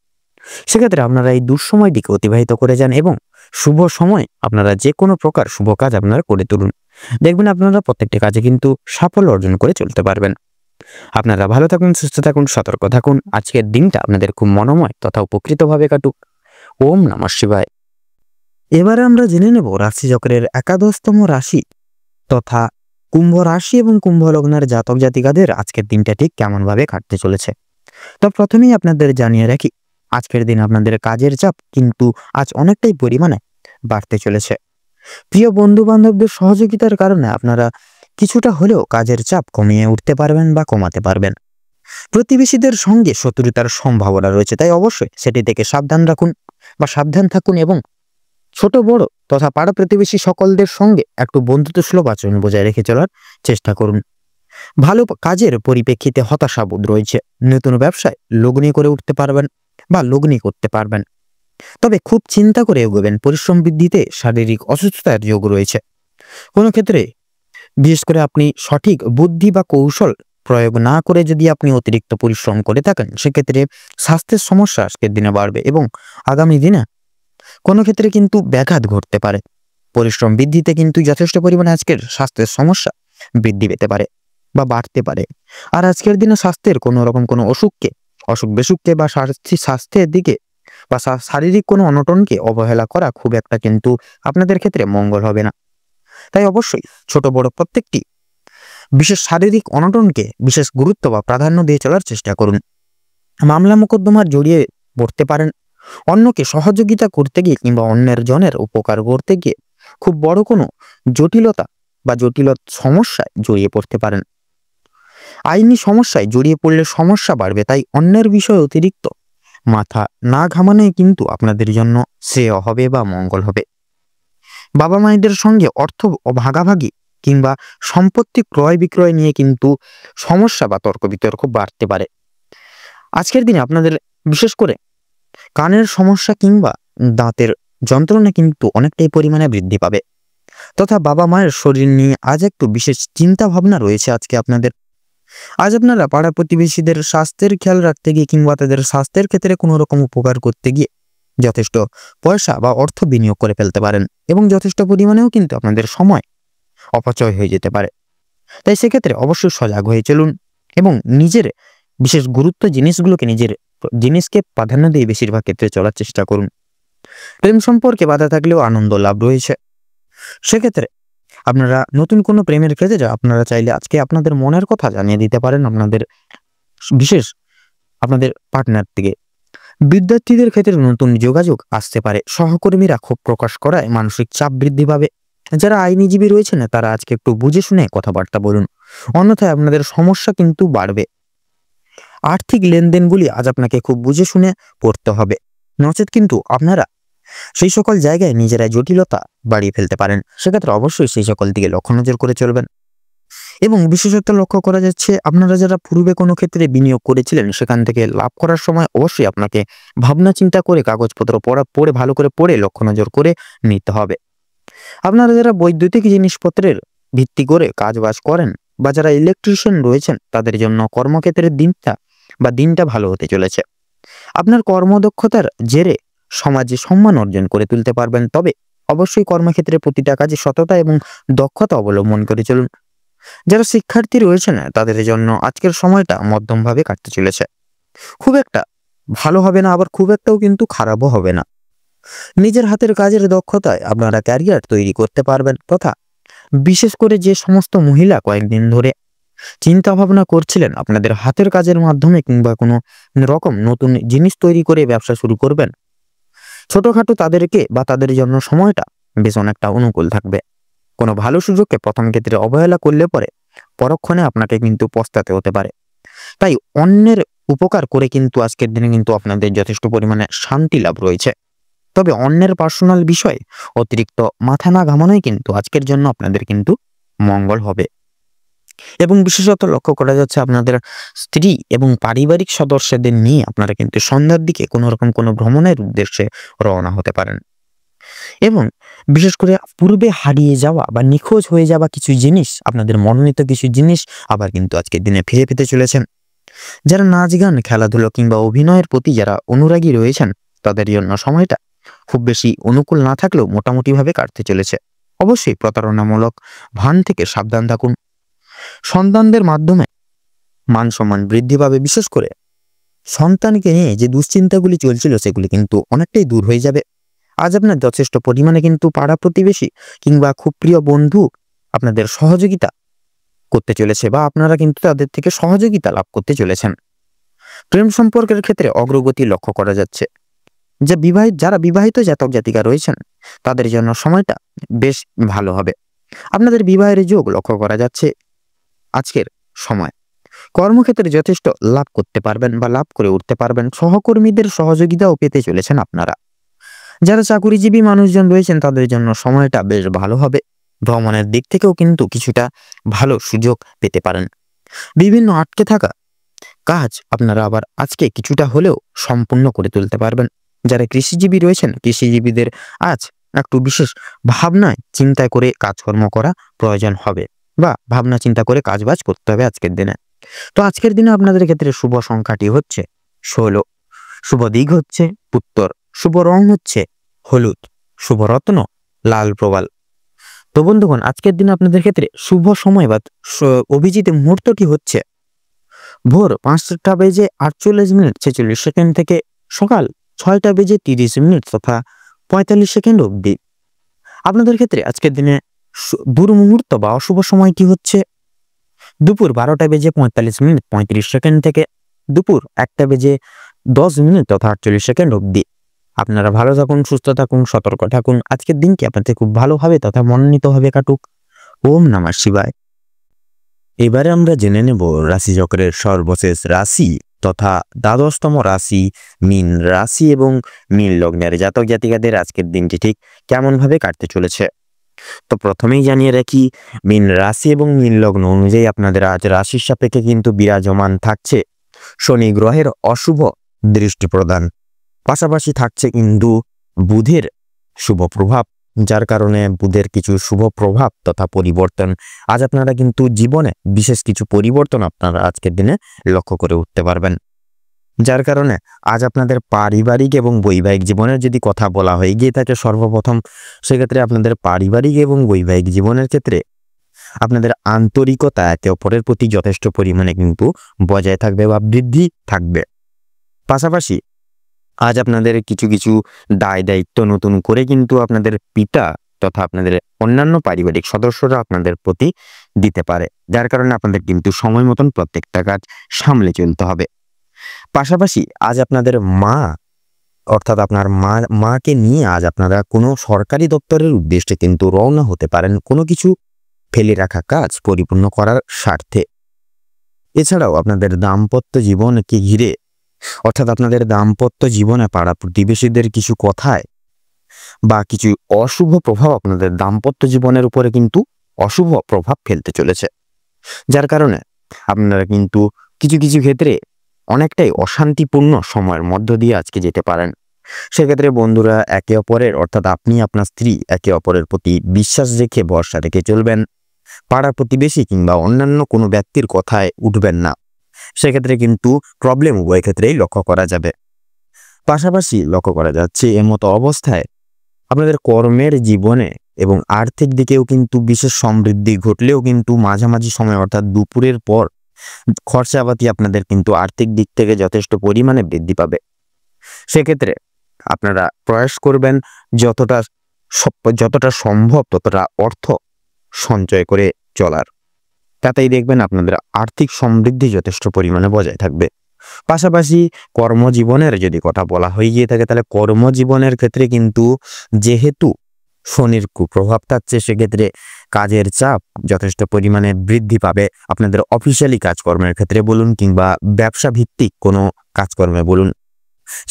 সেক্ষেত্রে আপনারা এই দুঃসময়টিকে অতিবাহিত করে যান এবং শুভ সময় আপনারা যে কোনো প্রকার শুভ কাজ আপনারা করে তুলুন। দেখবেন আপনারা প্রত্যেকটি কাজে কিন্তু সাফল্য অর্জন করে চলতে পারবেন। আপনারা ভালো থাকুন, সুস্থ থাকুন, সতর্ক থাকুন। আজকের দিনটা আপনাদের খুব মনোময় তথা উপকৃতভাবে কাটুক। ওম নমঃ শিবায়। এবারে আমরা জেনে নেব রাশিচক্রের 11তম রাশি তথা কুম্ভ রাশি এবং কুম্ভ লগ্নের জাতক জাতিকাদের আজকের দিনটা ঠিক কেমন ভাবে কাটতে চলেছে। তো প্রথমেই আপনাদের জানিয়ে রাখি, আজকের দিন আপনাদের কাজের চাপ কিন্তু আজ অনেকটাই পরিমাণে বাড়তে চলেছে। প্রিয় বন্ধু বান্ধবদের সহযোগিতার কারণে আপনারা কিছুটা হলেও কাজের চাপ কমিয়ে উঠতে পারবেন বা কমাতে পারবেন। প্রতিবেশীদের সঙ্গে শত্রুতার সম্ভাবনা রয়েছে, তাই অবশ্যই সেটি থেকে সাবধান রাখুন বা সাবধান থাকুন এবং ছোট বড় তথা পাড়া প্রতিবেশী সকলদের সঙ্গে একটু বন্ধুত্বসুলভ আচরণ বজায় রেখে চলার চেষ্টা করুন। ভালো কাজের পরিপ্রেক্ষিতে হতাশাবোধ রয়েছে। নতুন ব্যবসায় লগ্নি করে উঠতে পারবেন বা লগ্নি করতে পারবেন, তবে খুব চিন্তা করে এগোবেন। পরিশ্রম বৃদ্ধিতে শারীরিক অসুস্থতার যোগ রয়েছে। কোনো ক্ষেত্রে বিশেষ করে আপনি সঠিক বুদ্ধি বা কৌশল প্রয়োগ না করে যদি আপনি অতিরিক্ত পরিশ্রম করে থাকেন, সেক্ষেত্রে স্বাস্থ্যের সমস্যা আজকের দিনে বাড়বে এবং আগামী দিনে কোনো ক্ষেত্রে কিন্তু ব্যাঘাত ঘটতে পারে। পরিশ্রম বৃদ্ধিতে কিন্তু যথেষ্ট পরিমাণে আজকের স্বাস্থ্যের সমস্যা বৃদ্ধি পেতে পারে বা বাড়তে পারে। আর আজকের দিনে স্বাস্থ্যের কোনো রকম কোনো অসুখ বেসুখকে বা স্বাস্থ্যের দিকে বা শারীরিক কোনো অনটনকে অবহেলা করা খুব একটা কিন্তু আপনাদের ক্ষেত্রে মঙ্গল হবে না। তাই অবশ্যই ছোট বড় প্রত্যেকটি বিশেষ শারীরিক অনটনকে বিশেষ গুরুত্ব বা প্রাধান্য দিয়ে চলার চেষ্টা করুন। মামলা মোকদ্দমার জড়িয়ে পড়তে পারেন। অন্যকে সহযোগিতা করতে গিয়ে কিংবা অন্যের জনের উপকার করতে গিয়ে খুব বড় কোনো জটিলতা বা জটিল সমস্যায় জড়িয়ে পড়তে পারেন। আইনি সমস্যায় জড়িয়ে পড়লে সমস্যা বাড়বে, তাই অন্যের বিষয়ে অতিরিক্ত মাথা না ঘামানোই কিন্তু আপনাদের জন্য শ্রেয় হবে বা মঙ্গল হবে। বাবা মায়েদের সঙ্গে অর্থ ভাগাভাগি কিংবা সম্পত্তি ক্রয় বিক্রয় নিয়ে কিন্তু সমস্যা বা তর্ক বিতর্ক বাড়তে পারে। আজকের দিনে আপনাদের বিশেষ করে কানের সমস্যা কিংবা দাঁতের যন্ত্রণা কিন্তু অনেকটাই পরিমাণে বৃদ্ধি পাবে তথা বাবা মায়ের শরীর নিয়ে আজ একটু বিশেষ চিন্তা ভাবনা রয়েছে আজকে আপনাদের। আজ আপনারা পাড়া প্রতিবেশীদের স্বাস্থ্যের খেয়াল রাখতে গিয়ে কিংবা তাদের স্বাস্থ্যের ক্ষেত্রে কোনো রকম উপকার করতে গিয়ে যথেষ্ট পয়সা বা অর্থ বিনিয়োগ করে ফেলতে পারেন এবং যথেষ্ট পরিমাণেও কিন্তু আপনাদের সময় অপচয় হয়ে যেতে পারে। তাই সেক্ষেত্রে অবশ্যই সজাগ হয়ে চলুন এবং নিজের বিশেষ গুরুত্ব জিনিসকে প্রাধান্য দিয়ে বেশিরভাগ ক্ষেত্রে চলার চেষ্টা করুন। প্রেম সম্পর্কে বাধা থাকলেও আনন্দ লাভ রয়েছে। সেক্ষেত্রে আপনারা নতুন কোনো প্রেমের ক্ষেত্রে আপনারা চাইলে আজকে আপনাদের মনের কথা জানিয়ে দিতে পারেন আপনাদের পার্টনার থেকে। বিদ্যার্থীদের ক্ষেত্রে নতুন যোগাযোগ আসতে পারে। সহকর্মীরা ক্ষোভ প্রকাশ করায় মানসিক চাপ বৃদ্ধি পাবে। যারা আইনজীবী রয়েছেন তারা আজকে একটু বুঝে শুনে কথাবার্তা বলুন, অন্যথায় আপনাদের সমস্যা কিন্তু বাড়বে। আর্থিক লেনদেনগুলি আজ আপনাকে খুব বুঝে শুনে করতে হবে, নচেত কিন্তু আপনারা সেই সকল জায়গায় নিজেরাই জটিলতা বাড়িয়ে ফেলতে পারেন। সেক্ষেত্রে অবশ্যই সেই সকল দিকে লক্ষ্য নজর করে চলবেন। এবং বিশেষত লক্ষ্য করা যাচ্ছে আপনারা যারা পূর্বে কোনো ক্ষেত্রে বিনিয়োগ করেছিলেন সেখান থেকে লাভ করার সময় অবশ্যই আপনাকে ভাবনা চিন্তা করে কাগজপত্র পড়ে ভালো করে পড়ে লক্ষ্য নজর করে নিতে হবে। আপনারা যারা বৈদ্যুতিক জিনিসপত্রের ভিত্তি করে কাজবাজ করেন বা যারা ইলেকট্রিশিয়ান রয়েছেন তাদের জন্য কর্মক্ষেত্রের দিনটা ভালো হতে চলেছে। আপনার কর্মদক্ষতার জেরে সমাজে সম্মান অর্জন করে তুলতে পারবেন, তবে অবশ্যই কর্মক্ষেত্রে প্রতিটা কাজে সততা এবং দক্ষতা অবলম্বন করে চলুন। যারা শিক্ষার্থী রয়েছেন তাদের জন্য আজকের সময়টা মধ্যমভাবে কাটতে চলেছে। খুব একটা ভালো হবে না, আবার খুব একটাও কিন্তু খারাপও হবে না। নিজের হাতের কাজের দক্ষতায় আপনারা ক্যারিয়ার তৈরি করতে পারবেন তথা বিশেষ করে যে সমস্ত মহিলা কয়েকদিন ধরে চিন্তা ভাবনা করছিলেন আপনাদের হাতের কাজের মাধ্যমে কিংবা কোনো রকম নতুন জিনিস তৈরি করে ব্যবসা শুরু করবেন, ছোটখাটো তাদেরকে বা তাদের জন্য সময়টা বেশ অনেকটা অনুকূল থাকবে। কোনো ভালো সুযোগকে প্রথম ক্ষেত্রে অবহেলা করলে পরে পরক্ষণে আপনাকে কিন্তু পস্তাতে হতে পারে। তাই অন্যের উপকার করে কিন্তু আজকের দিনে কিন্তু আপনাদের যথেষ্ট পরিমাণে শান্তি লাভ রয়েছে। তবে অন্যের পার্সোনাল বিষয়ে অতিরিক্ত মাথা না ঘামানোই কিন্তু আজকের জন্য আপনাদের কিন্তু মঙ্গল হবে। এবং বিশেষত লক্ষ্য করা যাচ্ছে আপনাদের স্ত্রী এবং পারিবারিক সদস্যদের নিয়ে আপনারা কিন্তু সন্ধ্যার দিকে কোনো রকম কোনো ভ্রমণের উদ্দেশ্যে রওনা হতে পারেন। এবং বিশেষ করে পূর্বে হারিয়ে যাওয়া বা নিখোঁজ হয়ে যাওয়া কিছু জিনিস, আপনাদের মনোনীত কিছু জিনিস আবার কিন্তু আজকের দিনে ফিরে পেতে চলেছেন। যারা নাচ গান, খেলাধুলো কিংবা অভিনয়ের প্রতি যারা অনুরাগী রয়েছেন তাদের জন্য সময়টা খুব বেশি অনুকূল না থাকলেও মোটামুটিভাবে কাটতে চলেছে। অবশ্যই প্রতারণামূলক ভান থেকে সাবধান থাকুন। সন্তানদের মাধ্যমে মান সম্মান বৃদ্ধি পাবে। বিশেষ করে সন্তানকে নিয়ে যে দুশ্চিন্তাগুলি চলছিল সেগুলি কিন্তু অনেকটাই দূর হয়ে যাবে। আজ আপনার যথেষ্ট পরিমাণে কিন্তু পাড়া প্রতিবেশী কিংবা খুব প্রিয় বন্ধু আপনাদের সহযোগিতা করতে চলেছে বা আপনারা কিন্তু তাদের থেকে সহযোগিতা লাভ করতে চলেছেন। প্রেম সম্পর্কের ক্ষেত্রে অগ্রগতি লক্ষ্য করা যাচ্ছে। যারা বিবাহিত জাতক জাতিকা রয়েছেন তাদের জন্য সময়টা বেশ ভালো হবে। আপনাদের বিবাহের যোগ লক্ষ্য করা যাচ্ছে আজকের সময়। কর্মক্ষেত্রে যথেষ্ট লাভ করতে পারবেন বা লাভ করে উঠতে পারবেন। সহকর্মীদের সহযোগিতাও পেতে চলেছেন আপনারা। যারা চাকুরিজীবী মানুষজন রয়েছেন তাদের জন্য সময়টা বেশ ভালো হবে। ভ্রমণের দিক থেকেও কিন্তু কিছুটা ভালো সুযোগ পেতে পারেন। বিভিন্ন আটকে থাকা কাজ আপনারা আবার আজকে কিছুটা হলেও সম্পূর্ণ করে তুলতে পারবেন। যারা কৃষিজীবী রয়েছেন কৃষিজীবীদের আজ একটু বিশেষ ভাবনায় চিন্তা করে কাজকর্ম করা প্রয়োজন হবে বা ভাবনা চিন্তা করে কাজবাজ করতে হবে আজকের দিনে। তো আজকের দিনে আপনাদের ক্ষেত্রে শুভ সংখ্যাটি হচ্ছে 16, শুভ দিক হচ্ছে উত্তর, শুভ রং হচ্ছে হলুদ, শুভ রত্ন লাল প্রবাল। তো বন্ধুগণ, আজকের দিনে আপনাদের ক্ষেত্রে শুভ সময় বা অভিজিৎ মুহূর্তটি হচ্ছে ভোর 5:48:46 থেকে সকাল 6:30 তথা 45 সেকেন্ড অবধি। আপনাদের ক্ষেত্রে আজকের দিনে দুর্মুহূর্ত বা অশুভ সময়টি হচ্ছে দুপুর 12:45 থেকে দুপুর 1:10 তথা 48 সেকেন্ড অবধি। আপনারা ভালো থাকুন, সুস্থ থাকুন, সতর্ক থাকুন। আজকের দিনটি আপনাদের খুব ভালোভাবে তথা মনোনীতভাবে কাটুক। ওম নমঃ শিবায়। এবারে আমরা জেনে নেব রাশিচক্রের সর্বশেষ রাশি তথা দ্বাদশতম রাশি মীন রাশি এবং মীন লগ্নের জাতক জাতিকাদের আজকের দিনটি ঠিক কেমন ভাবে কাটতে চলেছে। তো প্রথমেই জানিয়ে রাখি, মীন রাশি এবং মীন লগ্ন অনুযায়ী আপনাদের আজ রাশির সাপেক্ষে কিন্তু বিরাজমান থাকছে শনি গ্রহের অশুভ দৃষ্টি প্রদান। পাশাপাশি থাকছে কিন্তু বুধের শুভ প্রভাব, যার কারণে বুধের কিছু শুভ প্রভাব তথা পরিবর্তন আজ আপনারা কিন্তু জীবনে বিশেষ কিছু পরিবর্তন আপনারা আজকের দিনে লক্ষ্য করে উঠতে পারবেন। যার কারণে আজ আপনাদের পারিবারিক এবং বৈবাহিক জীবনের যদি কথা বলা হয়ে গিয়ে থাকে সর্বপ্রথম, সেক্ষেত্রে আপনাদের পারিবারিক এবং বৈবাহিক জীবনের ক্ষেত্রে আপনাদের আন্তরিকতা একে অপরের প্রতি যথেষ্ট পরিমাণে কিন্তু বজায় থাকবে বা বৃদ্ধি থাকবে। পাশাপাশি আজ আপনাদের কিছু কিছু দায় দায়িত্ব নতুন করে কিন্তু আপনাদের পিতা তথা আপনাদের অন্যান্য পারিবারিক সদস্যরা আপনাদের প্রতি দিতে পারে, যার কারণে আপনাদের কিন্তু সময় মতন প্রত্যেকটা কাজ সামলে চলতে হবে। পাশাপাশি আজ আপনাদের মা অর্থাৎ আপনার মাকে নিয়ে আজ আপনারা কোনো সরকারি দপ্তরের উদ্দেশ্যে কিন্তু রওনা হতে পারেন কোনো কিছু ফেলে রাখা কাজ পরিপূর্ণ করার স্বার্থে। এছাড়াও আপনাদের দাম্পত্য জীবনকে ঘিরে অর্থাৎ আপনাদের দাম্পত্য জীবনে পাড়া প্রতিবেশীদের কিছু কথায় বা কিছু অশুভ প্রভাব আপনাদের দাম্পত্য জীবনের উপরে কিন্তু অশুভ প্রভাব ফেলতে চলেছে, যার কারণে আপনারা কিন্তু কিছু কিছু ক্ষেত্রে অনেকটাই অশান্তিপূর্ণ সময়ের মধ্য দিয়ে আজকে যেতে পারেন। সেক্ষেত্রে বন্ধুরা একে অপরের অর্থাৎ আপনি আপনার স্ত্রী একে অপরের প্রতি বিশ্বাস রেখে ভরসা রেখে চলবেন। পাড়া প্রতিবেশী কিংবা অন্যান্য কোনো ব্যক্তির কথায় উঠবেন না, সেক্ষেত্রে কিন্তু প্রবলেম উভয় ক্ষেত্রেই লক্ষ্য করা যাবে। পাশাপাশি লক্ষ্য করা যাচ্ছে এমতো অবস্থায় আপনাদের কর্মের জীবনে এবং আর্থিক দিকেও কিন্তু বিশেষ সমৃদ্ধি ঘটলেও কিন্তু মাঝামাঝি সময় অর্থাৎ দুপুরের পর খরচাপাতি আপনাদের কিন্তু আর্থিক দিক থেকে যথেষ্ট পরিমাণে বৃদ্ধি পাবে। সেক্ষেত্রে আপনারা প্রয়াস করবেন যতটা সম্ভব ততটা অর্থ সঞ্চয় করে চলার, তাতেই দেখবেন আপনাদের আর্থিক সমৃদ্ধি যথেষ্ট পরিমাণে বজায় থাকবে। পাশাপাশি কর্মজীবনের যদি কথা বলা হয়ে গিয়ে থাকে তাহলে কর্মজীবনের ক্ষেত্রে কিন্তু যেহেতু শনির কুপ্রভাব থাকছে, সেক্ষেত্রে কাজের চাপ যথেষ্ট পরিমাণে বৃদ্ধি পাবে। আপনাদের অফিসিয়ালি কাজকর্মের ক্ষেত্রে বলুন কিংবা ব্যবসা ভিত্তিক কোনো কাজকর্মে বলুন,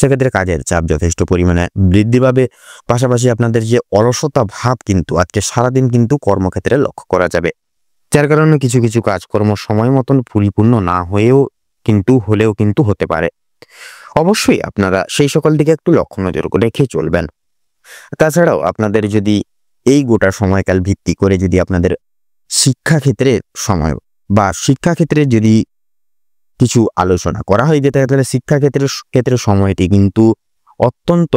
সেক্ষেত্রে কাজের চাপ যথেষ্ট পরিমাণে বৃদ্ধি পাবে। পাশাপাশি আপনাদের যে অলসতা ভাব কিন্তু আজকে সারাদিন কিন্তু কর্মক্ষেত্রে লক্ষ্য করা যাবে, যার কারণে কিছু কিছু কাজকর্ম সময় মতন পরিপূর্ণ না হলেও কিন্তু হতে পারে। অবশ্যই আপনারা সেই সকল দিকে একটু লক্ষ্য নজর রেখে চলবেন। তাছাড়াও আপনাদের যদি এই গোটা সময়কাল ভিত্তি করে যদি আপনাদের শিক্ষাক্ষেত্রে সময় বা শিক্ষাক্ষেত্রে যদি কিছু আলোচনা করা হয়, যেটা তাহলে শিক্ষাক্ষেত্রের সময়টি কিন্তু অত্যন্ত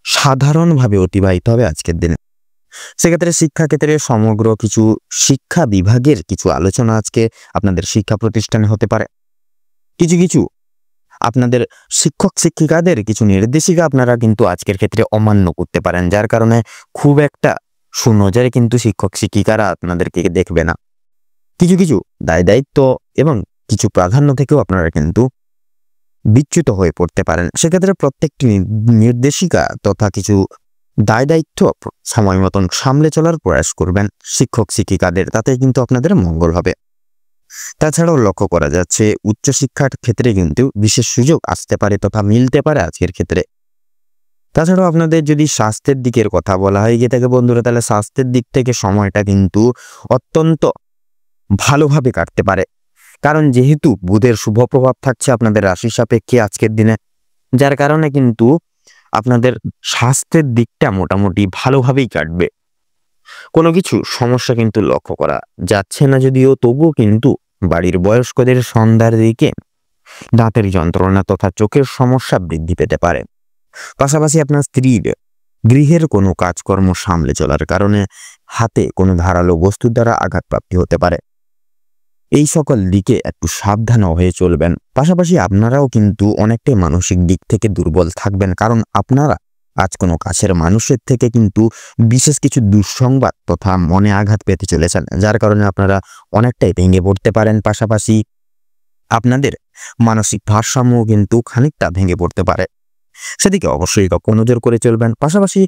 সাধারণভাবে অতিবাহিত হবে আজকের দিনে। সেক্ষেত্রে শিক্ষাক্ষেত্রে সমগ্র কিছু শিক্ষা বিভাগের কিছু আলোচনা আজকে আপনাদের শিক্ষা প্রতিষ্ঠানে হতে পারে। কিছু কিছু আপনাদের শিক্ষক শিক্ষিকাদের কিছু নির্দেশিকা আপনারা কিন্তু আজকের ক্ষেত্রে অমান্য করতে পারেন, যার কারণে খুব একটা সুনজরে কিন্তু শিক্ষক শিক্ষিকারা আপনাদেরকে দেখবে না। কিছু কিছু দায় দায়িত্ব এবং কিছু প্রাধান্য থেকেও আপনারা কিন্তু বিচ্যুত হয়ে পড়তে পারেন। সেক্ষেত্রে প্রত্যেকটি নির্দেশিকা তথা কিছু দায় দায়িত্ব সময় মতন সামলে চলার প্রয়াস করবেন শিক্ষক শিক্ষিকাদের, তাতে কিন্তু আপনাদের মঙ্গল হবে। তাছাড়াও লক্ষ্য করা যাচ্ছে উচ্চশিক্ষার ক্ষেত্রে কিন্তু বিশেষ সুযোগ আসতে পারে তথা মিলতে পারে আজকের ক্ষেত্রে। তাছাড়াও আপনাদের যদি স্বাস্থ্যের দিকের কথা বলা হয় গিয়ে থাকে বন্ধুরা, তাহলে স্বাস্থ্যের দিক থেকে সময়টা কিন্তু অত্যন্ত ভালোভাবে কাটতে পারে, কারণ যেহেতু বুধের শুভ প্রভাব থাকছে আপনাদের রাশি সাপেক্ষে আজকের দিনে, যার কারণে কিন্তু আপনাদের স্বাস্থ্যের দিকটা মোটামুটি ভালোভাবেই কাটবে। কোনো কিছু সমস্যা কিন্তু লক্ষ্য করা যাচ্ছে না যদিও, তবুও কিন্তু বাড়ির বয়স্কদের সন্ধ্যার দিকে দাঁতের যন্ত্রণা তথা চোখের সমস্যা বৃদ্ধি পেতে পারে। পাশাপাশি আপনার স্ত্রীর গৃহের কোনো কাজকর্ম সামলে চলার কারণে হাতে কোনো ধারালো বস্তুর দ্বারা আঘাতপ্রাপ্তি হতে পারে। এই সকল দিকে একটু সাবধান হয়ে চলবেন। পাশাপাশি আপনারাও কিন্তু অনেকটাই মানসিক দিক থেকে দুর্বল থাকবেন, কারণ আপনারা আজ কোনো কাছের মানুষের থেকে কিন্তু বিশেষ কিছু দুঃসংবাদ তথা মনে আঘাত পেতে চলেছেন, যার কারণে আপনারা অনেকটাই ভেঙে পড়তে পারেন। পাশাপাশি আপনাদের মানসিক ভারসাম্য কিন্তু খানিকটা ভেঙে পড়তে পারে, সেদিকে অবশ্যই লক্ষ্য নজর করে চলবেন। পাশাপাশি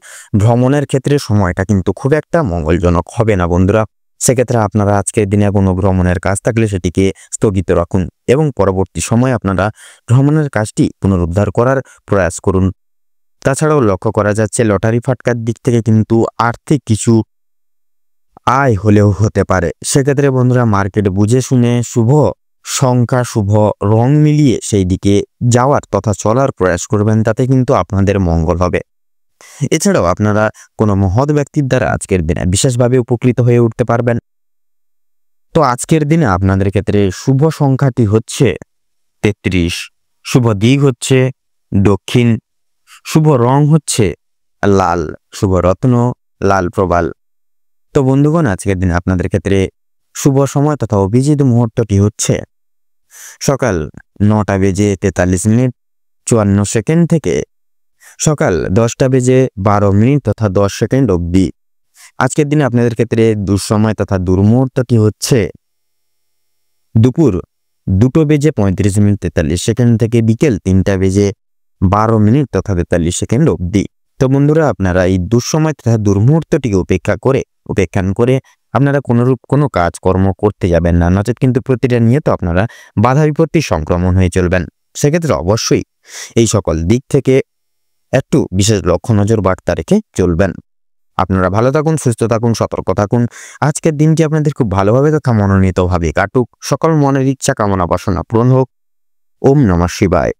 ভ্রমণের ক্ষেত্রে সময়টা কিন্তু খুব একটা মঙ্গলজনক হবে না বন্ধুরা। সেক্ষেত্রে আপনারা আজকের দিনে কোনো ভ্রমণের কাজ থাকলে সেটিকে স্থগিত রাখুন এবং পরবর্তী সময়ে আপনারা ভ্রমণের কাজটি পুনরুদ্ধার করার প্রয়াস করুন। তাছাড়াও লক্ষ্য করা যাচ্ছে লটারি ফাটকার দিক থেকে কিন্তু আর্থিক কিছু আয় হলেও হতে পারে। সেক্ষেত্রে বন্ধুরা মার্কেট বুঝে শুনে শুভ সংখ্যা শুভ রং মিলিয়ে সেই দিকে যাওয়ার তথা চলার প্রয়াস করবেন, তাতে কিন্তু আপনাদের মঙ্গল হবে। এছাড়াও আপনারা কোনো মহৎ ব্যক্তির দ্বারা আজকের দিনে বিশেষভাবে উপকৃত হয়ে উঠতে পারবেন। তো আজকের দিনে আপনাদের ক্ষেত্রে শুভ সংখ্যাটি হচ্ছে 33, শুভ দিক হচ্ছে দক্ষিণ, শুভ রং হচ্ছে লাল, শুভ রত্ন লাল প্রবাল। তো বন্ধুগণ আজকের দিনে আপনাদের ক্ষেত্রে শুভ সময় তথা অভিজিৎ মুহূর্তটি হচ্ছে সকাল 9:43 থেকে সকাল 10:12 তথা 10 সেকেন্ড অবধি। আজকের দিনে আপনাদের ক্ষেত্রে দুঃসময় তথা দুর্মুহূর্তটি হচ্ছে দুপুর 2:35 থেকে বিকেল 3:12 তথা 43 সেকেন্ড অবধি। তো বন্ধুরা আপনারা এই দুঃসময় তথা দুর্মুহূর্তটিকে উপেক্ষান করে আপনারা কোনোরূপ কোনো কাজকর্ম করতে যাবেন না, নচেত কিন্তু প্রতিটা নিয়ে তো আপনারা বাধা বিপত্তি সংক্রমণ হয়ে চলবেন। সেক্ষেত্রে অবশ্যই এই সকল দিক থেকে একটু বিশেষ লক্ষ্য নজর বার্তা রেখে চলবেন। আপনারা ভালো থাকুন, সুস্থ থাকুন, সতর্ক থাকুন। আজকের দিনটি আপনাদের খুব ভালোভাবে তথা মনোনীতভাবে কাটুক। সকল মনের ইচ্ছা কামনা বাসনা পূরণ হোক। ওম নমঃ শিবায়।